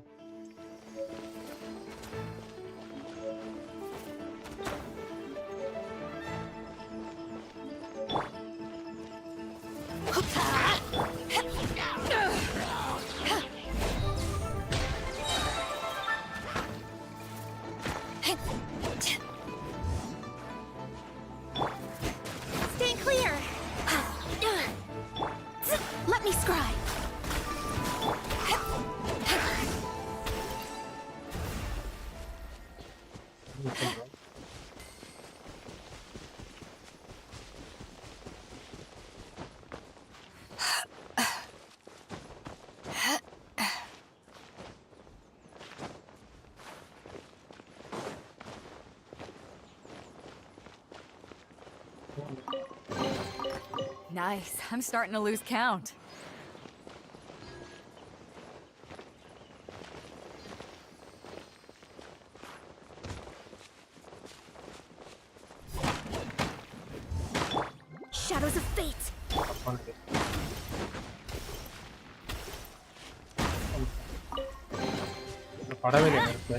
Stand clear. Let me scry. Nice. I'm starting to lose count. Shadows of fate. படவே இல்லை எனக்கு.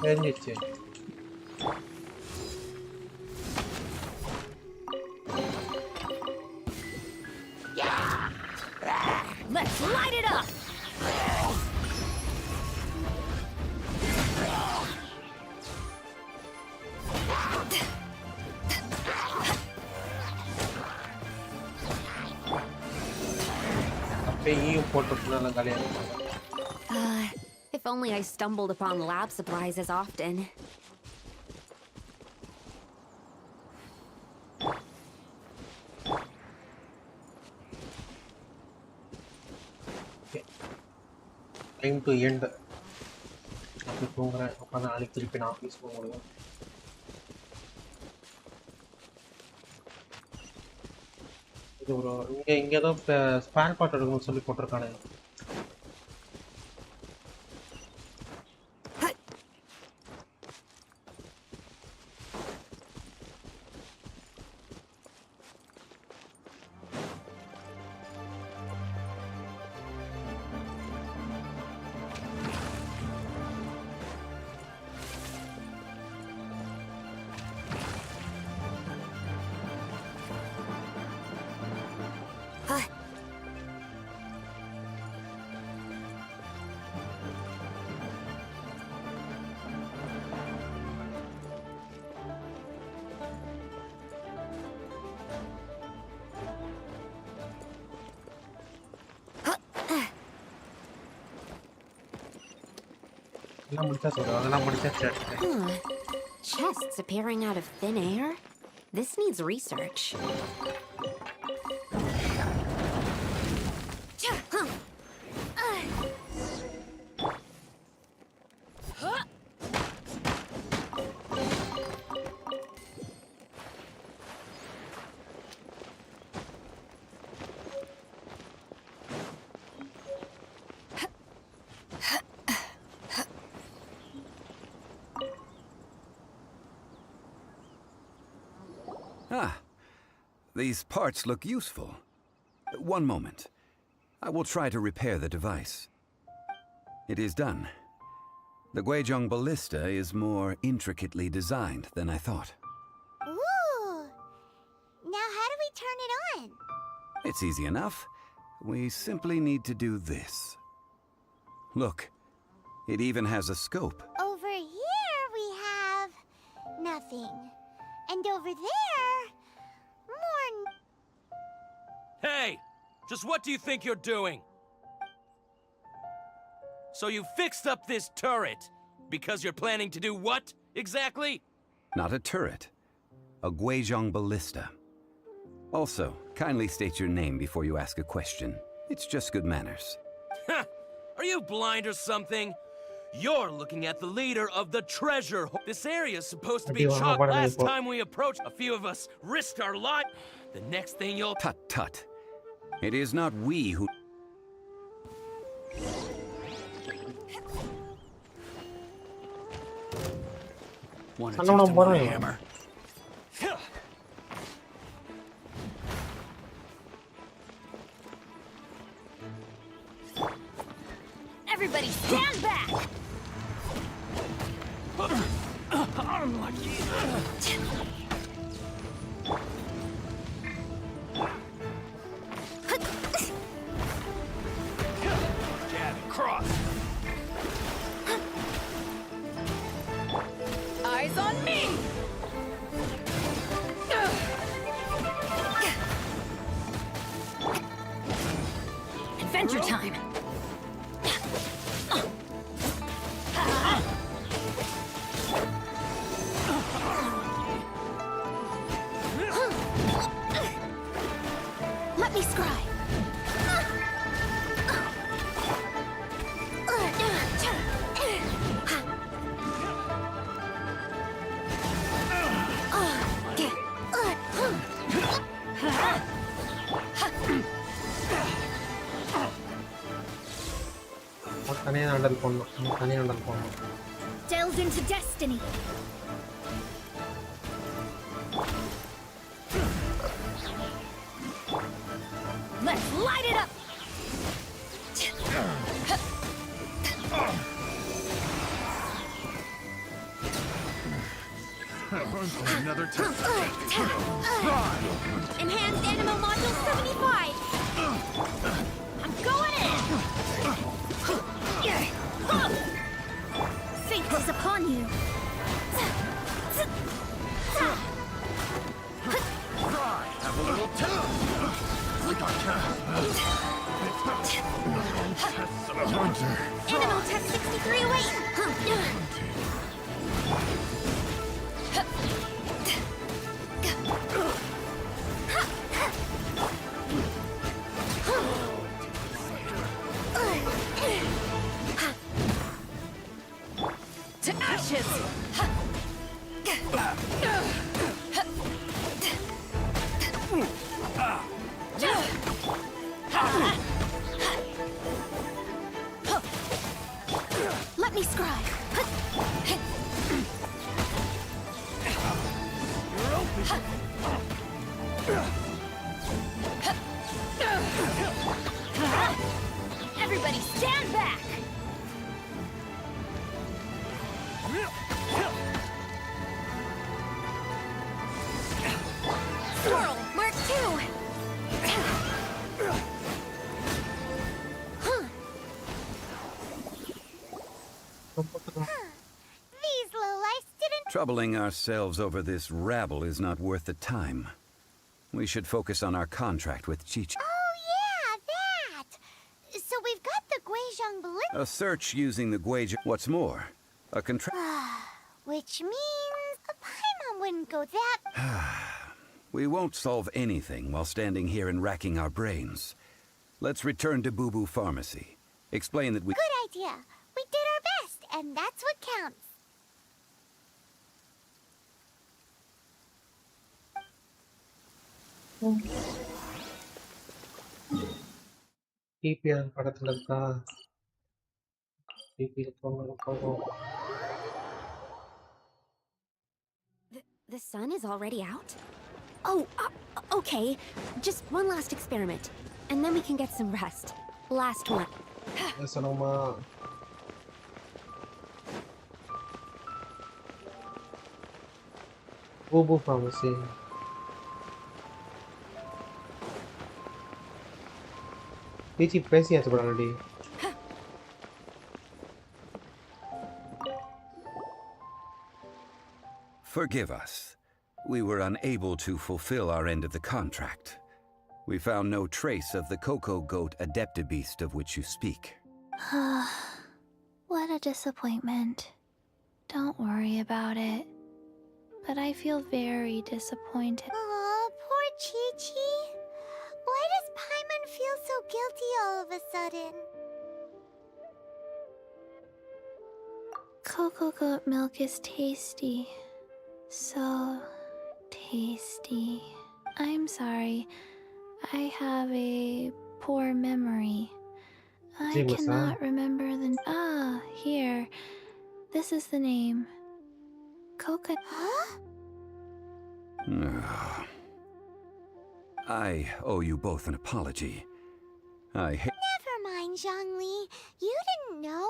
தெரிஞ்சிச்சு. Let's light it up. அப்பயும் போட்டுட்டுனா நான் காலியா இருப்பேன். If only I stumbled upon lab supplies as often. Time to end. அப்படி தூங்குறேன். அப்போ நாளைக்கு திருப்பி நான் ஆஃபீஸ் போக முடியும். இது ஒரு இங்கே ஏதோ ஸ்பேர் பார்ட் எடுக்கணும்னு சொல்லி போட்டிருக்கானே. Chests appearing out of thin air? This needs research. Ah, these parts look useful. One moment. I will try to repair the device. It is done. The Guizhong ballista is more intricately designed than I thought. Ooh! Now how do we turn It's easy enough. We simply need to do this. Look, it even has a scope. Over here we have nothing. And over there, more. Hey! Just what do you think you're doing? So you fixed up this turret because you're planning to do what exactly? Not a turret. A Guizhong ballista. Also, kindly state your name before you ask a question. It's just good manners. Are you blind or something? You're looking at the leader of the treasure. This area's supposed to be chalked. Last time we approached, a few of us risked our life. The next thing you'll... Tut tut. It is not we who... Want to taste my hammer? Everybody stand back! Unlucky. Jab and cross. Eyes on me! Adventure time! Let me scry! Delve into destiny! Let's light it up! Another test. Enhanced Animal Module 75! I'm going in! Fate is upon you! Have a little test. Like our test. Animal Test 63 away! To ashes! Let me scry! Everybody stand back! Squirrel, Mark 2! These lowlifes didn't... Troubling ourselves over this rabble is not worth the time. We should focus on our contract with Chichi. Oh yeah, that! So we've got the Guizhong ballista... A search using the Guizhong... What's more, a contract... Which means a Paimon wouldn't go that... We won't solve anything while standing here and racking our brains. Let's return to Boo Boo Pharmacy. Explain that we... Good idea. We did our best, and that's what counts. PPL படத்துல இருக்கா PPL போகும் The sun is already out? Oh, okay. Just one last experiment. And then we can get some rest. Last one. சொன்னோமா Boo Boo Pharmacy Chichi பேசியாச்சு bro already. Forgive us. We were unable to fulfill our end of the contract. We found no trace of the Cocoa Goat Adeptabeast of which you speak. What a disappointment. Don't worry about it. But I feel very disappointed. Aw, poor Chi-Chi. Why does Paimon feel so guilty all of a sudden? Cocoa goat milk is tasty. So tasty. I'm sorry. I have a poor memory. I cannot remember the... here. This is the name. Coconut... Huh? I owe you both an apology. Never mind, Zhongli. You didn't know.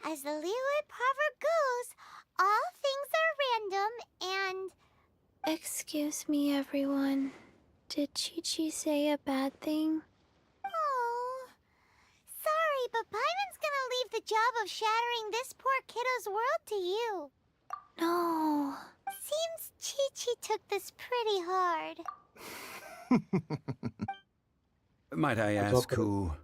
As the Liyue proverb goes, all things are random and... Excuse me, everyone. Did Chi-Chi say a bad thing? Oh, sorry, but Paimon's gonna leave the job of shattering this poor kiddo's world to you. No. Seems Chi-Chi took this pretty hard. Might I ask who...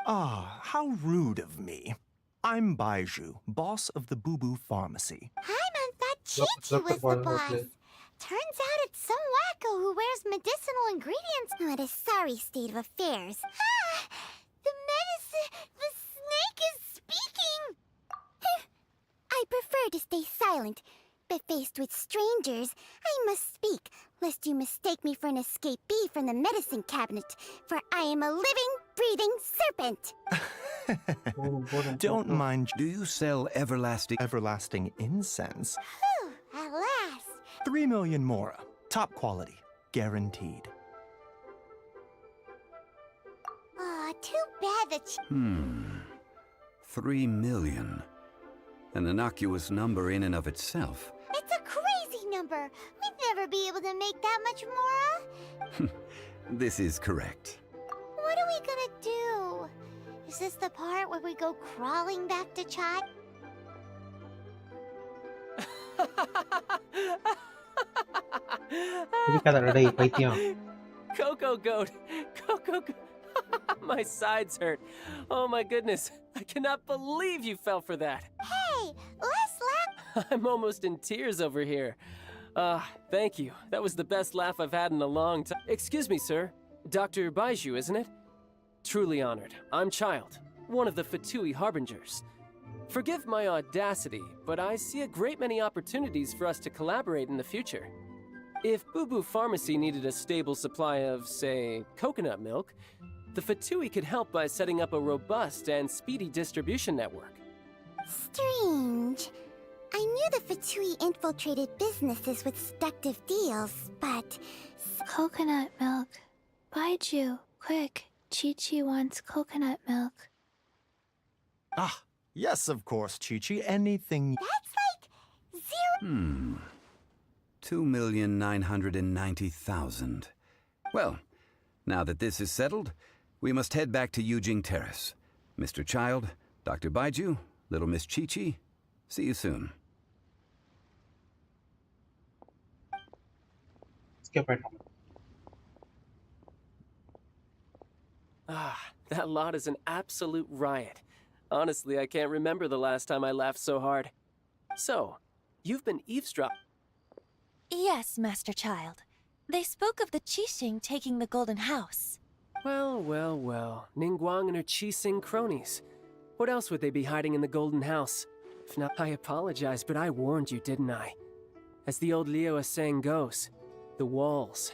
Ah, how rude of me. I'm Baiju, boss of the Boo Boo Pharmacy. Paimon thought Chi-Chi was the boss. Turns out it's some wacko who wears medicinal ingredients. What a sorry state of affairs. The snake is speaking! I prefer to stay silent, but faced with strangers, I must speak, lest you mistake me for an escapee from the medicine cabinet, for I am a living, breathing serpent! Don't mind. Do you sell everlasting incense? Whew, at last! 3 million more. Top quality. Guaranteed. Aw, too bad that 3 million. An innocuous number in and of itself. It's a crazy number! We'd never be able to make that much more! This is correct. What are we gonna do? Is this the part where we go crawling back to Chai? Cocoa goat! Cocoa goat! My sides hurt. Oh my goodness. I cannot believe you fell for that. Hey, let's laugh. I'm almost in tears over here. Thank you. That was the best laugh I've had in a long time. Excuse me, sir. Dr. Baiju, isn't it? Truly honored. I'm Child, one of the Fatui Harbingers. Forgive my audacity, but I see a great many opportunities for us to collaborate in the future. If Boo Boo Pharmacy needed a stable supply of, say, coconut milk, the Fatui could help by setting up a robust and speedy distribution network. Strange. I knew the Fatui infiltrated businesses with seductive deals, but... Coconut milk. Baiju, quick. Chi-Chi wants coconut milk. Ah, yes, of course, Chi-Chi. Anything... That's like 0... 2,990,000. Well, now that this is settled, we must head back to Yujing Terrace. Mr. Child, Dr. Baiju, little Miss Chi-Chi, see you soon. That lot is an absolute riot. Honestly, I can't remember the last time I laughed so hard. So, you've been eavesdropping. Yes, Master Child. They spoke of the Qixing taking the Golden House. Well, well, well. Ningguang and her Qixing cronies. What else would they be hiding in the Golden House? If not, I apologize, but I warned you, didn't I? As the old Liyue saying goes, the walls.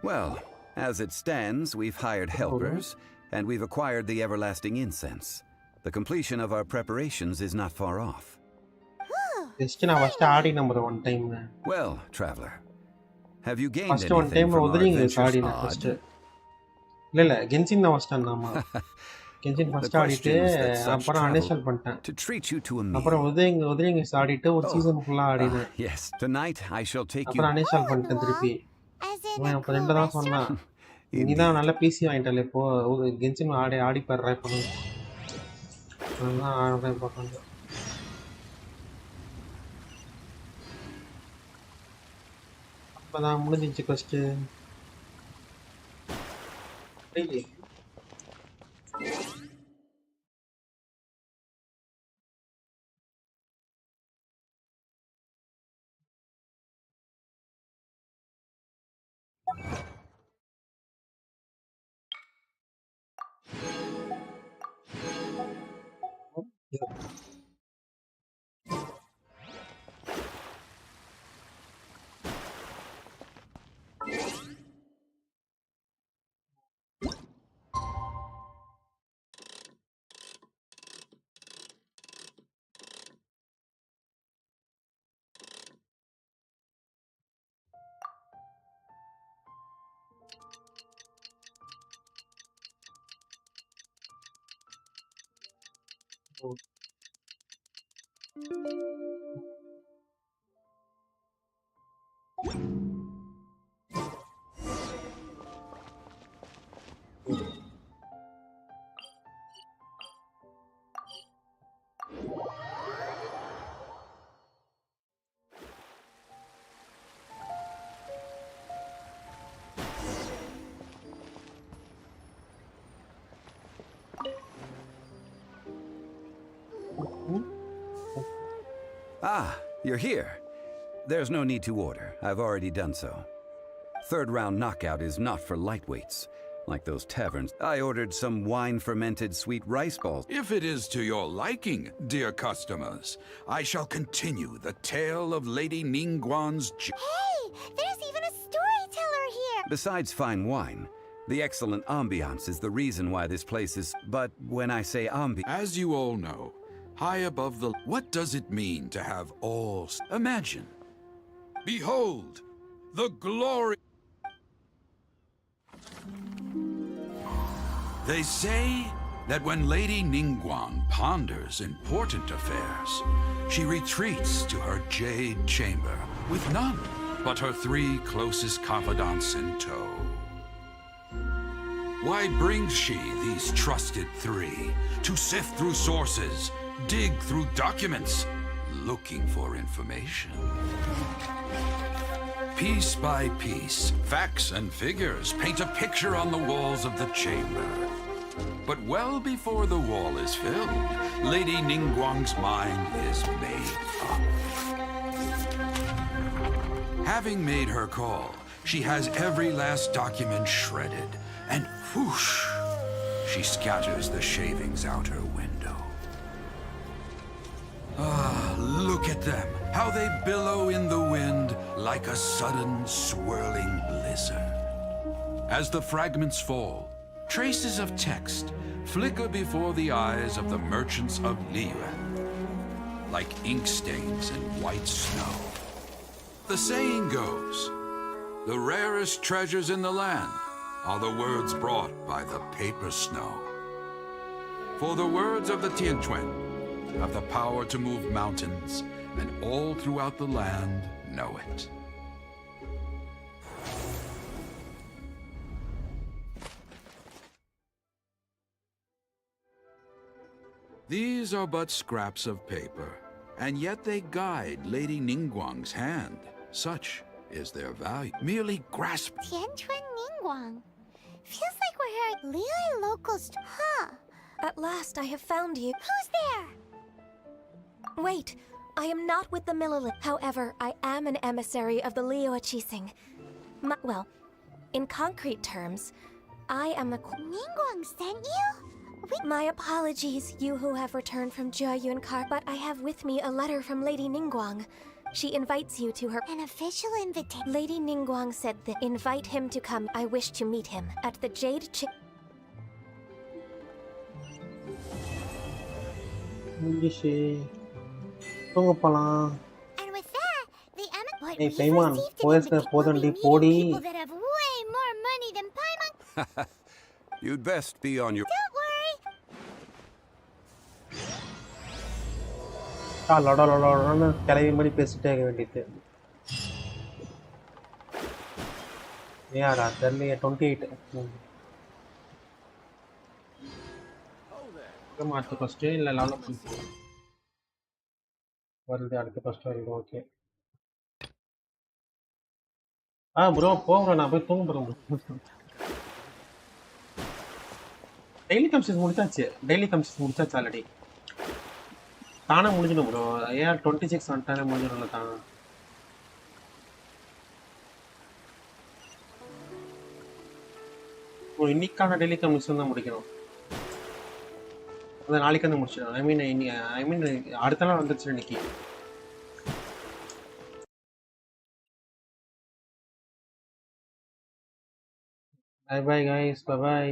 Well, as it stands, we've hired helpers, and we've acquired the everlasting incense. The completion of our preparations is not far off. Just na first aadi number one time. Well, traveler, have you gained First one anything time from our odringa adventures? aadi na first. இல்ல கென்சின் தான் first ஆனாமா. கென்சின் The first ஆடிட்டு question is that such அப்புறம் uninstall travel பண்ணிட்டேன். to treat you to a meal. அப்புறம் ஒதுங்க ஆடிட்டு ஒரு season ஃபுல்லா ஆடினேன். Yes, tonight I shall take you. அப்புறம் அன்இன்ஸ்டால் பண்ணிட்டேன் திருப்பி. அவன் அப்ப ரெண்டு தான் சொன்னான். நீ தான் நல்ல பிசி வாங்கிட்டல இப்போ கென்சின் ஆடி பாடுற இப்போ. நான் ஆடுறேன் இப்போ கொஞ்சம். அப்பதான் முடிஞ்சிச்சு quest. Really? Ah, you're here. There's no need to order. I've already done so. Third round knockout is not for lightweights, like those taverns. I ordered some wine-fermented sweet rice balls. If it is to your liking, dear customers, I shall continue the tale of Lady Ningguang's... Hey, there's even a storyteller here! Besides fine wine, the excellent ambiance is the reason why this place is... But when I say As you all know, high above the... What does it mean to have all... Imagine. Behold, the glory... They say that when Lady Ningguang ponders important affairs, she retreats to her jade chamber with none but her 3 closest confidants in tow. Why brings she these trusted 3 to sift through sources, dig through documents, looking for information? Piece by piece, facts and figures paint a picture on the walls of the chamber. But well before the wall is filled, Lady Ningguang's mind is made up. Having made her call, she has every last document shredded, and whoosh, she scatters the shavings out her window. Ah, look at them, how they billow in the wind like a sudden swirling blizzard. As the fragments fall, traces of text flicker before the eyes of the merchants of Liyuan, like ink stains in white snow. The saying goes, the rarest treasures in the land are the words brought by the paper snow. For the words of the Tianquan have the power to move mountains, and all throughout the land know it. These are but scraps of paper, and yet they guide Lady Ningguang's hand. Such is their value. Merely grasp. Tianquan Ningguang. Feels like we're hearing Liyue locals. Huh? At last I have found you. Who's there? Wait, I am not with the Millilith. However, I am an emissary of the Liyue Qixing. Well, in concrete terms, I am the... Ningguang sent you? My apologies, you who have returned from Jiayuan Car, but I have with me a letter from Lady Ningguang. She invites you to her. An official invitation. Lady Ningguang said that invite him to come. I wish to meet him at the Jade முடிஞ்சிச்சு தூங்க போலாம். And with that, the but Hey, we've Paimon, received an போயஸ்ல invitation. போதண்டி We'll be Bodi. meeting people that have way more money than Paimon. You'd best be on your... Don't worry. லொடன்னு கிளவி மாதிரி பேசிட்டே இருக்க வேண்டியது. ஏடா தெரியலையே 28. அடுத்த ஃபர்ஸ்ட் இல்ல level up வருது அடுத்த ஃபர்ஸ்ட் வருது. ஓகே ப்ரோ போகிறேன் நான் போய் தூங்க போகிறேன். டெய்லி கம்ப்ளீட் முடிச்சாச்சு ஆல்ரெடி. தானே முடிஞ்சிடும் ப்ரோ. ஏன் 26 வந்துட்டானே முடிஞ்சிடும்ல தானே. இன்னைக்கான டெய்லி கம்ப்ளீஷன் தான் முடிக்கணும். அதை நாளைக்கு வந்து முடிச்சிடும். ஐ மீன் அடுத்த நாள் வந்துருச்சு இன்னைக்கு. Bye bye guys, bye bye.